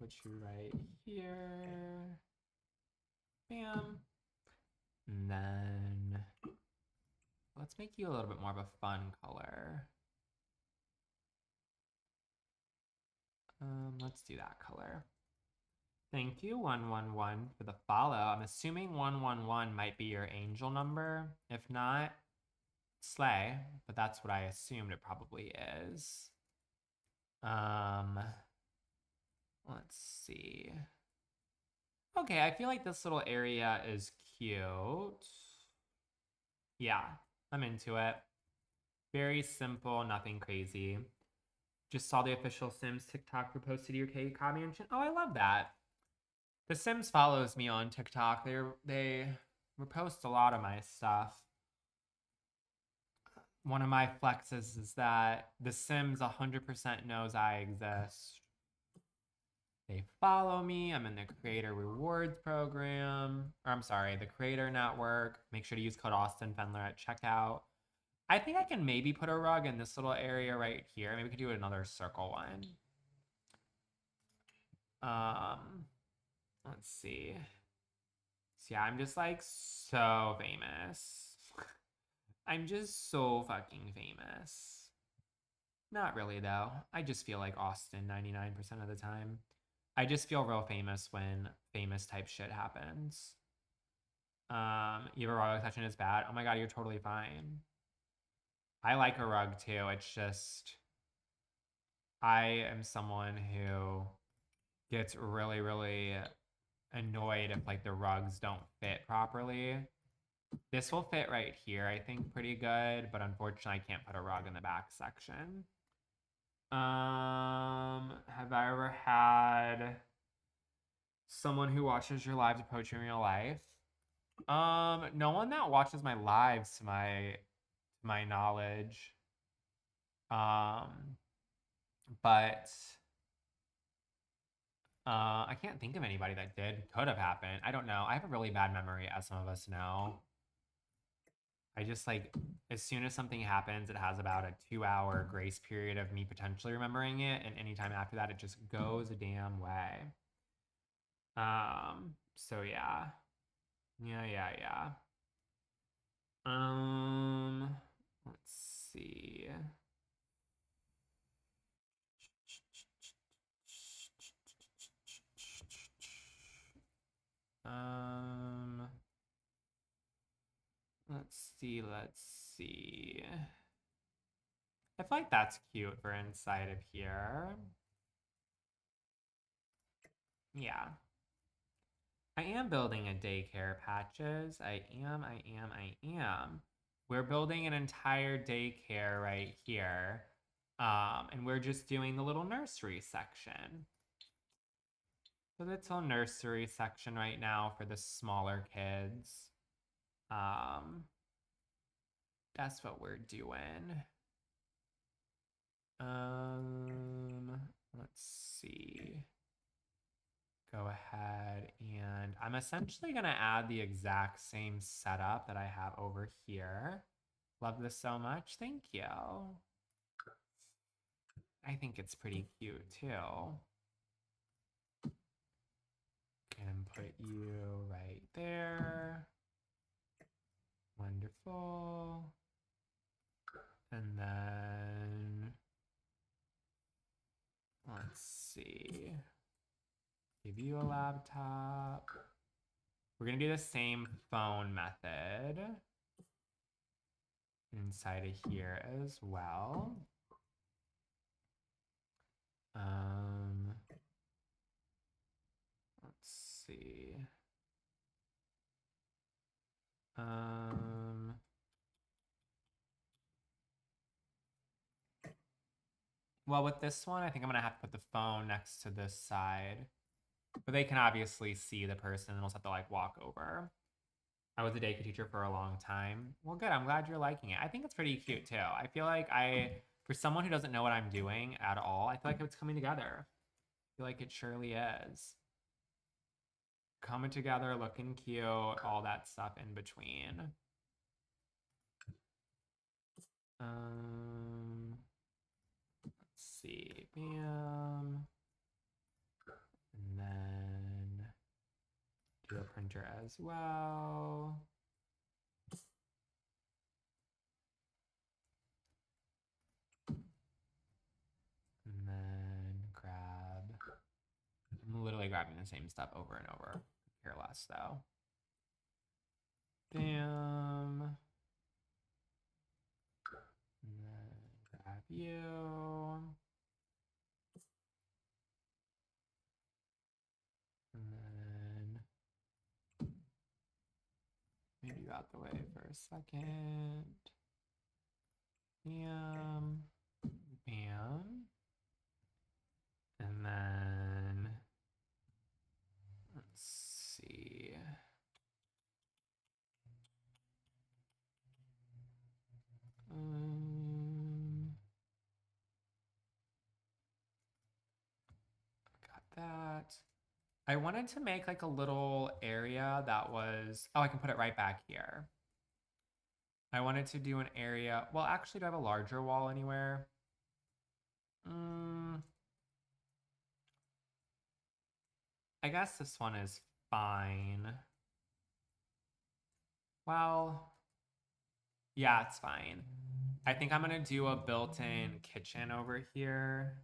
Put you right here. Bam. And then let's make you a little bit more of a fun color. Let's do that color. Thank you, 111, for the follow. I'm assuming 111 might be your angel number. If not, slay, but that's what I assumed it probably is. Let's see. Okay, I feel like this little area is cute. Yeah, I'm into it. Very simple, nothing crazy. Just saw the official Sims TikTok reposted to your K-Cop mansion. Oh, I love that. The Sims follows me on TikTok. They repost a lot of my stuff. One of my flexes is that the Sims 100% knows I exist. They follow me. I'm in the Creator Rewards program. Or I'm sorry, the Creator Network. Make sure to use code Austin Fendler at checkout. I think I can maybe put a rug in this little area right here. Maybe we could do another circle one. Let's see. So yeah, I'm just like so famous. I'm just so fucking famous. Not really though. I just feel like Austin 99% of the time. I just feel real famous when famous type shit happens. You have a rug section is bad. Oh my god, you're totally fine. I like a rug too. It's just I am someone who gets really, really annoyed if like the rugs don't fit properly. This will fit right here, I think, pretty good, but unfortunately I can't put a rug in the back section. Have I ever had someone who watches your lives approach you in real life? No one that watches my lives to my knowledge. But I can't think of anybody that did. Could have happened. I don't know. I have a really bad memory, as some of us know. I just like, as soon as something happens, it has about a 2-hour grace period of me potentially remembering it. And anytime after that, it just goes a damn way. So yeah. Yeah. Let's see. Let's see. I feel like that's cute for inside of here. Yeah. I am building a daycare, Patches. I am. We're building an entire daycare right here. And we're just doing the little nursery section. So that's a nursery section right now for the smaller kids. That's what we're doing. Let's see. Go ahead and I'm essentially going to add the exact same setup that I have over here. Love this so much. Thank you. I think it's pretty cute too. And put you right there. Wonderful. And then let's see. Give you a laptop. We're going to do the same phone method inside of here as well. Let's see. Well, with this one, I think I'm going to have to put the phone next to this side. But they can obviously see the person and they'll just have to like walk over. I was a daycare teacher for a long time. Well, good. I'm glad you're liking it. I think it's pretty cute too. I feel like for someone who doesn't know what I'm doing at all, I feel like it's coming together. I feel like it surely is. Coming together, looking cute, all that stuff in between. Let's see. Bam. And then do a printer as well. And then grab. I'm literally grabbing the same stuff over and over. Here less though. Bam. And then grab you. And then maybe you out the way for a second. Bam. Bam. And then let's see. Got that. I wanted to make like a little area that was, oh, I can put it right back here. I wanted to do an area. Well, actually, do I have a larger wall anywhere? I guess this one is fine. Well, yeah, it's fine. I think I'm gonna do a built-in kitchen over here.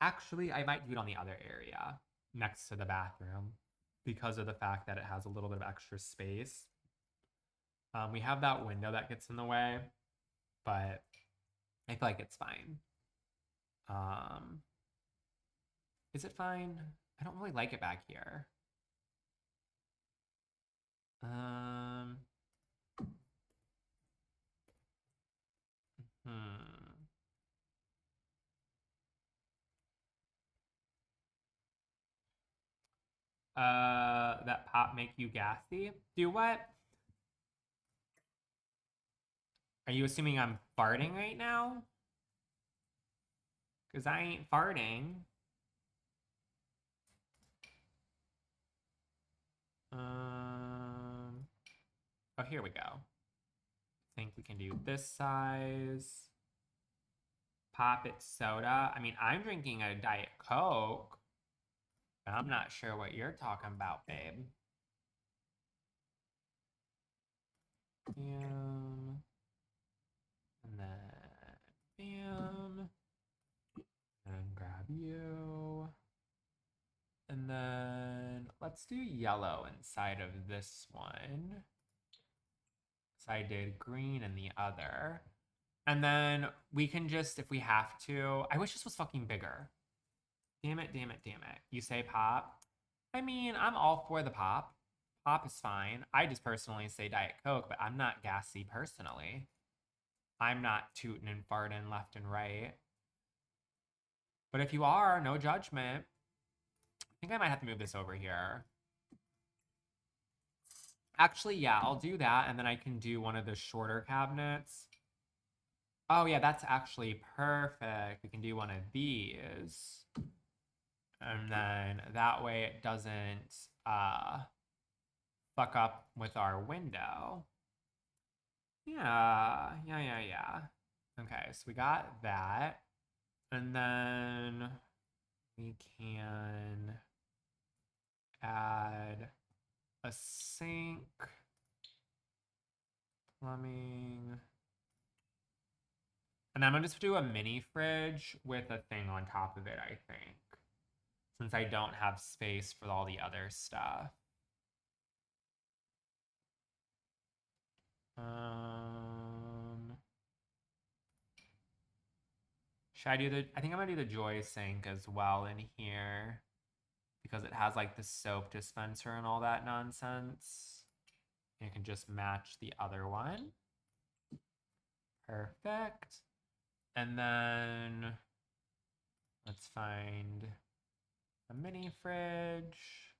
Actually, I might do it on the other area next to the bathroom because of the fact that it has a little bit of extra space. We have that window that gets in the way, but I feel like it's fine. Is it fine? I don't really like it back here. That pop make you gassy? Do what? Are you assuming I'm farting right now? Because I ain't farting. Oh, here we go. I think we can do this size. Pop it soda. I mean, I'm drinking a Diet Coke. But I'm not sure what you're talking about, babe. Bam. And then bam. And grab you. And then let's do yellow inside of this one. So I did green in the other. And then we can just, if we have to, I wish this was fucking bigger. Damn it, damn it, damn it. You say pop. I mean, I'm all for the pop. Pop is fine. I just personally say Diet Coke, but I'm not gassy personally. I'm not tooting and farting left and right. But if you are, no judgment. I think I might have to move this over here. Actually, yeah, I'll do that, and then I can do one of the shorter cabinets. Oh, yeah, that's actually perfect. We can do one of these. And then that way it doesn't fuck up with our window. Yeah. Okay, so we got that. And then we can add a sink, plumbing. And I'm gonna just do a mini fridge with a thing on top of it, I think. Since I don't have space for all the other stuff. Should I do I think I'm gonna do the Joy sink as well in here because it has like the soap dispenser and all that nonsense. And it can just match the other one. Perfect. And then let's find a mini fridge.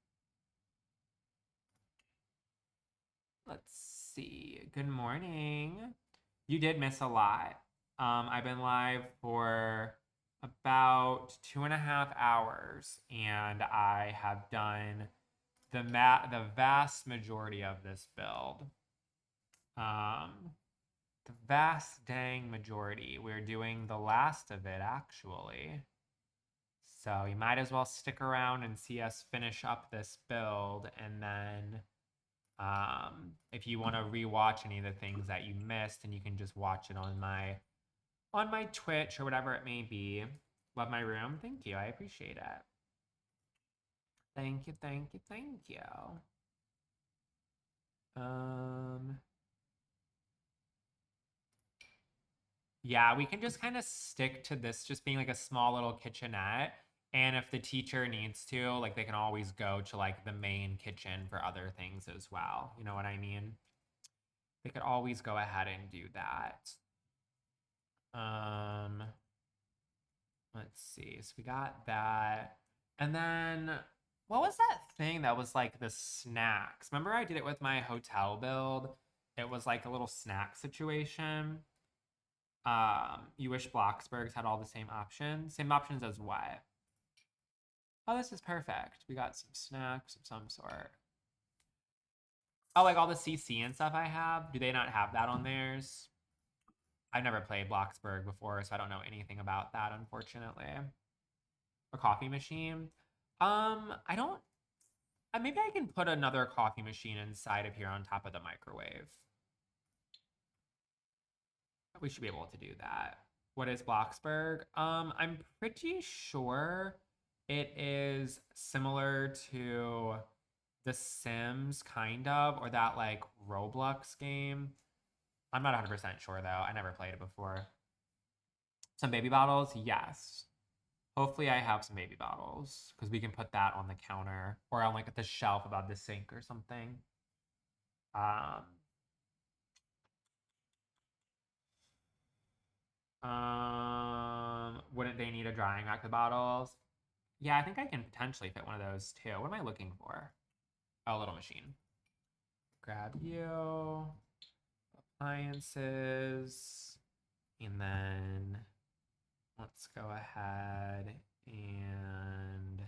Let's see. Good morning. You did miss a lot. I've been live for about 2.5 hours, and I have done the vast majority of this build. The vast dang majority. We're doing the last of it, actually. So you might as well stick around and see us finish up this build, and then if you want to rewatch any of the things that you missed, and you can just watch it on my Twitch or whatever it may be. Love my room. Thank you. I appreciate it. Thank you. Yeah, we can just kind of stick to this just being like a small little kitchenette. And if the teacher needs to, like they can always go to like the main kitchen for other things as well. You know what I mean? They could always go ahead and do that. Um, let's see. So we got that. And then what was that thing that was like the snacks? Remember I did it with my hotel build? It was like a little snack situation. You wish Bloxburg's had all the same options? Same options as what? Oh, this is perfect. We got some snacks of some sort. Oh, like all the CC and stuff I have? Do they not have that on theirs? I've never played Bloxburg before, so I don't know anything about that, unfortunately. A coffee machine? I don't... maybe I can put another coffee machine inside of here on top of the microwave. We should be able to do that. What is Bloxburg? I'm pretty sure it is similar to The Sims, kind of, or that like Roblox game. I'm not 100% sure though. I never played it before. Some baby bottles? Yes. Hopefully I have some baby bottles because we can put that on the counter or on like the shelf above the sink or something. Um, wouldn't they need a drying rack of bottles? Yeah, I think I can potentially fit one of those too. What am I looking for? Oh, a little machine. Grab you. Appliances. And then let's go ahead and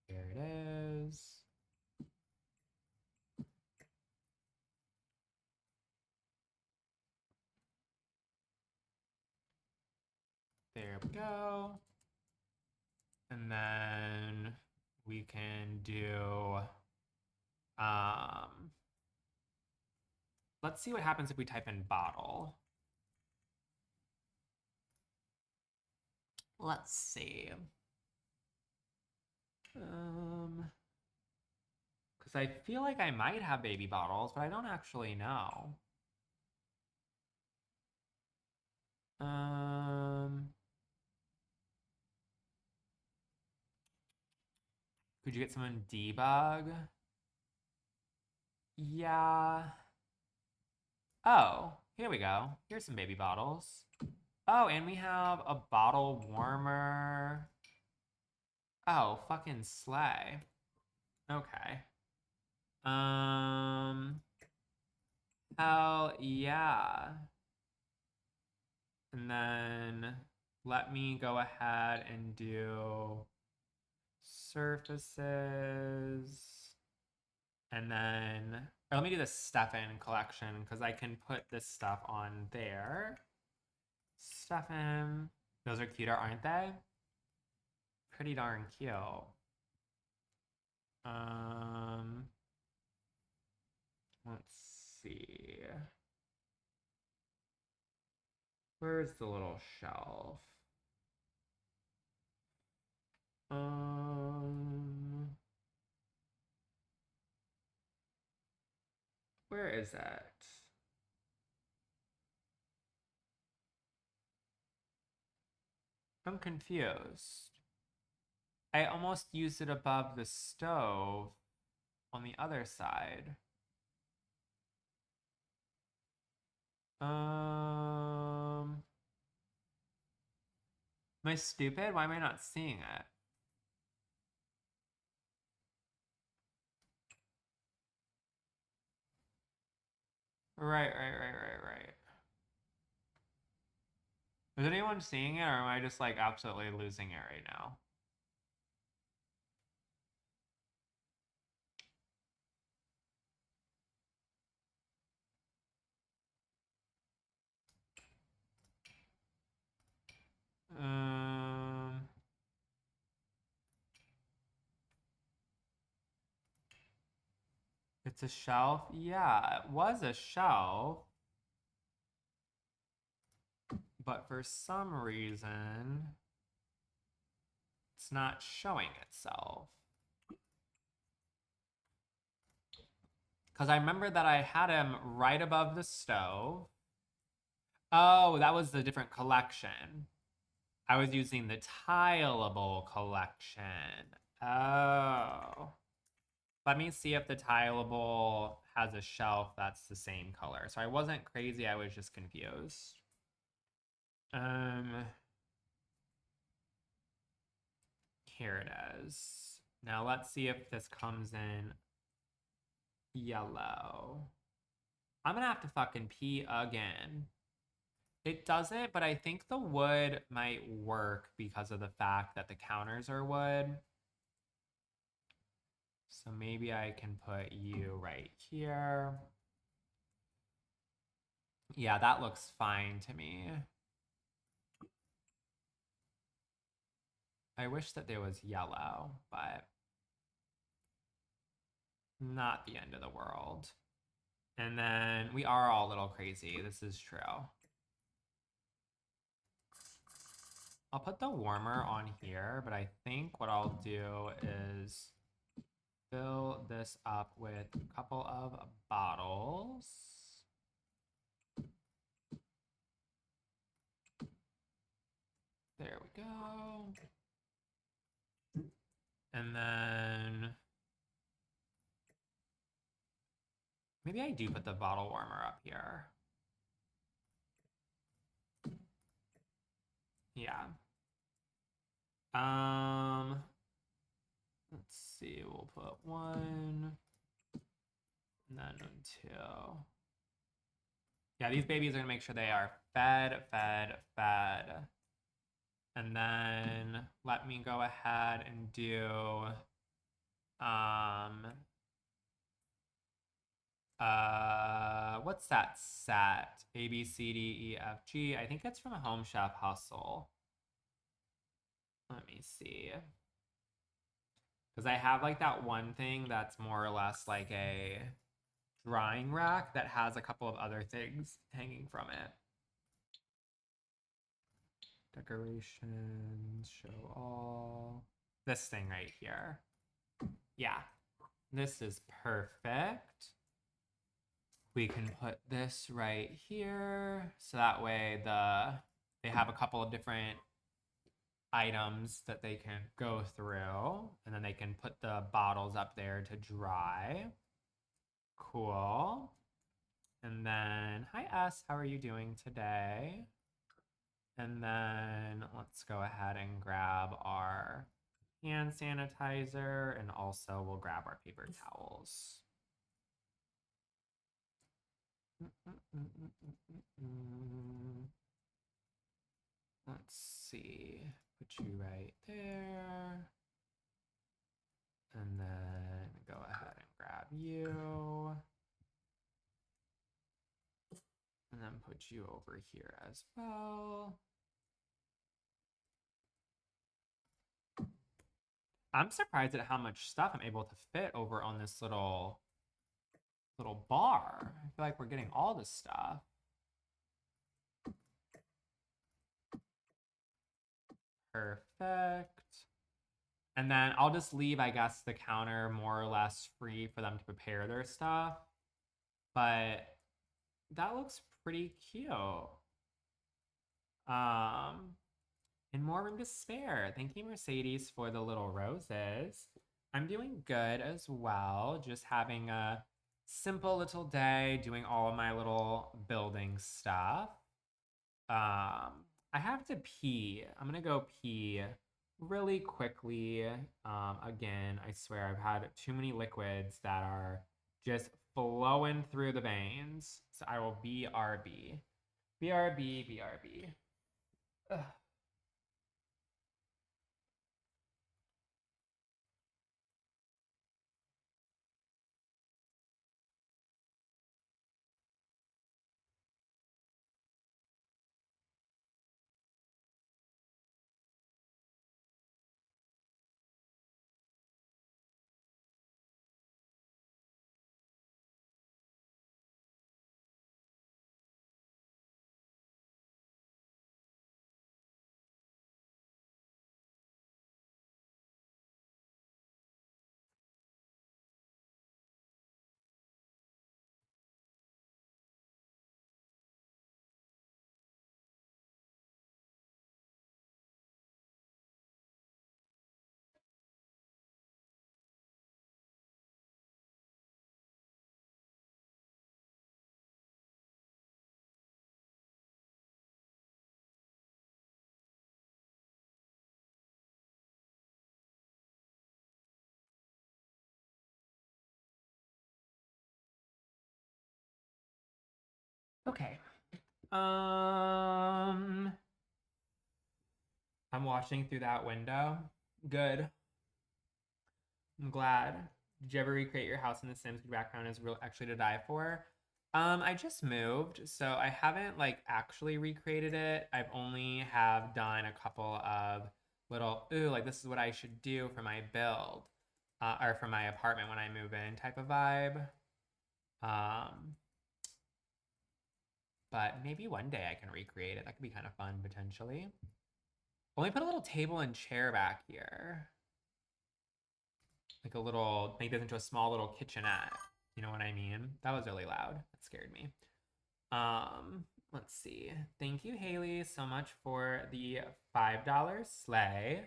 there it is. There we go. And then we can do, let's see what happens if we type in bottle. Let's see. Because I feel like I might have baby bottles, but I don't actually know. Could you get someone debug? Yeah. Oh, here we go. Here's some baby bottles. Oh, and we have a bottle warmer. Oh, fucking slay. Okay. Hell yeah. And then let me go ahead and do surfaces. And then, or let me do the Stefan collection because I can put this stuff on there. Stefan. Those are cuter, aren't they? Pretty darn cute. Let's see. Where's the little shelf? Where is it? I'm confused. I almost used it above the stove on the other side. Am I stupid? Why am I not seeing it? Right. Is anyone seeing it, or am I just like absolutely losing it right now? It's a shelf? Yeah, it was a shelf. But for some reason, it's not showing itself. Because I remember that I had him right above the stove. Oh, that was the different collection. I was using the tileable collection. Oh. Let me see if the tileable has a shelf that's the same color. So I wasn't crazy, I was just confused. Here it is. Now let's see if this comes in yellow. I'm gonna have to fucking pee again. It doesn't, but I think the wood might work because of the fact that the counters are wood. So maybe I can put you right here. Yeah, that looks fine to me. I wish that there was yellow, but not the end of the world. And then we are all a little crazy. This is true. I'll put the warmer on here, but I think what I'll do is fill this up with a couple of bottles. There we go. And then maybe I do put the bottle warmer up here. Yeah. Let's see, we'll put 1, and then 2. Yeah, these babies are gonna make sure they are fed. And then let me go ahead and do what's that set? A, B, C, D, E, F, G. I think it's from Home Chef Hustle. Let me see. Because I have like that one thing that's more or less like a drying rack that has a couple of other things hanging from it. Decorations, show all. This thing right here. Yeah, this is perfect. We can put this right here. So that way they have a couple of different items that they can go through, and then they can put the bottles up there to dry. Cool. And then, hi S, how are you doing today? And then let's go ahead and grab our hand sanitizer, and also we'll grab our paper towels. Let's see, put you right there. And then go ahead and grab you. And then put you over here as well. I'm surprised at how much stuff I'm able to fit over on this little bar. I feel like we're getting all this stuff. Perfect. And then I'll just leave, I guess, the counter more or less free for them to prepare their stuff. But that looks pretty cute. And more room to spare. Thank you, Mercedes, for the little roses. I'm doing good as well. Just having a simple little day, doing all of my little building stuff. I have to pee. I'm gonna go pee really quickly. Again, I swear I've had too many liquids that are just flowing through the veins. So I will BRB. BRB, BRB. Ugh. Okay. I'm watching through that window. Good. I'm glad. Did you ever recreate your house in The Sims? Your background is real actually to die for. I just moved, so I haven't like actually recreated it. I've only have done a couple of little like this is what I should do for my build, or for my apartment when I move in type of vibe. But maybe one day I can recreate it. That could be kind of fun potentially. Only put a little table and chair back here. Like a little, make this into a small little kitchenette. You know what I mean? That was really loud. That scared me. Let's see. Thank you, Haley, so much for the $5 sleigh.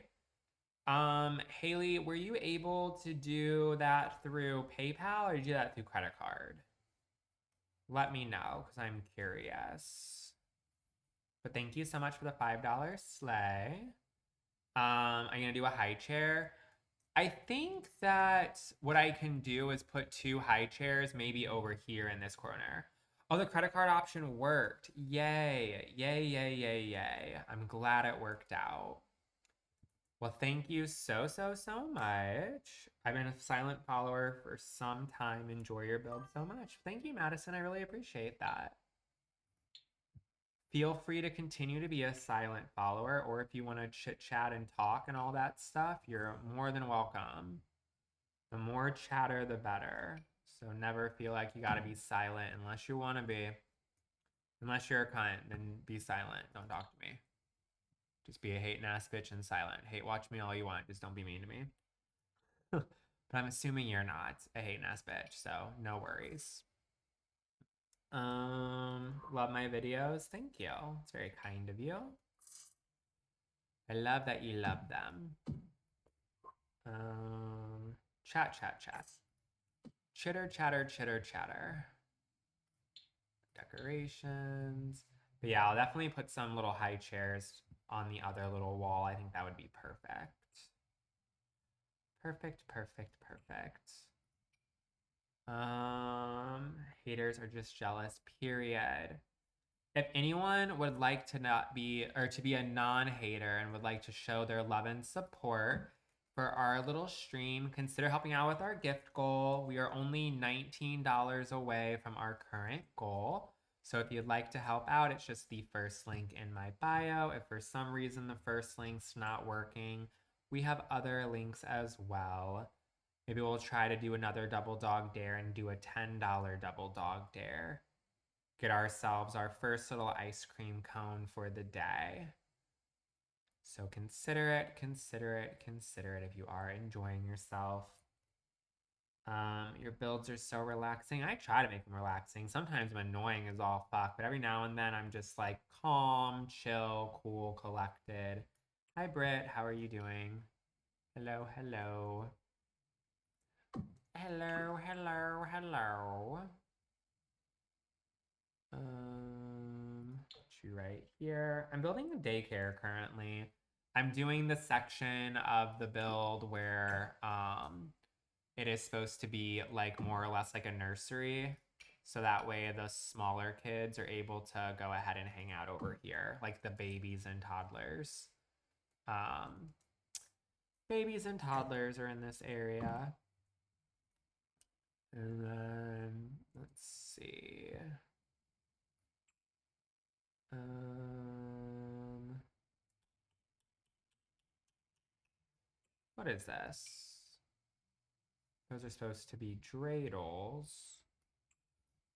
Haley, were you able to do that through PayPal or did you do that through credit card? Let me know because I'm curious. But thank you so much for the $5 sleigh. I'm gonna do a high chair. I think that what I can do is put two high chairs maybe over here in this corner. Oh, the credit card option worked. Yay, yay, yay, yay, yay. I'm glad it worked out. Well, thank you so, so, so much. I've been a silent follower for some time. Enjoy your build so much. Thank you, Madison. I really appreciate that. Feel free to continue to be a silent follower, or if you want to chit chat and talk and all that stuff, you're more than welcome. The more chatter, the better. So never feel like you gotta be silent unless you want to be. Unless you're a cunt, then be silent. Don't talk to me. Just be a hating ass bitch and silent. Hate watch me all you want. Just don't be mean to me. But I'm assuming you're not a hating ass bitch, so no worries. Love my videos. Thank you. It's very kind of you. I love that you love them. Chat, chat, chat. Chitter, chatter, chitter, chatter. Decorations. But yeah, I'll definitely put some little high chairs on the other little wall. I think that would be perfect. Perfect, perfect, perfect. Haters are just jealous, period. If anyone would like to not be, or to be a non-hater and would like to show their love and support for our little stream, consider helping out with our gift goal. We are only $19 away from our current goal. So if you'd like to help out, it's just the first link in my bio. If for some reason the first link's not working, we have other links as well. Maybe we'll try to do another double dog dare and do a $10 double dog dare. Get ourselves our first little ice cream cone for the day. So consider it, consider it, consider it if you are enjoying yourself. Your builds are so relaxing. I try to make them relaxing. Sometimes I'm annoying as all fuck, but every now and then I'm just like calm, chill, cool, collected. Hi, Britt. How are you doing? Hello, hello. Hello, hello, hello. You right here. I'm building a daycare currently. I'm doing the section of the build where it is supposed to be like more or less like a nursery. So that way the smaller kids are able to go ahead and hang out over here, like the babies and toddlers. Babies and toddlers are in this area. And then let's see. What is this? Those are supposed to be dreidels.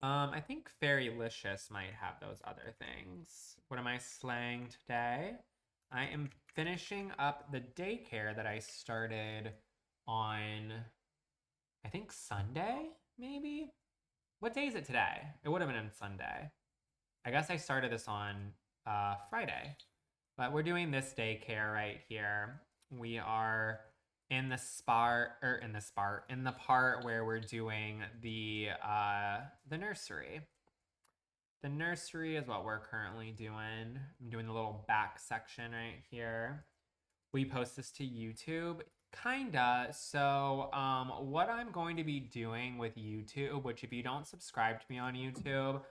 I think Fairylicious might have those other things. What am I slaying today? I am finishing up the daycare that I started on, I think Sunday, maybe? What day is it today? It would have been on Sunday. I guess I started this on Friday. But we're doing this daycare right here. We are in the part where we're doing the nursery. The nursery is what we're currently doing. I'm doing the little back section right here. We post this to YouTube? Kinda. So what I'm going to be doing with YouTube, which if you don't subscribe to me on YouTube,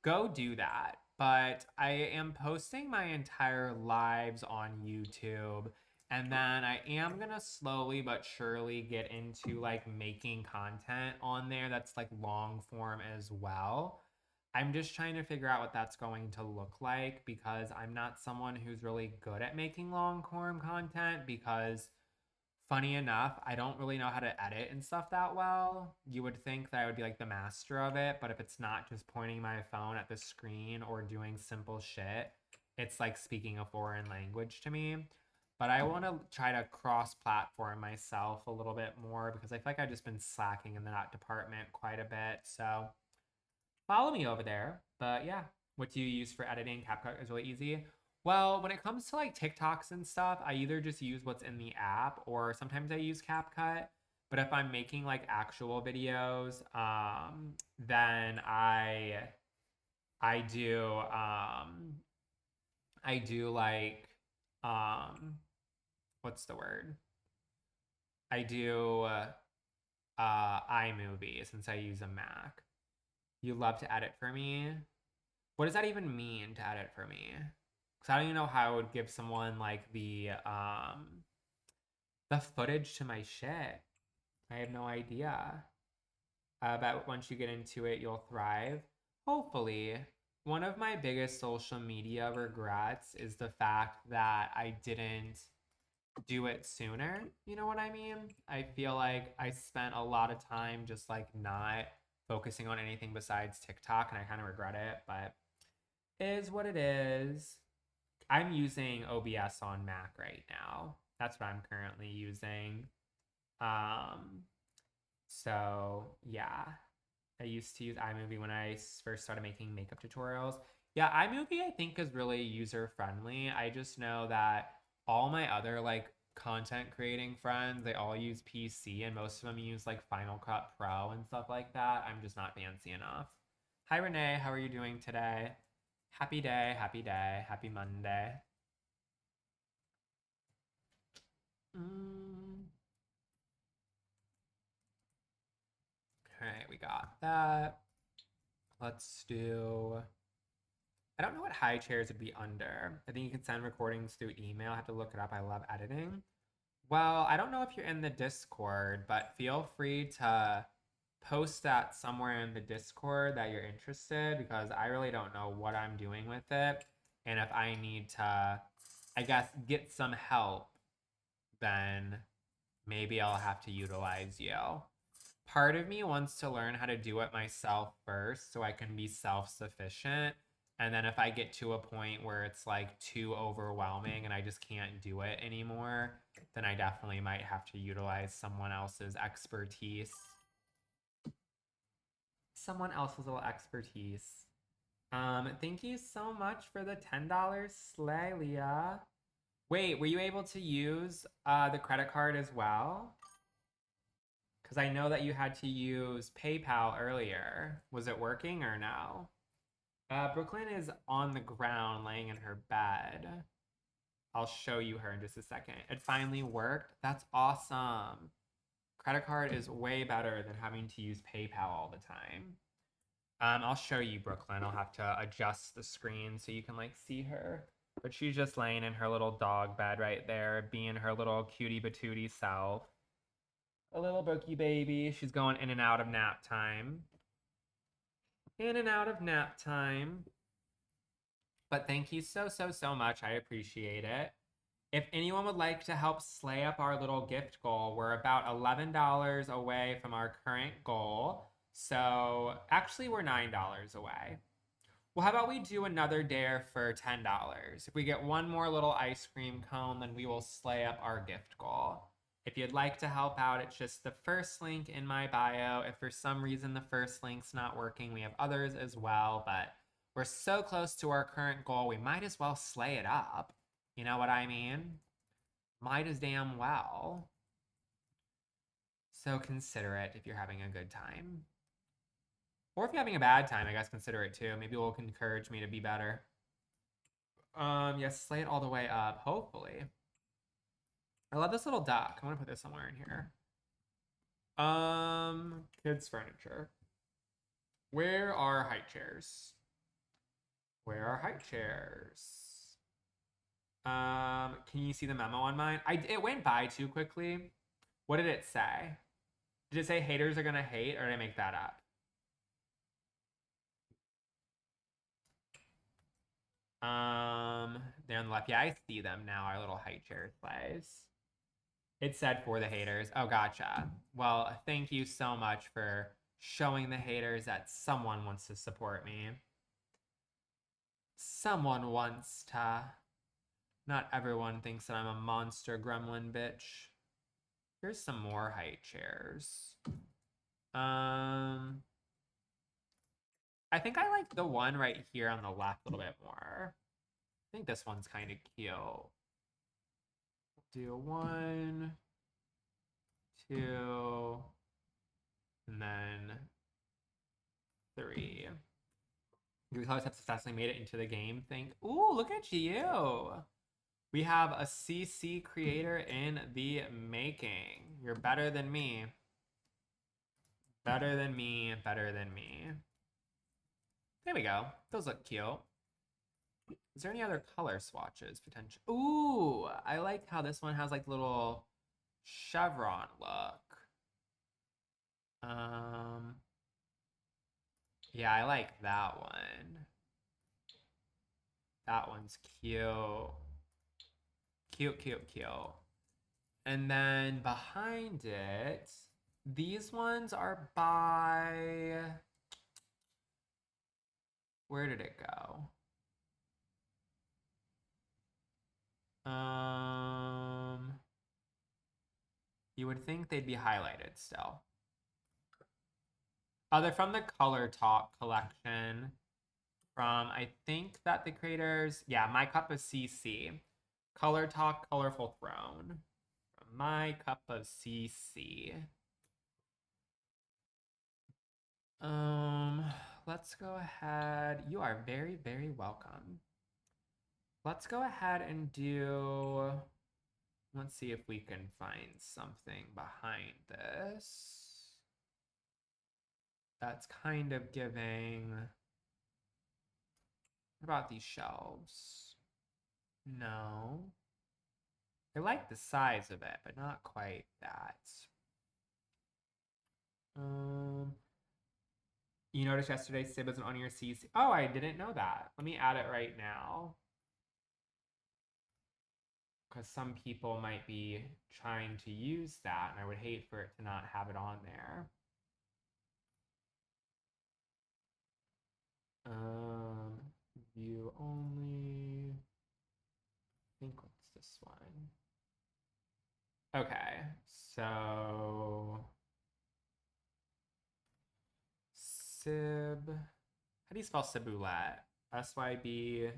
go do that. But I am posting my entire lives on YouTube. And then I am going to slowly but surely get into like making content on there that's like long form as well. I'm just trying to figure out what that's going to look like because I'm not someone who's really good at making long form content because funny enough, I don't really know how to edit and stuff that well. You would think that I would be like the master of it, but if it's not just pointing my phone at the screen or doing simple shit, it's like speaking a foreign language to me. But I want to try to cross-platform myself a little bit more because I feel like I've just been slacking in that department quite a bit. So follow me over there. But yeah, what do you use for editing? CapCut is really easy. Well, when it comes to like TikToks and stuff, I either just use what's in the app or sometimes I use CapCut. But if I'm making like actual videos, then I do I do like what's the word? I do iMovie since I use a Mac. You love to edit for me? What does that even mean to edit for me? Because I don't even know how I would give someone like the footage to my shit. I have no idea. But once you get into it, you'll thrive. Hopefully. One of my biggest social media regrets is the fact that I didn't do it sooner. You know what I mean? I feel like I spent a lot of time just like not focusing on anything besides TikTok, and I kind of regret it, but it is what it is. I'm using OBS on Mac right now. That's what I'm currently using. So yeah, I used to use iMovie when I first started making makeup tutorials. Yeah, iMovie I think is really user friendly. I just know that all my other like content creating friends, they all use PC and most of them use like Final Cut Pro and stuff like that. I'm just not fancy enough. Hi Renee, how are you doing today? Happy day, happy Monday. All right, we got that. Let's do. I don't know what high chairs would be under. I think you can send recordings through email. I have to look it up. I love editing. Well, I don't know if you're in the Discord, but feel free to post that somewhere in the Discord that you're interested because I really don't know what I'm doing with it. And if I need to, I guess, get some help, then maybe I'll have to utilize you. Part of me wants to learn how to do it myself first so I can be self-sufficient. And then if I get to a point where it's like too overwhelming and I just can't do it anymore, then I definitely might have to utilize someone else's expertise. Someone else's little expertise. Thank you so much for the $10 slay, Leah. Wait, were you able to use the credit card as well? Because I know that you had to use PayPal earlier. Was it working or no? Brooklyn is on the ground laying in her bed. I'll show you her in just a second. It finally worked. That's awesome. Credit card is way better than having to use PayPal all the time. I'll show you Brooklyn. I'll have to adjust the screen so you can like see her. But she's just laying in her little dog bed right there, being her little cutie patootie self. A little Brookie baby. She's going in and out of nap time. In and out of nap time. But thank you so much. I appreciate it. If anyone would like to help slay up our little gift goal, we're about $11 away from our current goal. So actually, we're $9 away. Well, how about we do another dare for $10? If we get one more little ice cream cone, then we will slay up our gift goal. If you'd like to help out, it's just the first link in my bio. If for some reason the first link's not working, we have others as well, but we're so close to our current goal, we might as well slay it up. You know what I mean? Might as damn well. So consider it if you're having a good time. Or if you're having a bad time, I guess consider it too. Maybe it will encourage me to be better. Yes, slay it all the way up, hopefully. I love this little duck. I want to put this somewhere in here. Kids furniture. Where are height chairs? Where are height chairs? Can you see the memo on mine? It went by too quickly. What did it say? Did it say haters are gonna hate, or did I make that up? They're on the left. Yeah, I see them now. Our little height chair plays. It said for the haters. Oh, gotcha. Well, thank you so much for showing the haters that someone wants to support me. Someone wants to. Not everyone thinks that I'm a monster gremlin bitch. Here's some more height chairs. I think I like the one right here on the left a little bit more. I think this one's kind of cute. Do 1, 2, and then 3. You guys have successfully made it into the game. Ooh, look at you. We have a CC creator in the making. You're better than me. Better than me, better than me. There we go. Those look cute. Is there any other color swatches potential? Ooh, I like how this one has like little chevron look. Yeah, I like that one. That one's cute. Cute, cute, cute. And then behind it, these ones are by... Where did it go? You would think they'd be highlighted still. Oh, they're from the Color Talk collection. From, I think that the creators... Yeah, My Cup of CC. Color Talk Colorful Throne. My cup of CC. Let's go ahead. You are very, very welcome. Let's go ahead and do. Let's see if we can find something behind this. That's kind of giving. What about these shelves? No. I like the size of it, but not quite that. You noticed yesterday Sib isn't on your CC. Oh, I didn't know that. Let me add it right now. Because some people might be trying to use that, and I would hate for it to not have it on there. View only. I think what's this one? Okay, so Sib. How do you spell Siboulet? SYB.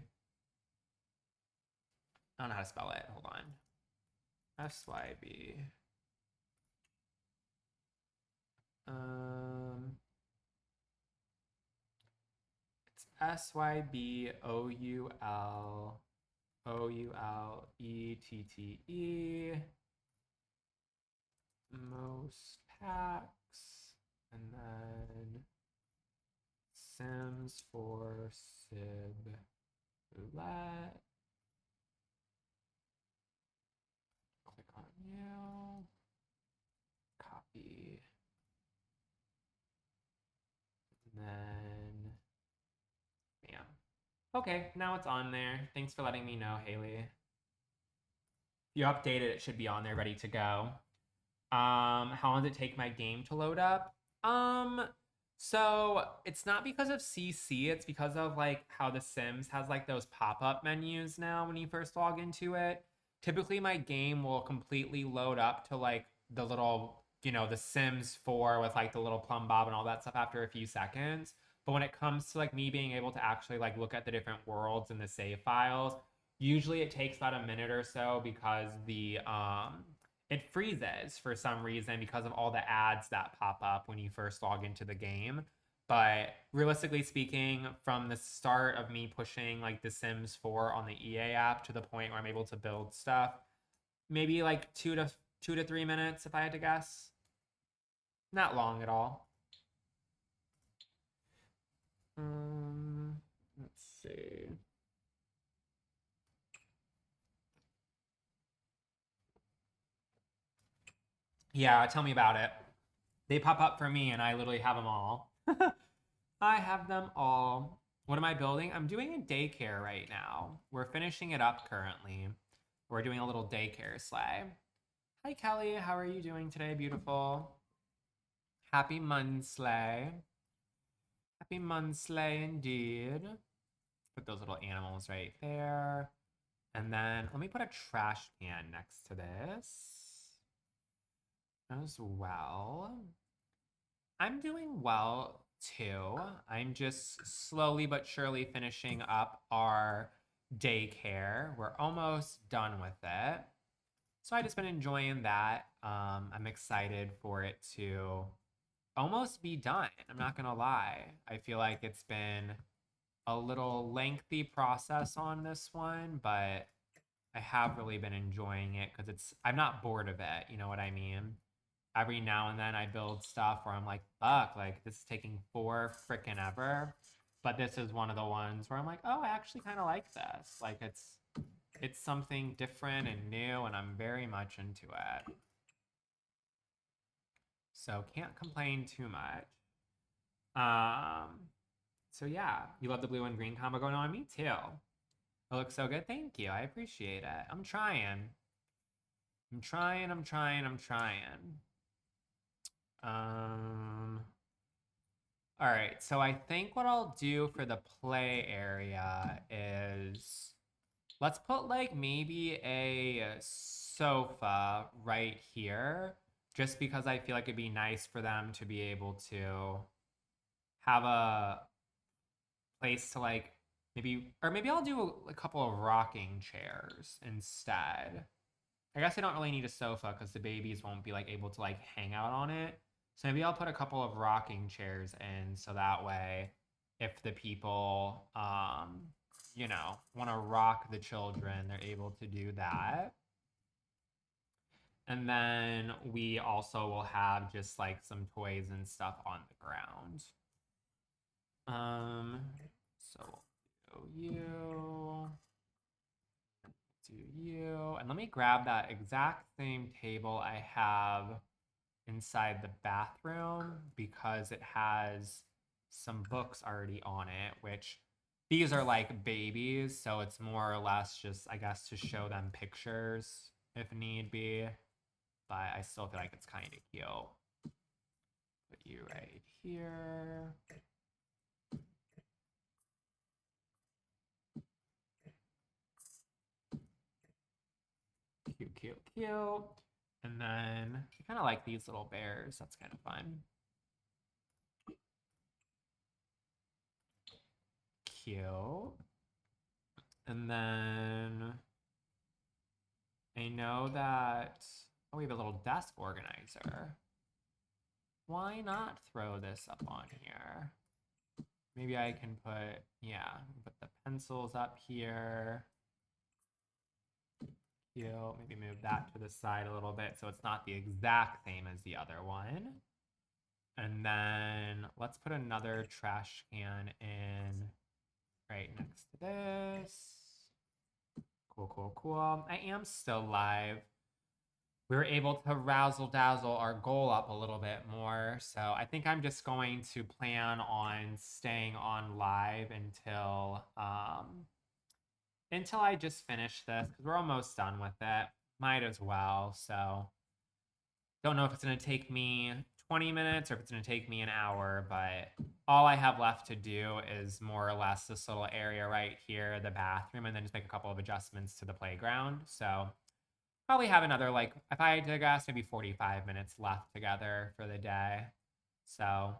I don't know how to spell it. Hold on. SYB. It's SYBOULETTE. Most packs. And then Sims for Sib Roulette. Click on you. Copy. And then, bam. Okay, now it's on there. Thanks for letting me know, Haley. If you update it, it should be on there, ready to go. How long does it take my game to load up? So it's not because of CC, it's because of like how The Sims has like those pop-up menus now when you first log into it. Typically my game will completely load up to like the little, The Sims 4 with like the little plumb bob and all that stuff after a few seconds. But when it comes to like me being able to actually like look at the different worlds and the save files, usually it takes about a minute or so because it freezes for some reason because of all the ads that pop up when you first log into the game. But realistically speaking, from the start of me pushing like The Sims 4 on the EA app to the point where I'm able to build stuff, maybe like 2 to 3 minutes if I had to guess. Not long at all. Let's see. Yeah, tell me about it. They pop up for me and I literally have them all. I have them all. What am I building? I'm doing a daycare right now. We're finishing it up currently. We're doing a little daycare sleigh. Hi, Kelly. How are you doing today, beautiful? Happy Munsley. Happy Munsley indeed. Put those little animals right there. And then let me put a trash can next to this as well. I'm doing well too. I'm just slowly but surely finishing up our daycare. We're almost done with it. So I just been enjoying that. I'm excited for it to almost be done. I'm not gonna lie. I feel like it's been a little lengthy process on this one, but I have really been enjoying it because I'm not bored of it. You know what I mean? Every now and then I build stuff where I'm like, fuck, like this is taking for freaking ever. But this is one of the ones where I'm like, oh, I actually kind of like this. Like it's something different and new, and I'm very much into it. So can't complain too much. So yeah, you love the blue and green combo going on? Me too. It looks so good. Thank you. I appreciate it. I'm trying. All right, so I think what I'll do for the play area is let's put like maybe a sofa right here, just because I feel like it'd be nice for them to be able to have a place to like maybe I'll do a couple of rocking chairs instead. I guess I don't really need a sofa because the babies won't be like able to like hang out on it. So maybe I'll put a couple of rocking chairs in so that way if the people want to rock the children, they're able to do that. And then we also will have just like some toys and stuff on the ground. Um, so you do you, and let me grab that exact same table I have inside the bathroom because it has some books already on it, which these are like babies, so it's more or less just, I guess, to show them pictures if need be. But I still feel like it's kind of cute. Put you right here. Cute, cute, cute. And then I kind of like these little bears. That's kind of fun. Cute. And then I know that, oh, we have a little desk organizer. Why not throw this up on here? Maybe I can put, yeah, put the pencils up here. Cute. Maybe move that to the side a little bit so it's not the exact same as the other one. And then let's put another trash can in right next to this. Cool, cool, cool. I am still live. We were able to razzle dazzle our goal up a little bit more. So I think I'm just going to plan on staying on live until I just finish this because we're almost done with it. Might as well. So don't know if it's going to take me 20 minutes or if it's going to take me an hour, but all I have left to do is more or less this little area right here, the bathroom, and then just make a couple of adjustments to the playground. So probably have another, like, if I had to guess, maybe 45 minutes left together for the day. So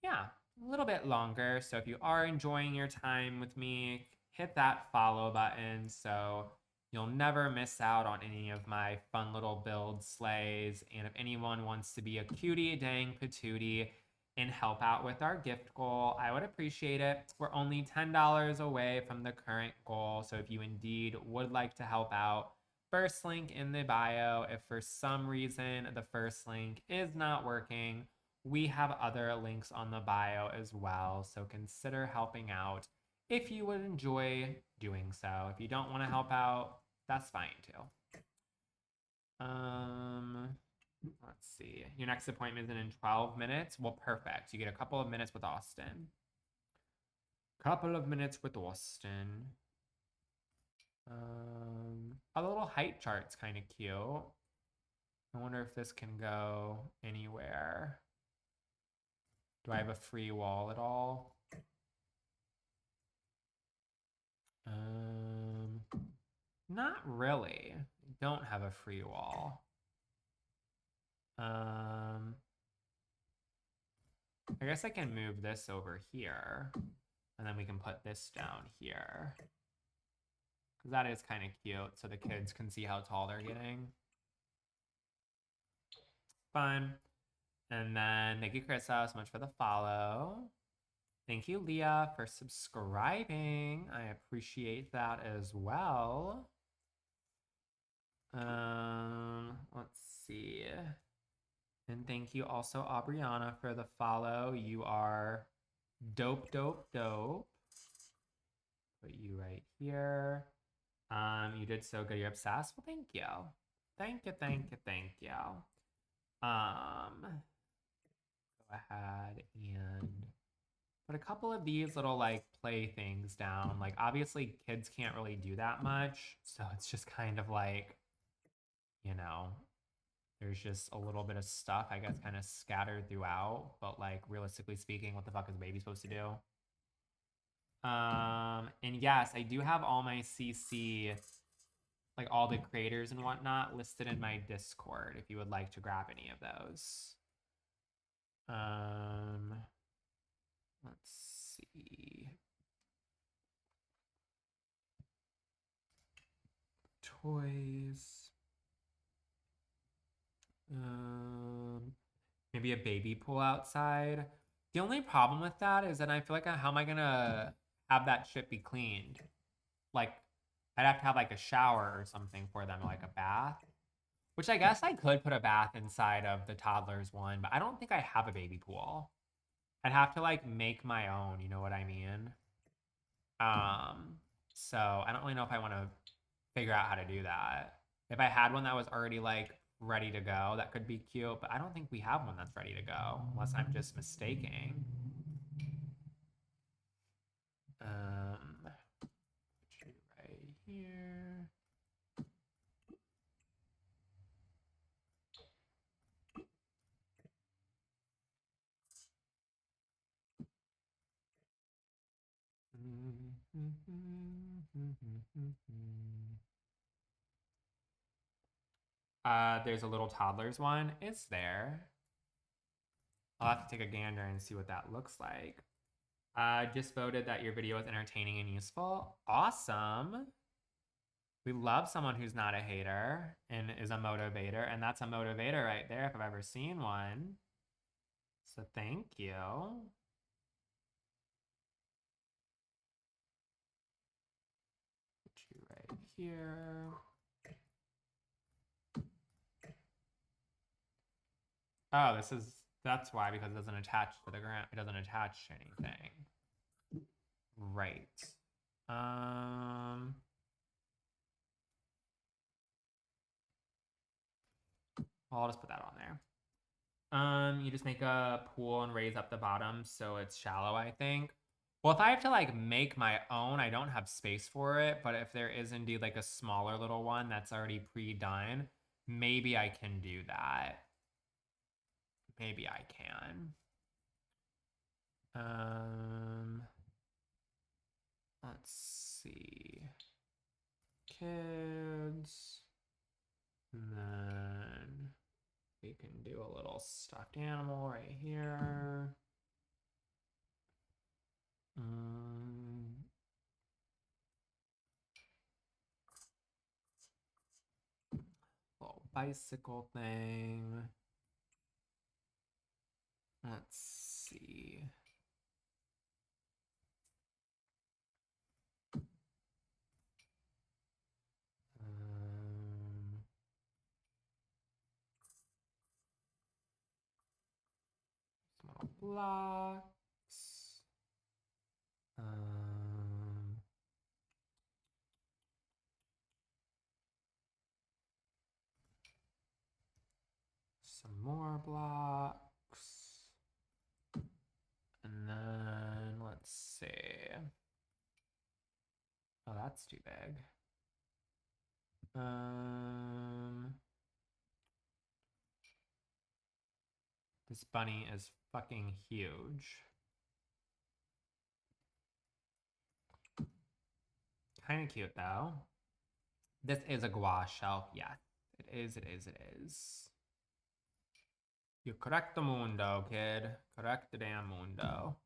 yeah, a little bit longer. So if you are enjoying your time with me, hit that follow button so you'll never miss out on any of my fun little build slays. And if anyone wants to be a cutie dang patootie and help out with our gift goal, I would appreciate it. We're only $10 away from the current goal. So if you indeed would like to help out, first link in the bio. If for some reason the first link is not working, we have other links on the bio as well. So consider helping out if you would enjoy doing so. If you don't want to help out, that's fine too. Let's see. Your next appointment is in 12 minutes. Well, perfect. You get a couple of minutes with Austin. Couple of minutes with Austin. A little height chart's kind of cute. I wonder if this can go anywhere. Do I have a free wall at all? Not really. I don't have a free wall. I guess I can move this over here, and then we can put this down here. Because that is kind of cute, so the kids can see how tall they're getting. Fun. And then thank you, Krista, so much for the follow. Thank you, Leah, for subscribing. I appreciate that as well. Let's see. And thank you also, Aubriana, for the follow. You are dope, dope, dope. Put you right here. You did so good. You're obsessed. Well, thank you. Thank you, thank you, thank you. Go ahead and put a couple of these little like play things down. Like obviously kids can't really do that much. So it's just kind of like, there's just a little bit of stuff, I guess, kind of scattered throughout. But like realistically speaking, what the fuck is a baby supposed to do? And yes, I do have all my CC, like all the creators and whatnot listed in my Discord if you would like to grab any of those. Let's see. toys. Maybe a baby pool outside. The only problem with that is that I feel like how am I gonna have that shit be cleaned? Like, I'd have to have like a shower or something for them, like a bath. Which I guess I could put a bath inside of the toddler's one, but I don't think I have a baby pool. I'd have to like make my own, you know what I mean? Um, so I don't really know if I want to figure out how to do that. If I had one that was already like ready to go, that could be cute, but I don't think we have one that's ready to go, unless I'm just mistaking. Put you right here. There's a little toddler's one. It's there. I'll have to take a gander and see what that looks like. Just voted that your video is entertaining and useful. Awesome. We love someone who's not a hater and is a motivator, and that's a motivator right there if I've ever seen one. So thank you. Put you right here. Oh, that's why, because it doesn't attach to the ground. It doesn't attach to anything. Right. Well, I'll just put that on there. You just make a pool and raise up the bottom so it's shallow, I think. Well, if I have to like make my own, I don't have space for it, but if there is indeed like a smaller little one that's already pre-done, maybe I can do that. Maybe I can. Let's see. Kids. And then we can do a little stuffed animal right here. Little bicycle thing. Let's see. Some little blocks. Some more blocks. And then let's see. Oh, that's too big. This bunny is fucking huge. Kind of cute though. This is a gouache shelf. Yeah, it is, it is, it is. You correct the mundo, kid. Correct the damn mundo.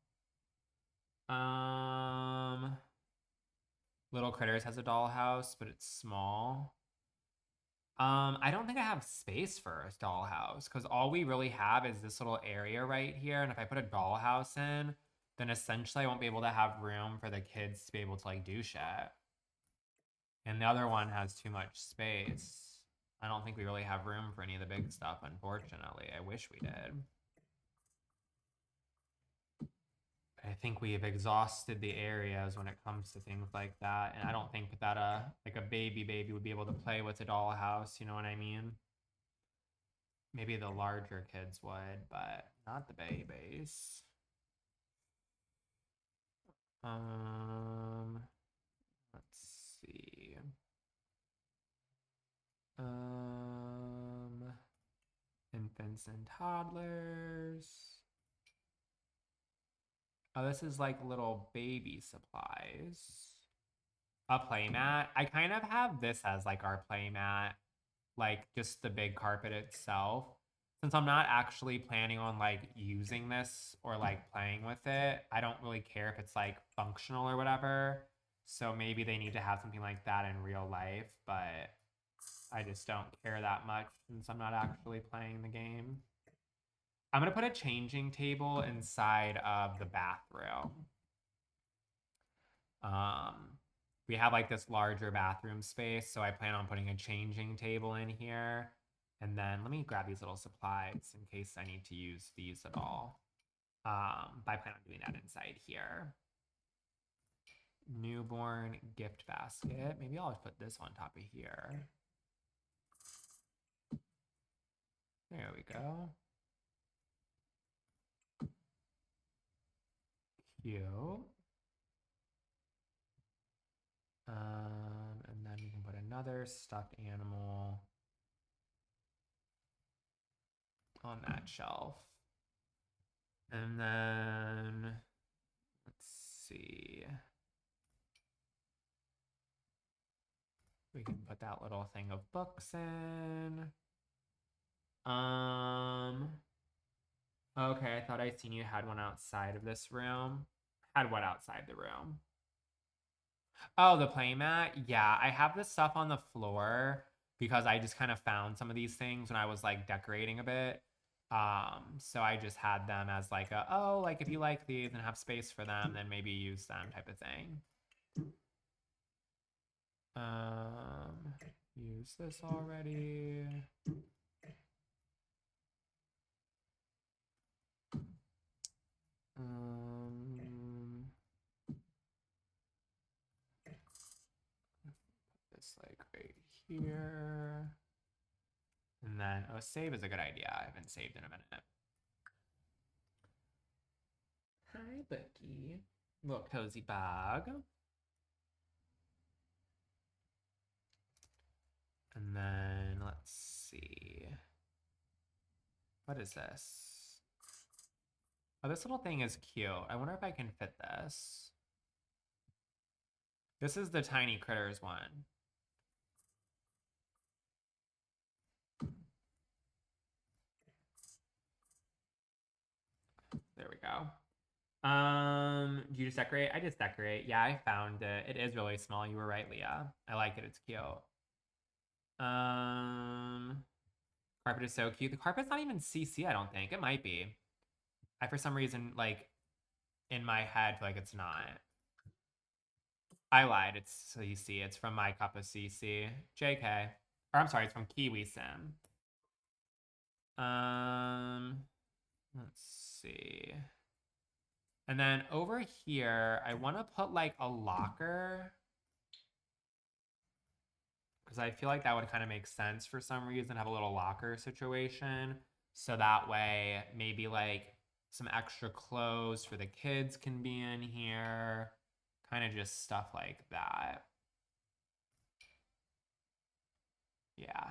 Little Critters has a dollhouse, but it's small. I don't think I have space for a dollhouse because all we really have is this little area right here. And if I put a dollhouse in, then essentially I won't be able to have room for the kids to be able to like do shit. And the other one has too much space. I don't think we really have room for any of the big stuff, unfortunately. I wish we did. I think we have exhausted the areas when it comes to things like that. And I don't think that like a baby would be able to play with a dollhouse, you know what I mean? Maybe the larger kids would, but not the babies. Let's see. Infants and toddlers. Oh, this is like little baby supplies. A playmat. I kind of have this as like our playmat, like just the big carpet itself. Since I'm not actually planning on like using this or like playing with it, I don't really care if it's like functional or whatever. So maybe they need to have something like that in real life, but I just don't care that much since I'm not actually playing the game. I'm going to put a changing table inside of the bathroom. We have like this larger bathroom space, so I plan on putting a changing table in here. And then let me grab these little supplies in case I need to use these at all. But I plan on doing that inside here. Newborn gift basket. Maybe I'll just put this on top of here. There we go. Cute. And then we can put another stuffed animal on that shelf. And then let's see. We can put that little thing of books in. Okay, I thought I seen you had one outside of this room. Had what outside the room? Oh, the playmat? Yeah, I have this stuff on the floor because I just kind of found some of these things when I was like decorating a bit. So I just had them as like a, oh, like if you like these and have space for them, then maybe use them type of thing. Use this already. This like right here. And then, oh, save is a good idea. I haven't saved in a minute. Hi, Becky. Little cozy bag. And then let's see. What is this? Oh, this little thing is cute. I wonder if I can fit this. This is the tiny critters one. There we go. Do you just decorate? I just decorate. Yeah, I found it. It is really small. You were right, Leah. I like it. It's cute. Carpet is so cute. The carpet's not even CC, I don't think. It might be. I, for some reason, like, in my head, feel like it's not. I lied. It's CC. It's from My Cup of CC. JK. Or I'm sorry, it's from Kiwi Sim. Let's see. And then over here, I want to put like a locker because I feel like that would kind of make sense for some reason, have a little locker situation. So that way, maybe like some extra clothes for the kids can be in here. Kind of just stuff like that. Yeah.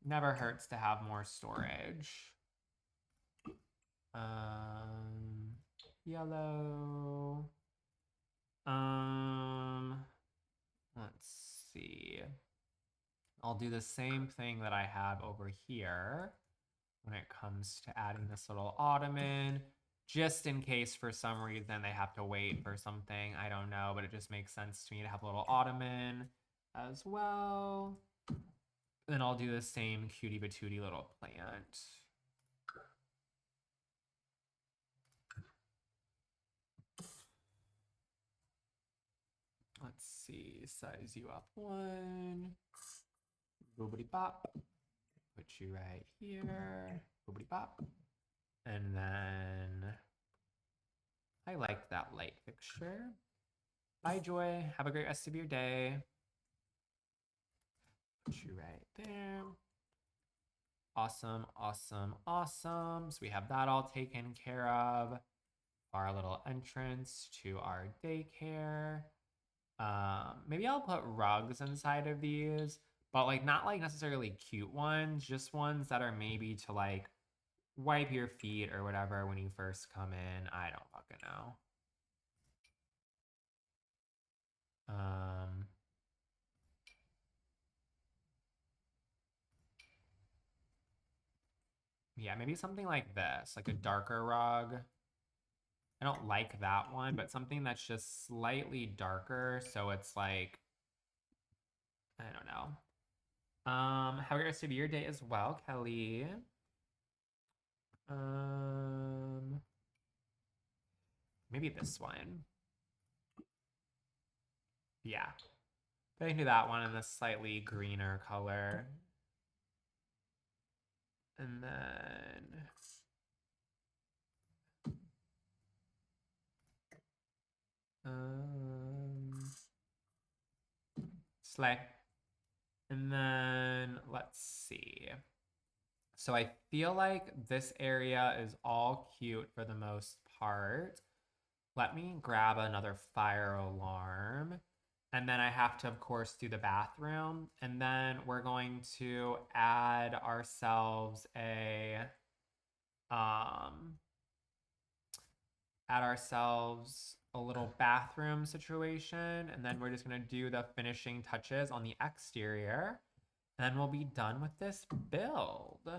Never hurts to have more storage. Yellow. Let's see. I'll do the same thing that I have over here when it comes to adding this little ottoman, just in case for some reason they have to wait for something. I don't know, but it just makes sense to me to have a little ottoman as well. Then I'll do the same cutie patootie little plant. Let's see, size you up one. Boobity bop. Put you right here. Boobity bop. And then I like that light fixture. Bye, Joy. Have a great rest of your day. Put you right there. Awesome, awesome, awesome. So we have that all taken care of. Our little entrance to our daycare. Maybe I'll put rugs inside of these, but like not like necessarily cute ones, just ones that are maybe to like wipe your feet or whatever when you first come in. I don't fucking know. Yeah, maybe something like this, like a darker rug. I don't like that one, but something that's just slightly darker, so it's like, I don't know. Have a rest of your day as well, Kelly. Um, maybe this one. Yeah. I can do that one in a slightly greener color. And then slay. And then let's see. So I feel like this area is all cute for the most part. Let me grab another fire alarm. And then I have to, of course, do the bathroom. And then we're going to um add ourselves a little bathroom situation. And then we're just gonna do the finishing touches on the exterior. And then we'll be done with this build.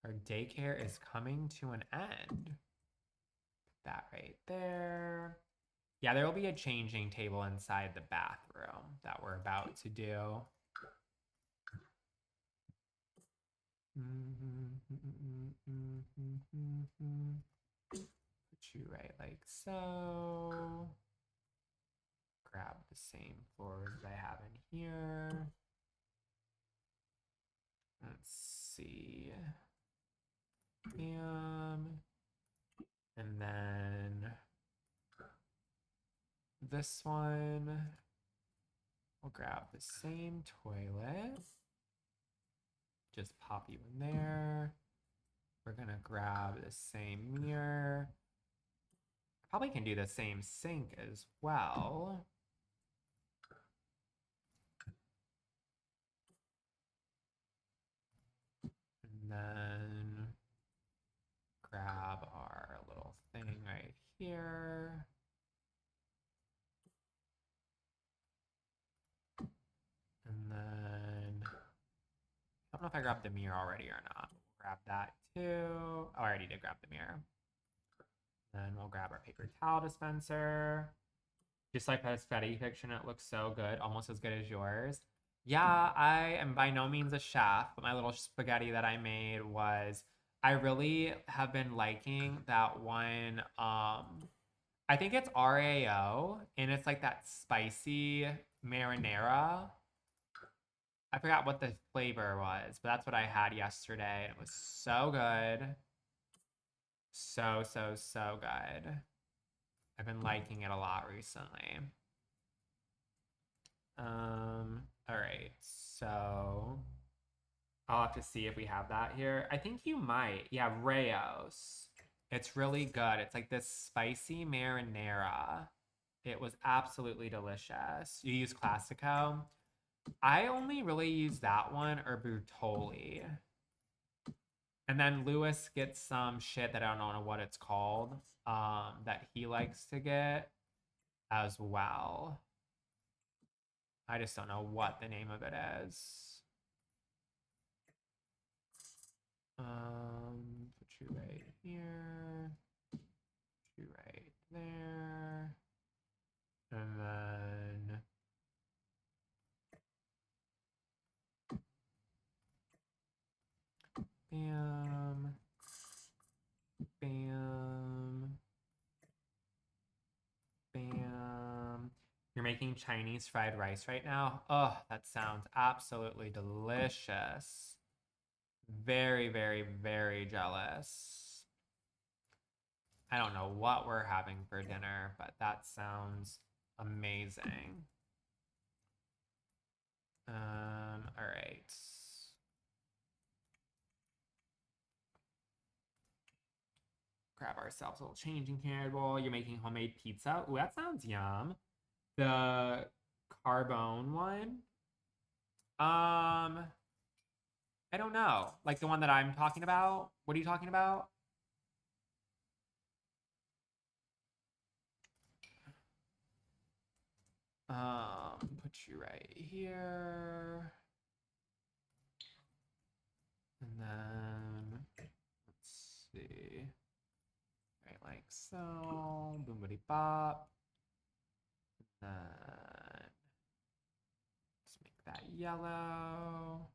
Our daycare is coming to an end. Put that right there. Yeah, there will be a changing table inside the bathroom that we're about to do. Put you right like so. Grab the same floors that I have in here. Let's see. Bam. And then this one, we'll grab the same toilet. Just pop you in there. We're gonna grab the same mirror. Probably can do the same sink as well. And then grab our little thing right here. And then, I don't know if I grabbed the mirror already or not. We'll grab that too. Oh, I already did grab the mirror. Then we'll grab our paper towel dispenser. Just like that spaghetti fiction, it looks so good, almost as good as yours. Yeah, I am by no means a chef, but my little spaghetti that I made was, I really have been liking that one. I think it's RAO, and it's like that spicy marinara. I forgot what the flavor was, but that's what I had yesterday, and it was so good. So, so, so good. I've been liking it a lot recently. All right, so I'll have to see if we have that here. I think you might. Yeah, Rayo's. It's really good. It's like this spicy marinara. It was absolutely delicious. You use Classico. I only really use that one or Bertoli. And then Lewis gets some shit that I don't know what it's called, that he likes to get as well. I just don't know what the name of it is. Put you right here. Put you right there. And then bam. Bam. Bam. You're making Chinese fried rice right now? Oh, that sounds absolutely delicious. Very, very, very jealous. I don't know what we're having for dinner, but that sounds amazing. All right. Grab ourselves a little changing table. You're making homemade pizza. Ooh, that sounds yum. The carbone one. I don't know. Like the one that I'm talking about? What are you talking about? Put you right here. And then let's see. Right, like so. Boomity bop. And then let's make that yellow.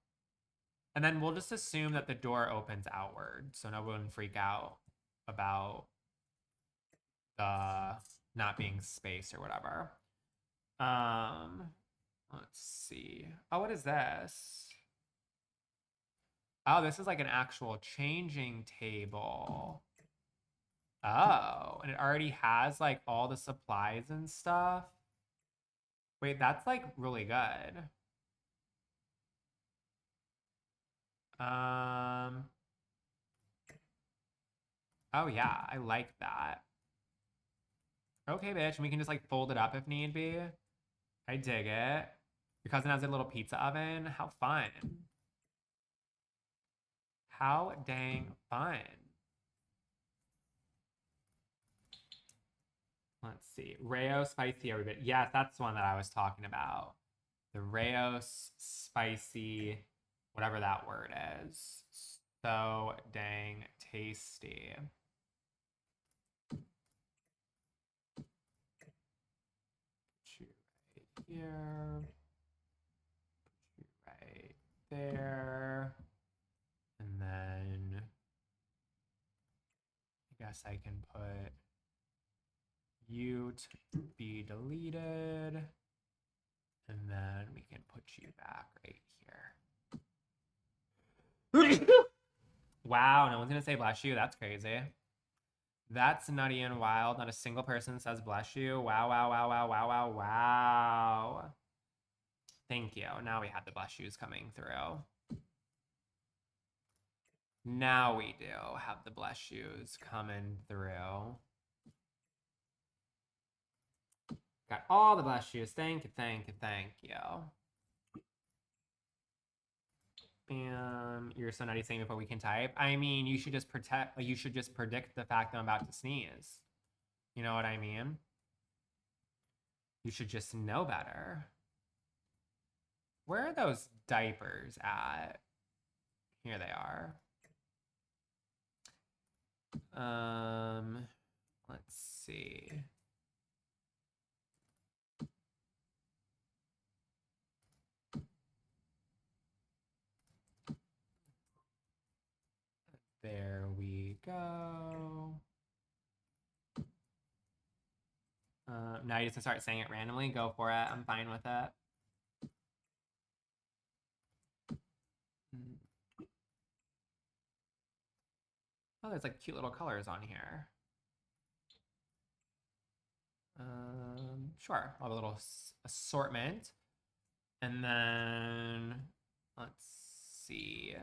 And then we'll just assume that the door opens outward, so no one freak out about the not being space or whatever. Let's see. Oh, what is this? Oh, this is like an actual changing table. Oh, and it already has like all the supplies and stuff. Wait, that's like really good. Oh yeah, I like that. Okay, bitch, and we can just like fold it up if need be. I dig it. Your cousin has a little pizza oven. How fun. How dang fun. Let's see. Rayo spicy every bit. Yes, that's the one that I was talking about. The Rayo spicy, whatever that word is. So dang tasty. Put you right here. Put you right there. And then I guess I can put you to be deleted. And then we can put you back right here. Wow, no one's gonna say bless you. That's crazy. That's nutty and wild. Not a single person says bless you. Wow, wow, wow, wow, wow, wow, wow. Thank you. Now we have the bless yous coming through. Now we do have the bless yous coming through. Got all the bless yous. Thank you, thank you, thank you. Bam. You're so nutty saying before we can type. I mean, you should just you should just predict the fact that I'm about to sneeze. You know what I mean? You should just know better. Where are those diapers at? Here they are. Let's see. There we go. Now you just start saying it randomly. Go for it. I'm fine with it. Oh, there's like cute little colors on here. Sure. I'll have a little assortment. And then let's see.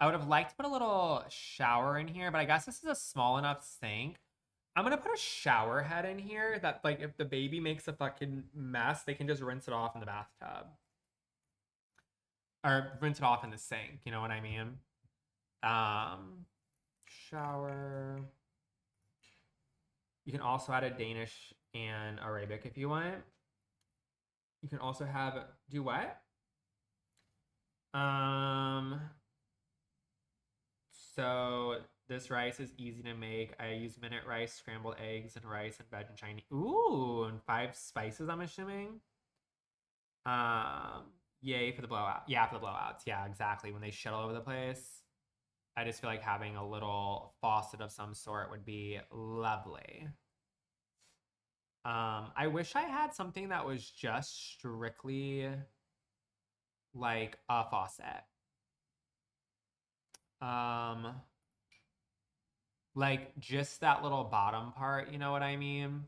I would have liked to put a little shower in here, but I guess this is a small enough sink. I'm gonna put a shower head in here that, like, if the baby makes a fucking mess, they can just rinse it off in the bathtub. Or rinse it off in the sink, you know what I mean? Shower. You can also add a Danish and Arabic if you want. You can also have, do what? So this rice is easy to make. I use minute rice, scrambled eggs, and rice and veg and Chinese. Ooh, and 5 spices, I'm assuming. Yay for the blowout. Yeah, for the blowouts. Yeah, exactly. When they shit all over the place. I just feel like having a little faucet of some sort would be lovely. I wish I had something that was just strictly like a faucet. Like just that little bottom part, you know what I mean?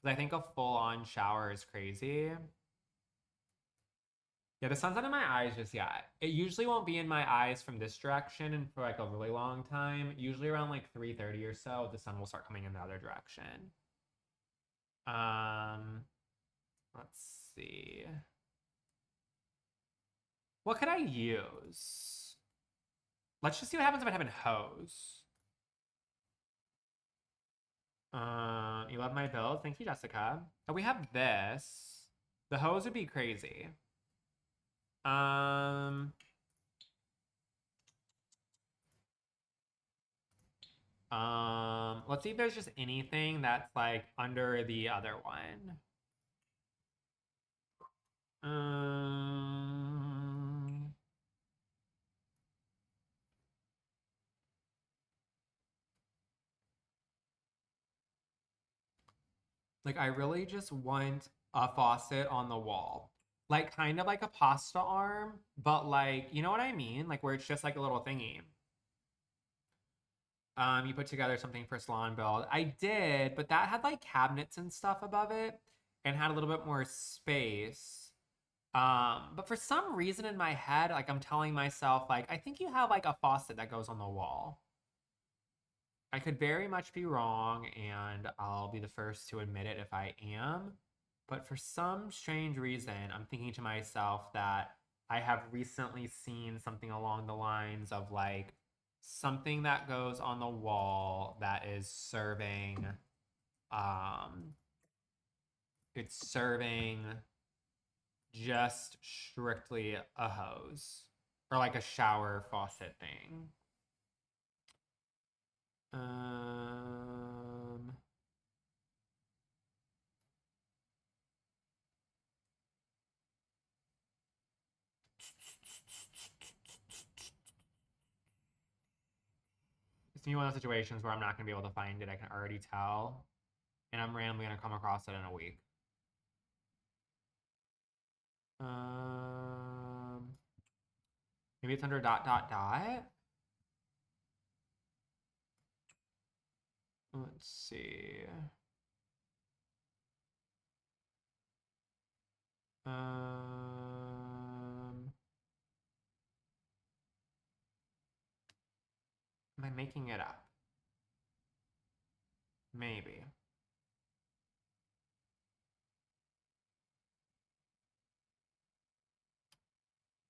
Because I think a full-on shower is crazy. Yeah, the sun's not in my eyes just yet. It usually won't be in my eyes from this direction and for like a really long time. Usually around like 3:30 or so, the sun will start coming in the other direction. Let's see. What could I use? Let's just see what happens if I have a hose. You love my build? Thank you, Jessica. Oh, we have this. The hose would be crazy. Let's see if there's just anything that's like under the other one. Like, I really just want a faucet on the wall. Like, kind of like a pasta arm, but like, you know what I mean? Like, where it's just like a little thingy. You put together something for salon build. I did, but that had like cabinets and stuff above it and had a little bit more space. But for some reason in my head, like I'm telling myself, like, I think you have like a faucet that goes on the wall. I could very much be wrong, and I'll be the first to admit it if I am. But for some strange reason, I'm thinking to myself that I have recently seen something along the lines of like something that goes on the wall that is serving, um, it's serving just strictly a hose or like a shower faucet thing. Um, it's gonna be one of those situations where I'm not gonna be able to find it. I can already tell, and I'm randomly gonna come across it in a week. Um, maybe it's under dot dot dot. Let's see. Um, am I making it up? Maybe.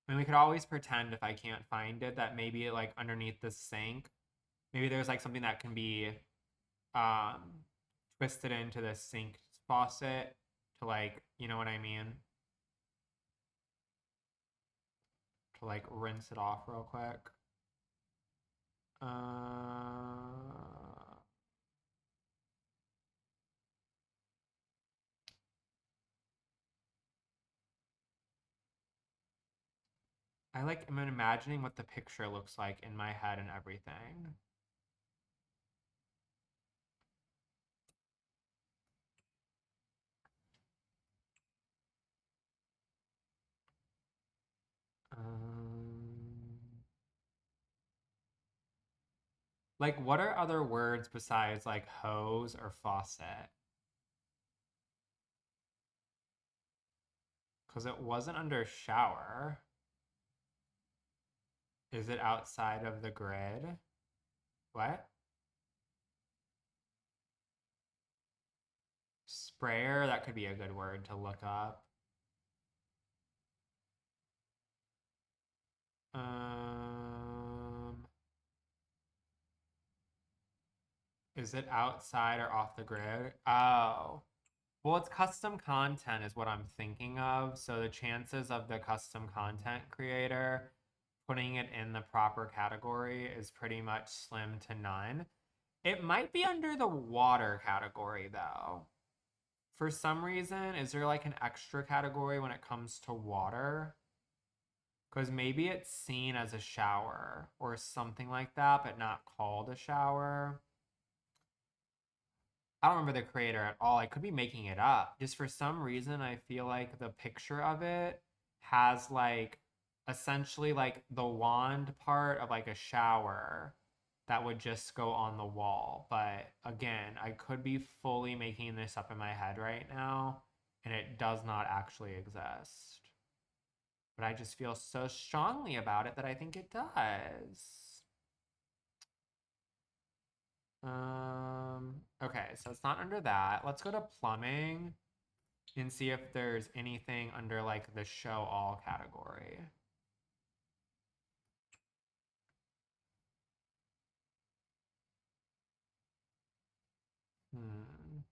I mean, we could always pretend if I can't find it that maybe like underneath the sink, maybe there's like something that can be um twisted into the sink faucet to like, you know what I mean? To like rinse it off real quick. Uh, I like am imagining what the picture looks like in my head and everything. Um, like, what are other words besides like hose or faucet? Because it wasn't under shower. Is it outside of the grid? What? Sprayer? That could be a good word to look up. Um, is it outside or off the grid? Oh. Well, it's custom content is what I'm thinking of. So the chances of the custom content creator putting it in the proper category is pretty much slim to none. It might be under the water category though. For some reason, is there like an extra category when it comes to water? Because maybe it's seen as a shower or something like that, but not called a shower. I don't remember the creator at all. I could be making it up. Just for some reason, I feel like the picture of it has like essentially like the wand part of like a shower that would just go on the wall. But again, I could be fully making this up in my head right now, and it does not actually exist. But I just feel so strongly about it that I think it does. Okay, so it's not under that. Let's go to plumbing and see if there's anything under like the show all category. Hmm.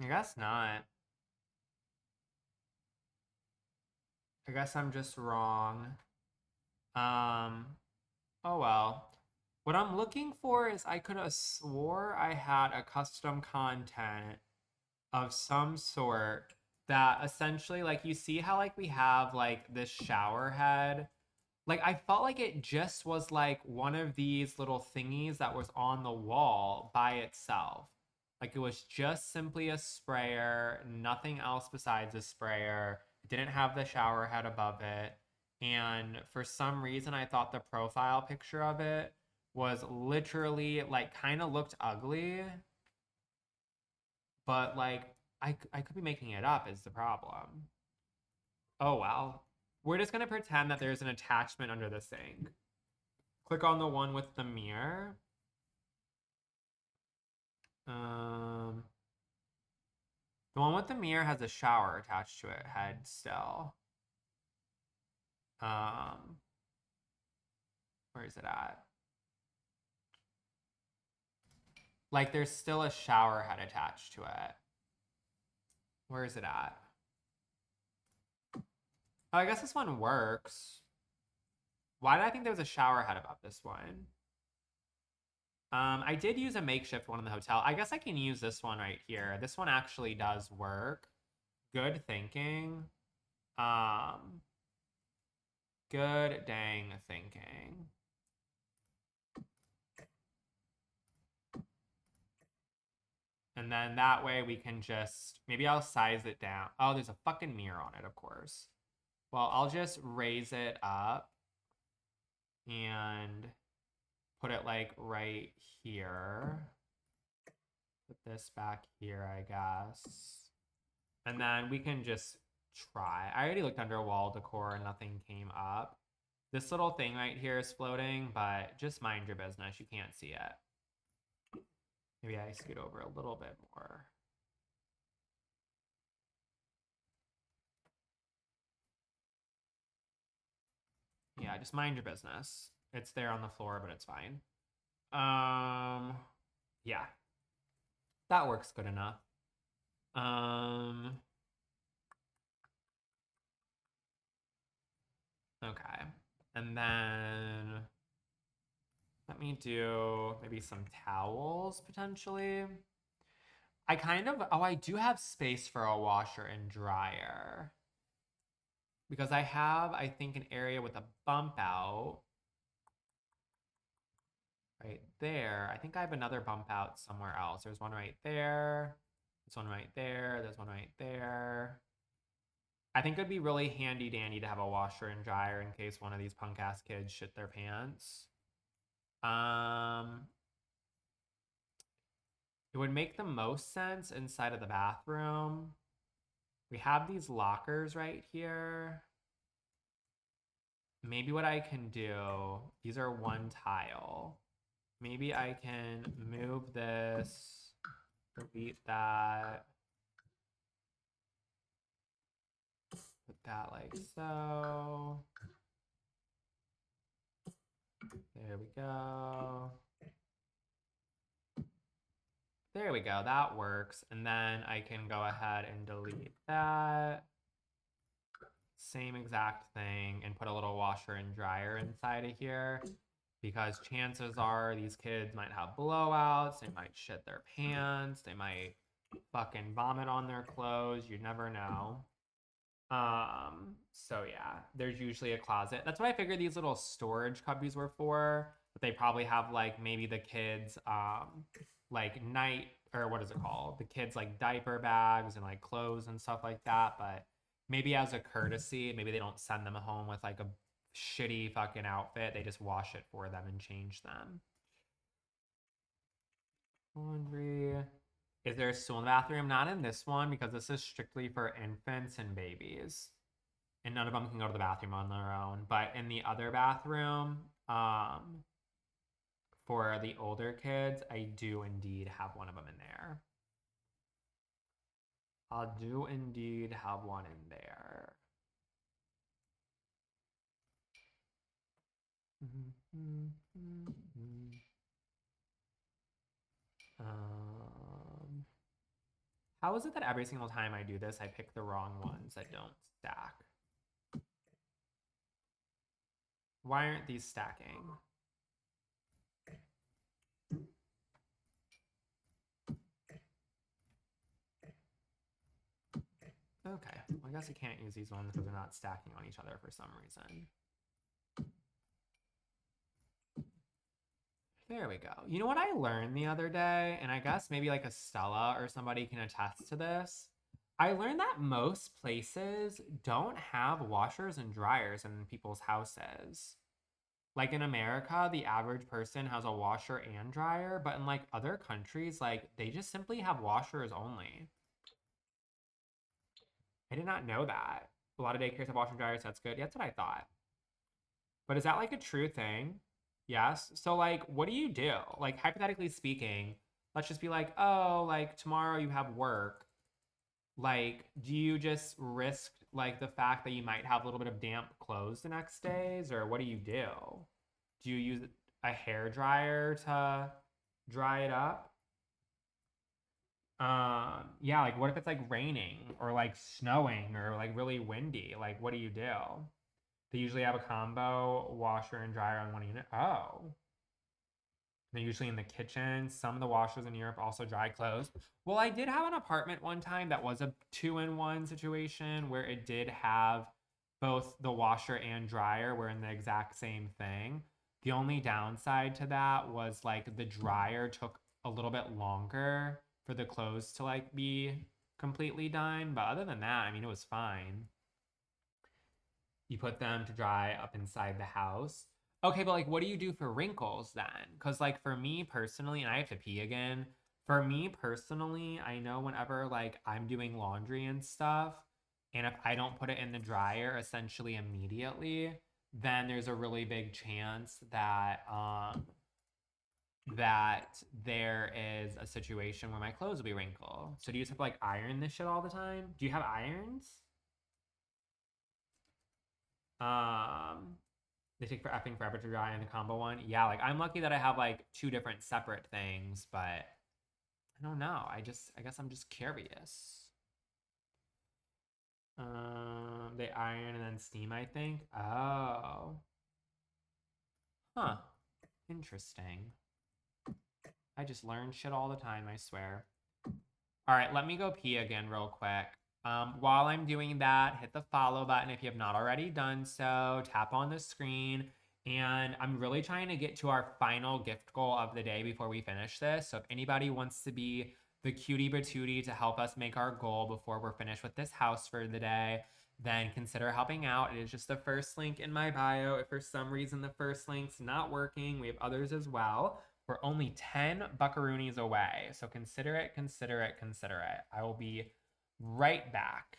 I guess not. I guess I'm just wrong. Um, oh well. What I'm looking for is I could have swore I had a custom content of some sort that essentially, like, you see how, like, we have, like, this shower head. Like, I felt like it just was, like, one of these little thingies that was on the wall by itself. Like, it was just simply a sprayer, nothing else besides a sprayer. It didn't have the shower head above it. And for some reason, I thought the profile picture of it was literally, like, kind of looked ugly. But, like, I could be making it up is the problem. Oh, wow. We're just going to pretend that there's an attachment under the sink. Click on the one with the mirror. Um, the one with the mirror has a shower attached to it, head still. Um, where is it at? Like, there's still a shower head attached to it. Where is it at? Oh, I guess this one works. Why did I think there was a shower head above this one? I did use a makeshift one in the hotel. I guess I can use this one right here. This one actually does work. Good thinking. Um, good dang thinking. And then that way we can just, maybe I'll size it down. Oh, there's a fucking mirror on it, of course. Well, I'll just raise it up and put it like right here. Put this back here, I guess. And then we can just try. I already looked under wall decor and nothing came up. This little thing right here is floating, but just mind your business. You can't see it. Maybe I scoot over a little bit more. Yeah, just mind your business. It's there on the floor, but it's fine. Yeah, that works good enough. Okay. And then let me do maybe some towels potentially. I do have space for a washer and dryer. Because I have, I think, an area with a bump out right there. I think I have another bump out somewhere else. There's one right there. There's one right there. There's one right there. I think it'd be really handy dandy to have a washer and dryer in case one of these punk ass kids shit their pants. It would make the most sense inside of the bathroom. We have these lockers right here. Maybe what I can do, these are one tile. Maybe I can move this, delete that, put that like so. There we go. There we go, that works. And then I can go ahead and delete that. Same exact thing and put a little washer and dryer inside of here because chances are these kids might have blowouts, they might shit their pants, they might fucking vomit on their clothes, you never know. So yeah, there's usually a closet. That's what I figured these little storage cubbies were for, but they probably have like maybe the kids like night or what is it called? The kids like diaper bags and like clothes and stuff like that, but maybe as a courtesy, maybe they don't send them home with like a shitty fucking outfit. They just wash it for them and change them. Laundry. Is there a stool in the bathroom? Not in this one because this is strictly for infants and babies. And none of them can go to the bathroom on their own. But in the other bathroom, for the older kids, I do indeed have one of them in there. I do indeed have one in there. How is it that every single time I do this, I pick the wrong ones that don't stack? Why aren't these stacking? Okay, well, I guess I can't use these ones because they're not stacking on each other for some reason. There we go. You know what I learned the other day, and I guess maybe like Estella or somebody can attest to this. I learned that most places don't have washers and dryers in people's houses. Like in America, the average person has a washer and dryer, but in like other countries, like they just simply have washers only. I did not know that. A lot of daycares have washer and dryers. That's good. Yeah, that's what I thought. But is that like a true thing? Yes. So like, what do you do? Like hypothetically speaking, let's just be like, oh, like tomorrow you have work. Like, do you just risk like the fact that you might have a little bit of damp clothes the next days, or what do you do? Do you use a hair dryer to dry it up? Yeah, like what if it's like raining or like snowing or like really windy? Like, what do you do? They usually have a combo washer and dryer on one unit. Oh. They're usually in the kitchen. Some of the washers in Europe also dry clothes. Well, I did have an apartment one time that was a 2-in-1 situation where it did have both the washer and dryer were in the exact same thing. The only downside to that was like the dryer took a little bit longer for the clothes to like be completely done. But other than that, I mean, it was fine. You put them to dry up inside the house. Okay, but like, what do you do for wrinkles then? Because, like, for me personally, and I have to pee again. For me personally, I know whenever like I'm doing laundry and stuff, and if I don't put it in the dryer essentially immediately, then there's a really big chance that that there is a situation where my clothes will be wrinkled. So do you just have to like iron this shit all the time? Do you have irons? Um, they take for effing forever to dry in the combo one. Yeah, like I'm lucky that I have like two different separate things, but I don't know. I guess I'm just curious. They iron and then steam, I think. Oh. Huh. Interesting. I just learn shit all the time, I swear. All right, let me go pee again real quick. While I'm doing that, hit the follow button if you have not already done so. Tap on the screen. And I'm really trying to get to our final gift goal of the day before we finish this. So if anybody wants to be the cutie patootie to help us make our goal before we're finished with this house for the day, then consider helping out. It is just the first link in my bio. If for some reason the first link's not working, we have others as well. We're only 10 buckaroonies away. So consider it, consider it, consider it. I will be right back.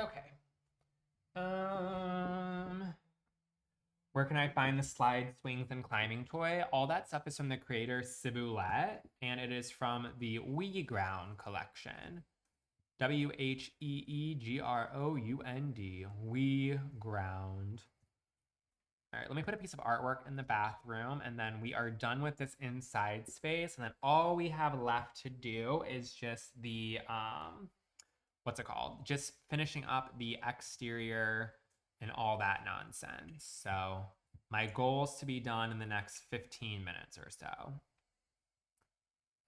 Okay. Where can I find the slide, swings, and climbing toy? All that stuff is from the creator Ciboulette, and it is from the WeGround collection. WHEEGROUND. WeGround. All right, let me put a piece of artwork in the bathroom, and then we are done with this inside space. And then all we have left to do is just the what's it called? Just finishing up the exterior and all that nonsense. So my goal is to be done in the next 15 minutes or so.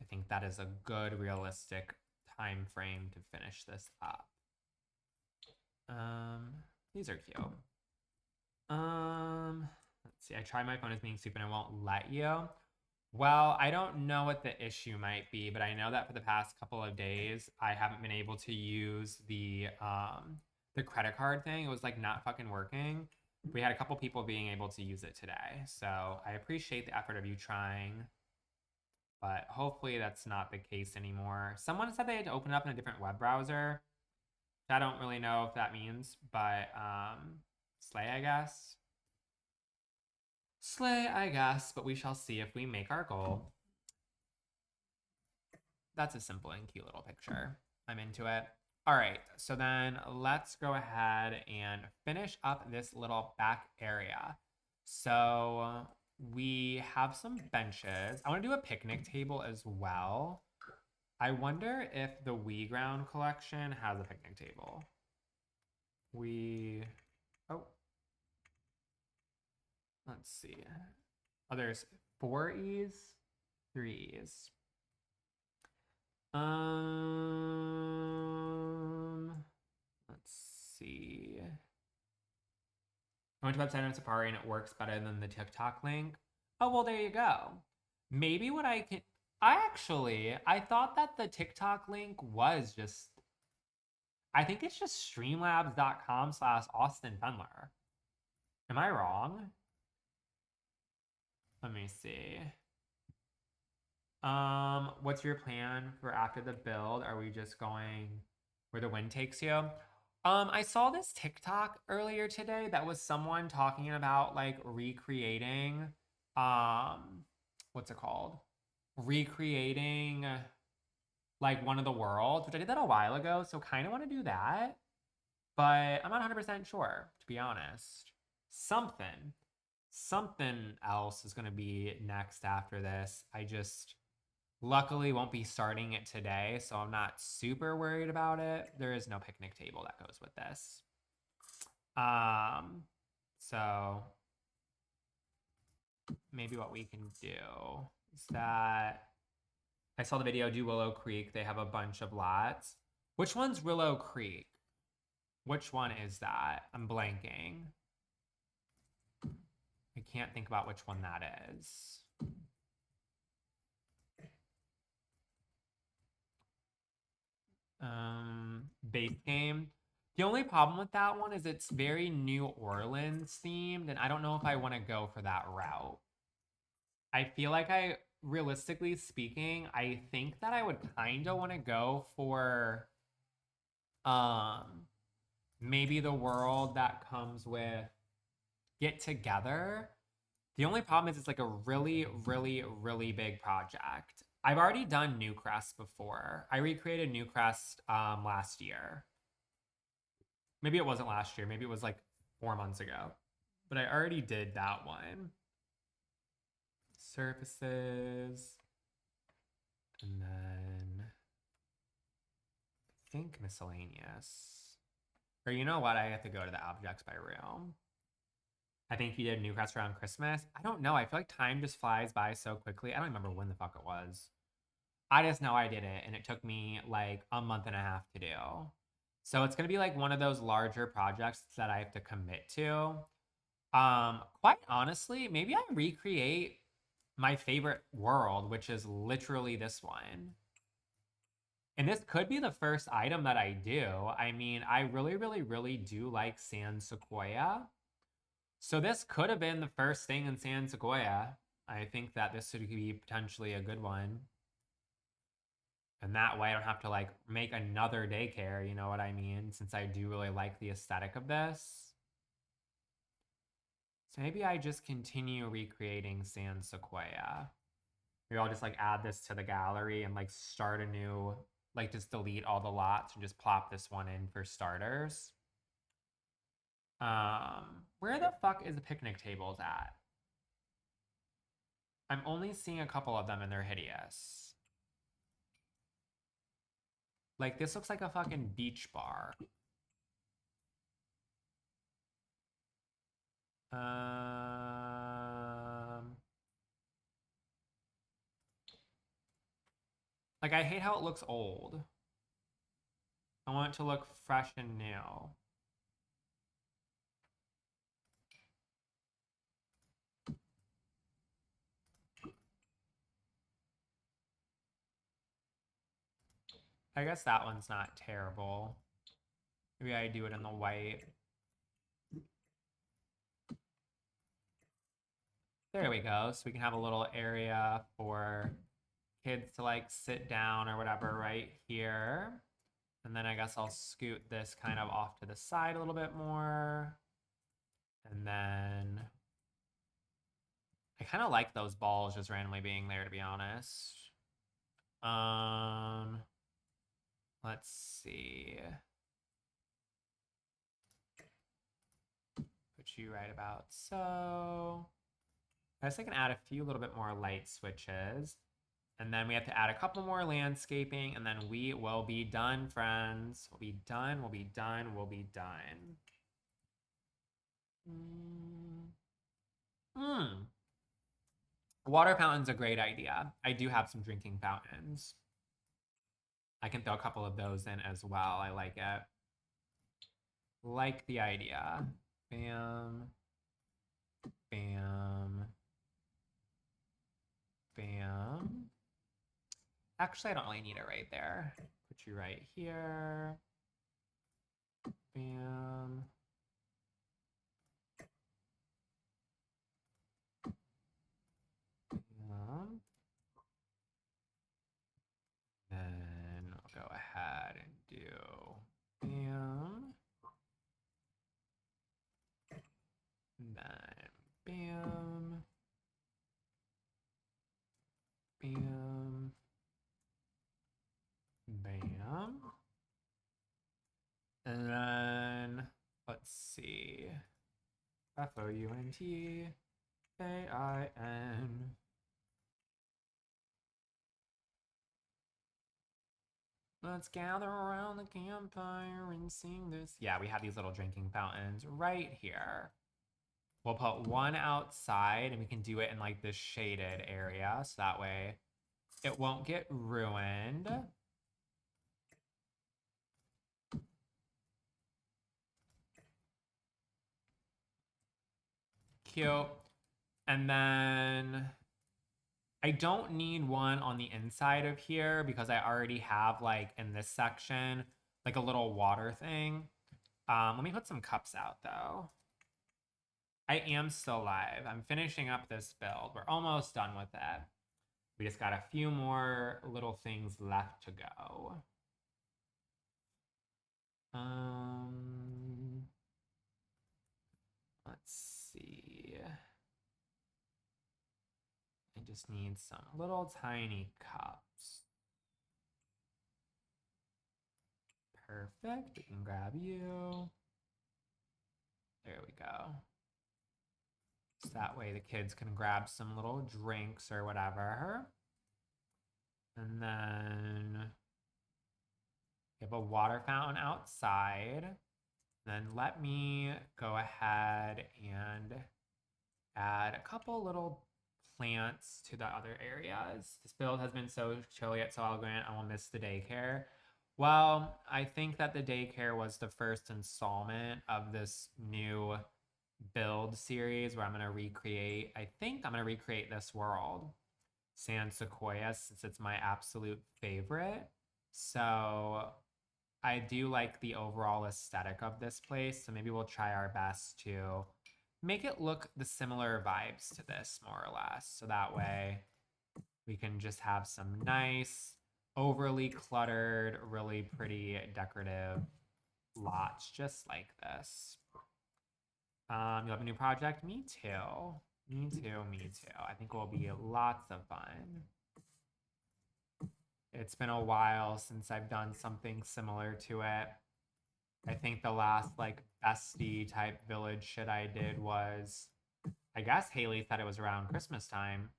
I think that is a good realistic time frame to finish this up. These are cute. Let's see. I tried my phone as being stupid and it won't let you. Well, I don't know what the issue might be, but I know that for the past couple of days, I haven't been able to use the credit card thing. It was like not fucking working. We had a couple people being able to use it today. So I appreciate the effort of you trying, but hopefully that's not the case anymore. Someone said they had to open it up in a different web browser. I don't really know if that means, but slay, I guess. Slay, I guess, but we shall see if we make our goal. That's a simple and cute little picture. I'm into it. All right, so then let's go ahead and finish up this little back area. So we have some benches. I want to do a picnic table as well. I wonder if the We Ground collection has a picnic table. Oh, let's see. Oh, there's 4 E's, 3 E's. Let's see. I went to the website on Safari and it works better than the TikTok link. Oh, well, there you go. Maybe what I can. I thought that the TikTok link was just. I think it's just streamlabs.com/Austin Fendler. Am I wrong? Let me see. What's your plan for after the build? Are we just going where the wind takes you? I saw this TikTok earlier today that was someone talking about like recreating, what's it called? Recreating like one of the worlds, which I did that a while ago, so kind of want to do that, but I'm not 100% sure, to be honest. Something else is going to be next after this. I just luckily won't be starting it today, so I'm not super worried about it. There is no picnic table that goes with this. So maybe what we can do is that I saw the video do Willow Creek. They have a bunch of lots. Which one's Willow Creek? Which one is that? I'm blanking. I can't think about which one that is. Base game. The only problem with that one is it's very New Orleans themed, and I don't know if I want to go for that route. I feel like realistically speaking, I think that I would kind of want to go for maybe the world that comes with Get Together. The only problem is it's like a really, really, really big project. I've already done Newcrest before. I recreated Newcrest last year. Maybe it wasn't last year. Maybe it was like 4 months ago. But I already did that one. Surfaces. And then I think miscellaneous. Or you know what? I have to go to the objects by realm. I think you did Newcrest around Christmas. I don't know. I feel like time just flies by so quickly. I don't remember when the fuck it was. I just know I did it, and it took me like a month and a half to do. So it's going to be like one of those larger projects that I have to commit to. Quite honestly, maybe I recreate my favorite world, which is literally this one. And this could be the first item that I do. I mean, I really, really, really do like Sand Sequoia. So this could have been the first thing in San Sequoia. I think that this could be potentially a good one. And that way I don't have to like make another daycare, you know what I mean? Since I do really like the aesthetic of this. So maybe I just continue recreating San Sequoia. Maybe I'll just like add this to the gallery and like start a new, like just delete all the lots and just plop this one in for starters. Where the fuck is the picnic tables at? I'm only seeing a couple of them and they're hideous. Like this looks like a fucking beach bar. Like I hate how it looks old. I want it to look fresh and new. I guess that one's not terrible. Maybe I do it in the white. There we go. So we can have a little area for kids to like sit down or whatever right here. And then I guess I'll scoot this kind of off to the side a little bit more. And then I kind of like those balls just randomly being there, to be honest. Let's see. Put you right about so. I guess I can add a few little bit more light switches. And then we have to add a couple more landscaping, and then we will be done, friends. We'll be done, we'll be done, we'll be done. Water fountain's a great idea. I do have some drinking fountains. I can throw a couple of those in as well. I like it. Like the idea. Bam. Bam. Bam. Actually, I don't really need it right there. Put you right here. Bam. Bam. Then I'll go ahead and do bam. And then bam. Bam. Bam. And then let's see. FOUNTAIN. Let's gather around the campfire and sing this. Yeah, we have these little drinking fountains right here. We'll put one outside and we can do it in like this shaded area. So that way it won't get ruined. Cute. And then I don't need one on the inside of here because I already have like in this section, like a little water thing. Let me put some cups out though. I am still live. I'm finishing up this build. We're almost done with it. We just got a few more little things left to go. Let's see. I just need some little tiny cups. Perfect. We can grab you. There we go. So that way the kids can grab some little drinks or whatever. And then we have a water fountain outside. Then let me go ahead and add a couple little plants to the other areas. This build has been so chilly at Solid Grant, I will miss the daycare. Well, I think that the daycare was the first installment of this new build series where I'm going to recreate, I think I'm going to recreate this world, San Sequoia, since it's my absolute favorite. So I do like the overall aesthetic of this place. So maybe we'll try our best to make it look the similar vibes to this more or less. So that way we can just have some nice, overly cluttered, really pretty decorative lots just like this. You have a new project? Me too. Me too, me too. I think it will be lots of fun. It's been a while since I've done something similar to it. I think the last like bestie type village shit I did was, I guess Haley said it was around Christmas time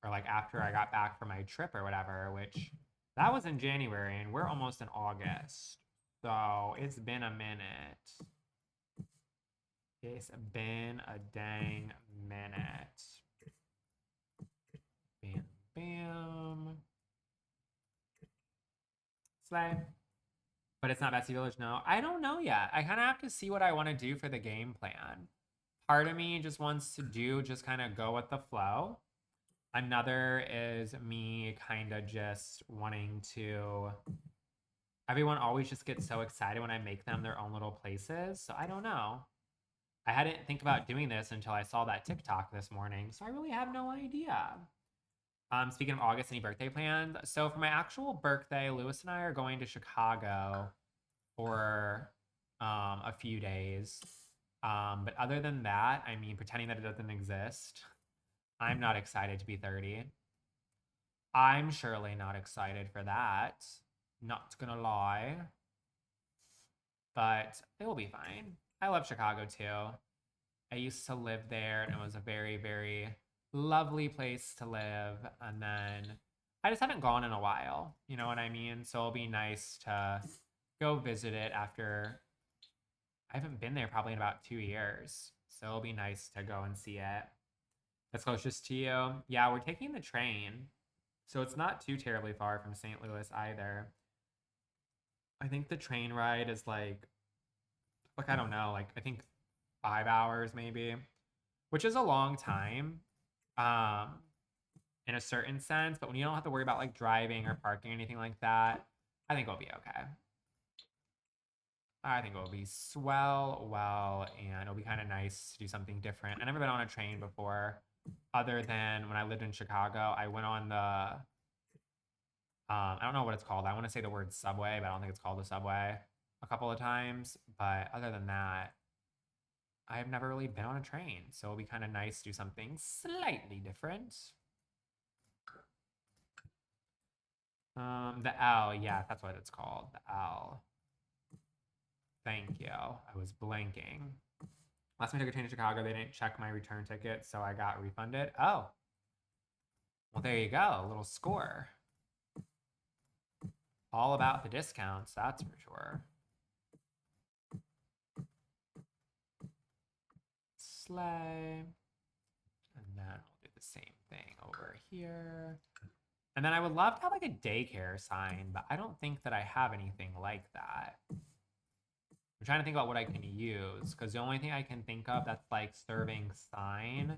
or like after I got back from my trip or whatever, which that was in January and we're almost in August. So it's been a minute. It's been a dang minute. Bam, bam. Slay. But it's not Bessie Village, no. I don't know yet. I kind of have to see what I want to do for the game plan. Part of me just wants to do, just kind of go with the flow. Another is me kind of just wanting to Everyone always just gets so excited when I make them their own little places. So I don't know. I hadn't think about doing this until I saw that TikTok this morning. So I really have no idea. Speaking of August, any birthday plans? So for my actual birthday, Lewis and I are going to Chicago for a few days. But other than that, I mean, pretending that it doesn't exist, I'm not excited to be 30. I'm surely not excited for that. Not gonna lie. But it will be fine. I love Chicago too. I used to live there and it was a very, very lovely place to live. And then I just haven't gone in a while. You know what I mean? So it'll be nice to go visit it after I haven't been there probably in about 2 years. So it'll be nice to go and see it. That's closest to you. Yeah, we're taking the train. So it's not too terribly far from St. Louis either. I think the train ride is like I don't know, like I think 5 hours maybe, which is a long time, um, in a certain sense. But when you don't have to worry about like driving or parking or anything like that, I think it'll be okay. I think it'll be swell, well, and it'll be kind of nice to do something different. I've never been on a train before, other than when I lived in Chicago. I went on the I don't know what it's called. I want to say the word subway, but I don't think it's called the subway a couple of times. But other than that, I've never really been on a train. So it'll be kind of nice to do something slightly different. The L, yeah, that's what it's called. The L. Thank you. I was blanking. Last time I took a train to Chicago, they didn't check my return ticket, so I got refunded. Oh, well, there you go. A little score. All about the discounts, that's for sure. Slay. And then I'll do the same thing over here. And then I would love to have like a daycare sign, but I don't think that I have anything like that. I'm trying to think about what I can use, because the only thing I can think of that's like serving sign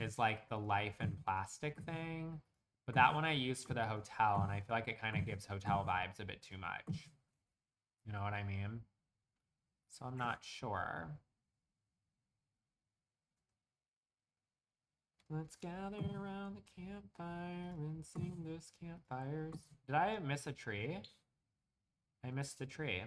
is like the life and plastic thing. But that one I used for the hotel, and I feel like it kind of gives hotel vibes a bit too much. You know what I mean? So I'm not sure. Let's gather around the campfire and sing those campfires. Did I miss a tree? I missed a tree.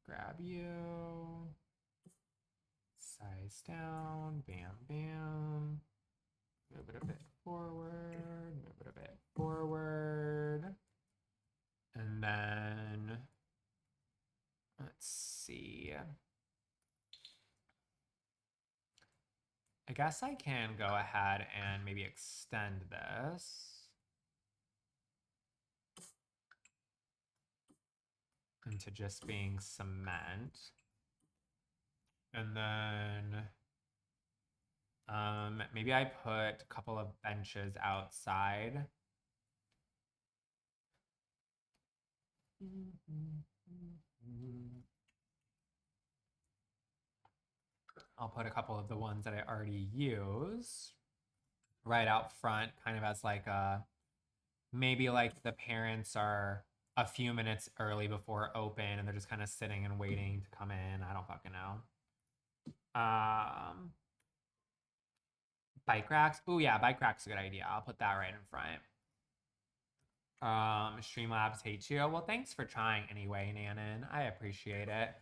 Grab you. Size down. Bam, bam. Move it a bit forward. Move it a bit forward. And then, let's see. I guess I can go ahead and maybe extend this into just being cement. And then maybe I put a couple of benches outside. I'll put a couple of the ones that I already use right out front, kind of as like a, maybe like the parents are a few minutes early before open and they're just kind of sitting and waiting to come in. I don't fucking know. Bike racks. Oh yeah, bike racks a good idea. I'll put that right in front. Streamlabs hate you. Well, thanks for trying anyway, Nanan. I appreciate it.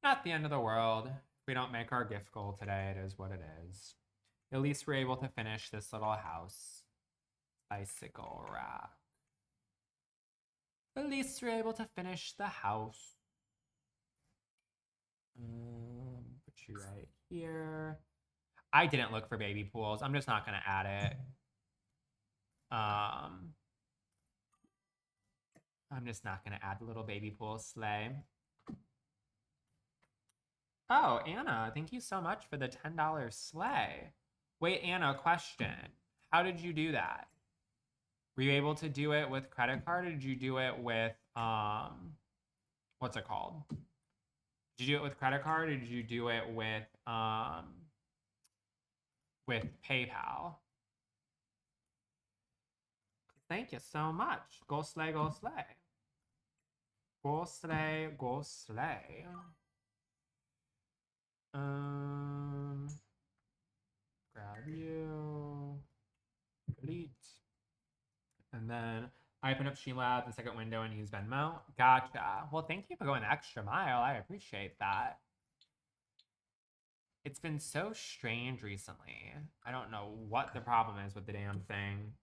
Not the end of the world. If we don't make our gift goal today, it is what it is. At least we're able to finish this little house. Bicycle rack. At least we're able to finish the house. Put you right here. I didn't look for baby pools. I'm just not gonna add it. I'm just not gonna add the little baby pool sleigh. Oh, Anna, thank you so much for the $10 sleigh. Wait, Anna, question. How did you do that? Were you able to do it with credit card, or did you do it with what's it called? Did you do it with credit card, or did you do it with with PayPal. Thank you so much. Go slay, go slay. Go slay, go slay. Grab you. Delete. And then I open up Streamlabs, the second window, and use Venmo. Gotcha. Well, thank you for going the extra mile. I appreciate that. It's been so strange recently. I don't know what the problem is with the damn thing.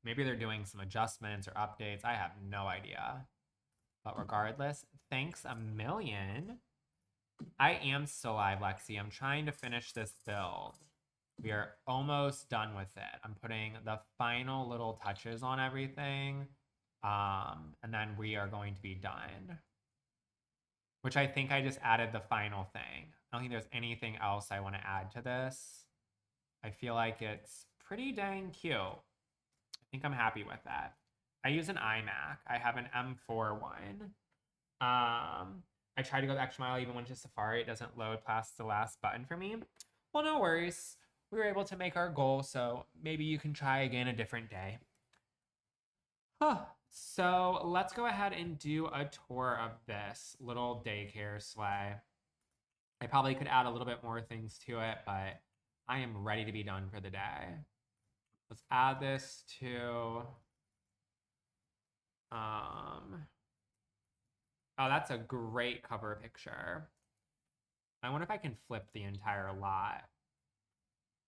Maybe they're doing some adjustments or updates. I have no idea. But regardless, thanks a million. I am still live, Lexi. I'm trying to finish this build. We are almost done with it. I'm putting the final little touches on everything. And then we are going to be done. Which I think I just added the final thing. I don't think there's anything else I want to add to this. I feel like it's pretty dang cute. I think I'm happy with that. I use an iMac. I have an M4 one. I tried to go the extra mile even went to Safari. It doesn't load past the last button for me. Well, no worries. We were able to make our goal, so maybe you can try again a different day. Huh. So let's go ahead and do a tour of this little daycare sleigh. I probably could add a little bit more things to it, but I am ready to be done for the day. Let's add this to, oh, that's a great cover picture. I wonder if I can flip the entire lot,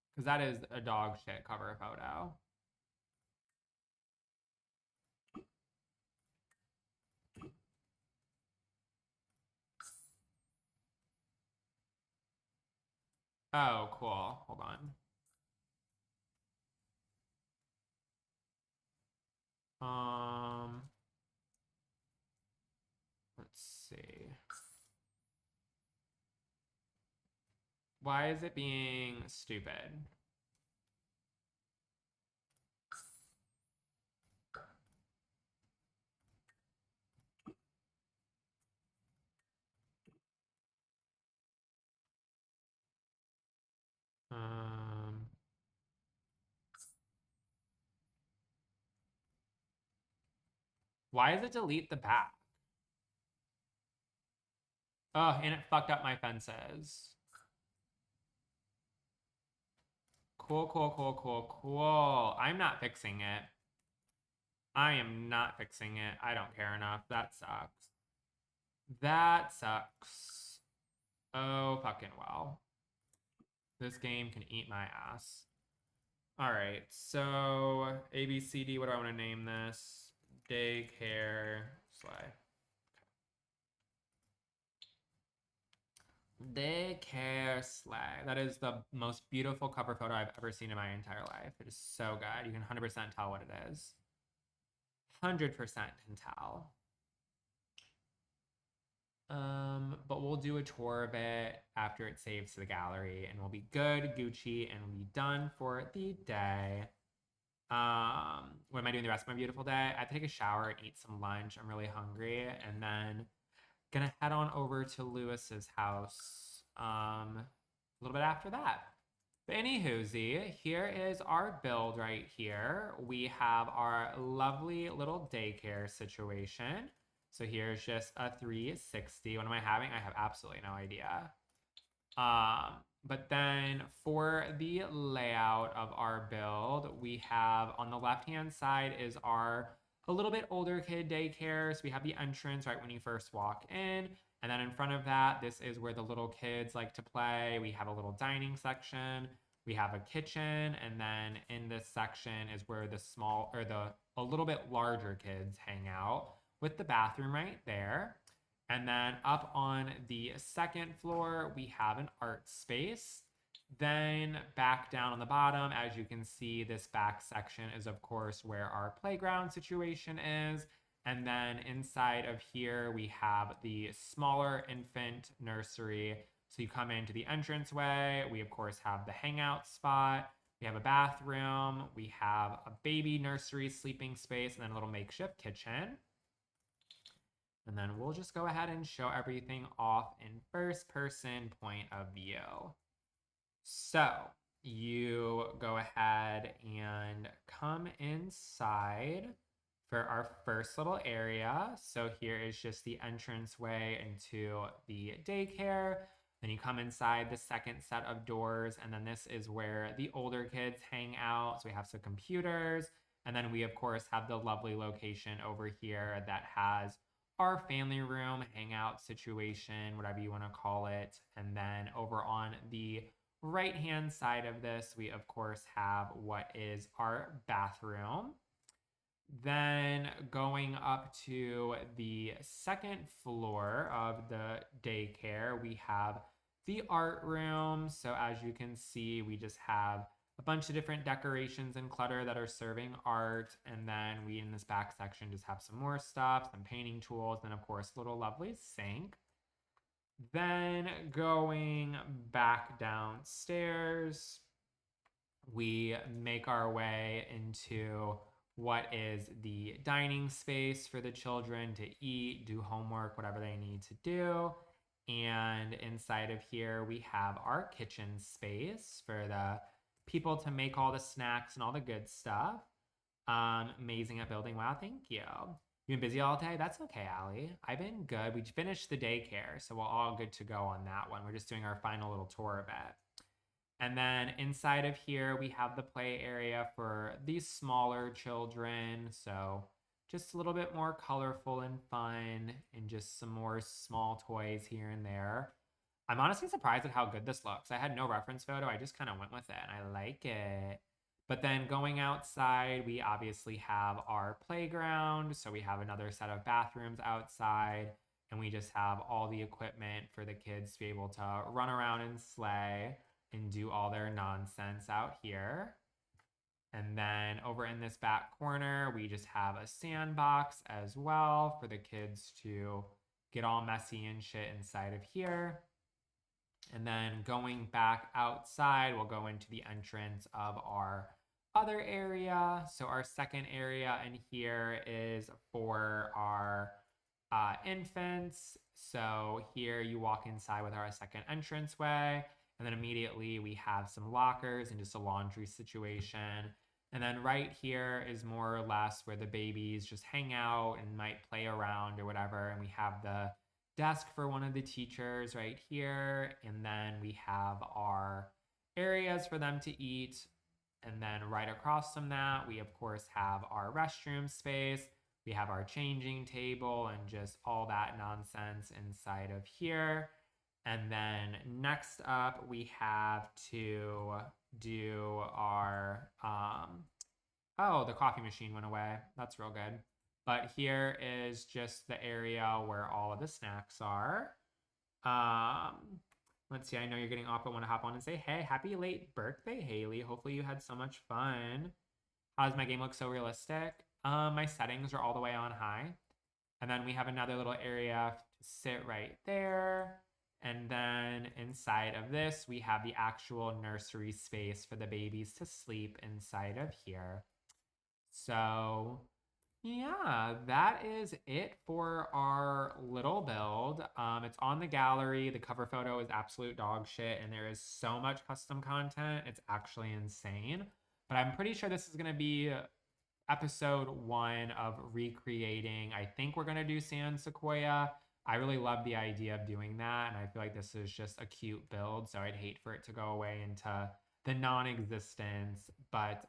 because that is a dog shit cover photo. Oh, cool. Hold on. Let's see. Why is it being stupid? Why does it delete the back? Oh, and it fucked up my fences. Cool, cool, cool, cool, cool. I'm not fixing it. I am not fixing it. I don't care enough. That sucks. That sucks. Oh, fucking well. This game can eat my ass. All right, so A, B, C, D, what do I want to name this? Daycare sleigh. Daycare sleigh. That is the most beautiful cover photo I've ever seen in my entire life. It is so good. You can 100% tell what it is. 100% can tell. But we'll do a tour of it after it saves to the gallery, and we'll be good, Gucci, and we'll be done for the day. What am I doing the rest of my beautiful day? I have to take a shower and eat some lunch. I'm really hungry, and then gonna head on over to Lewis's house a little bit after that. But anywhoozy, here is our build right here. We have our lovely little daycare situation. So here's just a 360. What am I having? I have absolutely no idea. But then for the layout of our build, we have on the left-hand side is our a little bit older kid daycare. So we have the entrance right when you first walk in. And then in front of that, this is where the little kids like to play. We have a little dining section. We have a kitchen. And then in this section is where the small or the a little bit larger kids hang out with the bathroom right there. And then up on the second floor, we have an art space. Then back down on the bottom, as you can see, this back section is of course where our playground situation is. And then inside of here, we have the smaller infant nursery. So you come into the entranceway. We of course have the hangout spot. We have a bathroom. We have a baby nursery sleeping space and then a little makeshift kitchen. And then we'll just go ahead and show everything off in first person point of view. So you go ahead and come inside for our first little area. So here is just the entranceway into the daycare. Then you come inside the second set of doors, and then this is where the older kids hang out. So we have some computers, and then we, of course, have the lovely location over here that has our family room, hangout situation, whatever you want to call it. And then over on the right hand side of this, we of course have what is our bathroom. Then going up to the second floor of the daycare, we have the art room. So as you can see, we just have a bunch of different decorations and clutter that are serving art. And then we in this back section just have some more stuff, some painting tools, and of course, a little lovely sink. Then going back downstairs, we make our way into what is the dining space for the children to eat, do homework, whatever they need to do. And inside of here, we have our kitchen space for the people to make all the snacks and all the good stuff. Amazing at building. Wow, thank you. You been busy all day? That's okay, Allie. I've been good. We finished the daycare, so we're all good to go on that one. We're just doing our final little tour of it. And then inside of here, we have the play area for these smaller children. So just a little bit more colorful and fun, and just some more small toys here and there. I'm honestly surprised at how good this looks. I had no reference photo. I just kind of went with it and I like it. But then going outside, we obviously have our playground. So we have another set of bathrooms outside, and we just have all the equipment for the kids to be able to run around and slay and do all their nonsense out here. And then over in this back corner, we just have a sandbox as well for the kids to get all messy and shit inside of here. And then going back outside, we'll go into the entrance of our other area. So our second area in here is for our infants. So here you walk inside with our second entranceway. And then immediately we have some lockers and just a laundry situation. And then right here is more or less where the babies just hang out and might play around or whatever. And we have the desk for one of the teachers right here. And then we have our areas for them to eat. And then right across from that, we of course have our restroom space. We have our changing table and just all that nonsense inside of here. And then next up, we have to do our, oh, the coffee machine went away. That's real good. But here is just the area where all of the snacks are. Let's see, I know you're getting off, but want to hop on and say, hey, happy late birthday, Haley. Hopefully you had so much fun. How does my game look so realistic? My settings are all the way on high. And then we have another little area to sit right there. And then inside of this, we have the actual nursery space for the babies to sleep inside of here. So yeah, that is it for our little build. It's on the gallery. The cover photo is absolute dog shit, and there is so much custom content. It's actually insane. But I'm pretty sure this is going to be episode 1 of recreating. I think we're going to do Sand Sequoia. I really love the idea of doing that, and I feel like this is just a cute build, so I'd hate for it to go away into the non-existence. But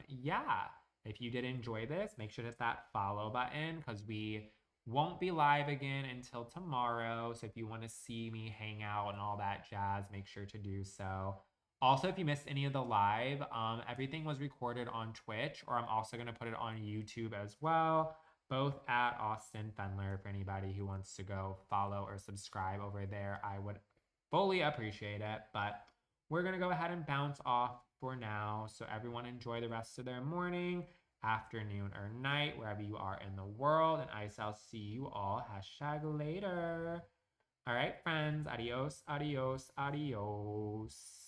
yeah, if you did enjoy this, make sure to hit that follow button because we won't be live again until tomorrow. So if you want to see me hang out and all that jazz, make sure to do so. Also, if you missed any of the live, everything was recorded on Twitch, or I'm also going to put it on YouTube as well, both at Austin Fendler. For anybody who wants to go follow or subscribe over there, I would fully appreciate it. But we're going to go ahead and bounce off for now. So everyone enjoy the rest of their morning, afternoon, or night, wherever you are in the world. And I shall see you all #later. All right, friends. Adios, adios, adios.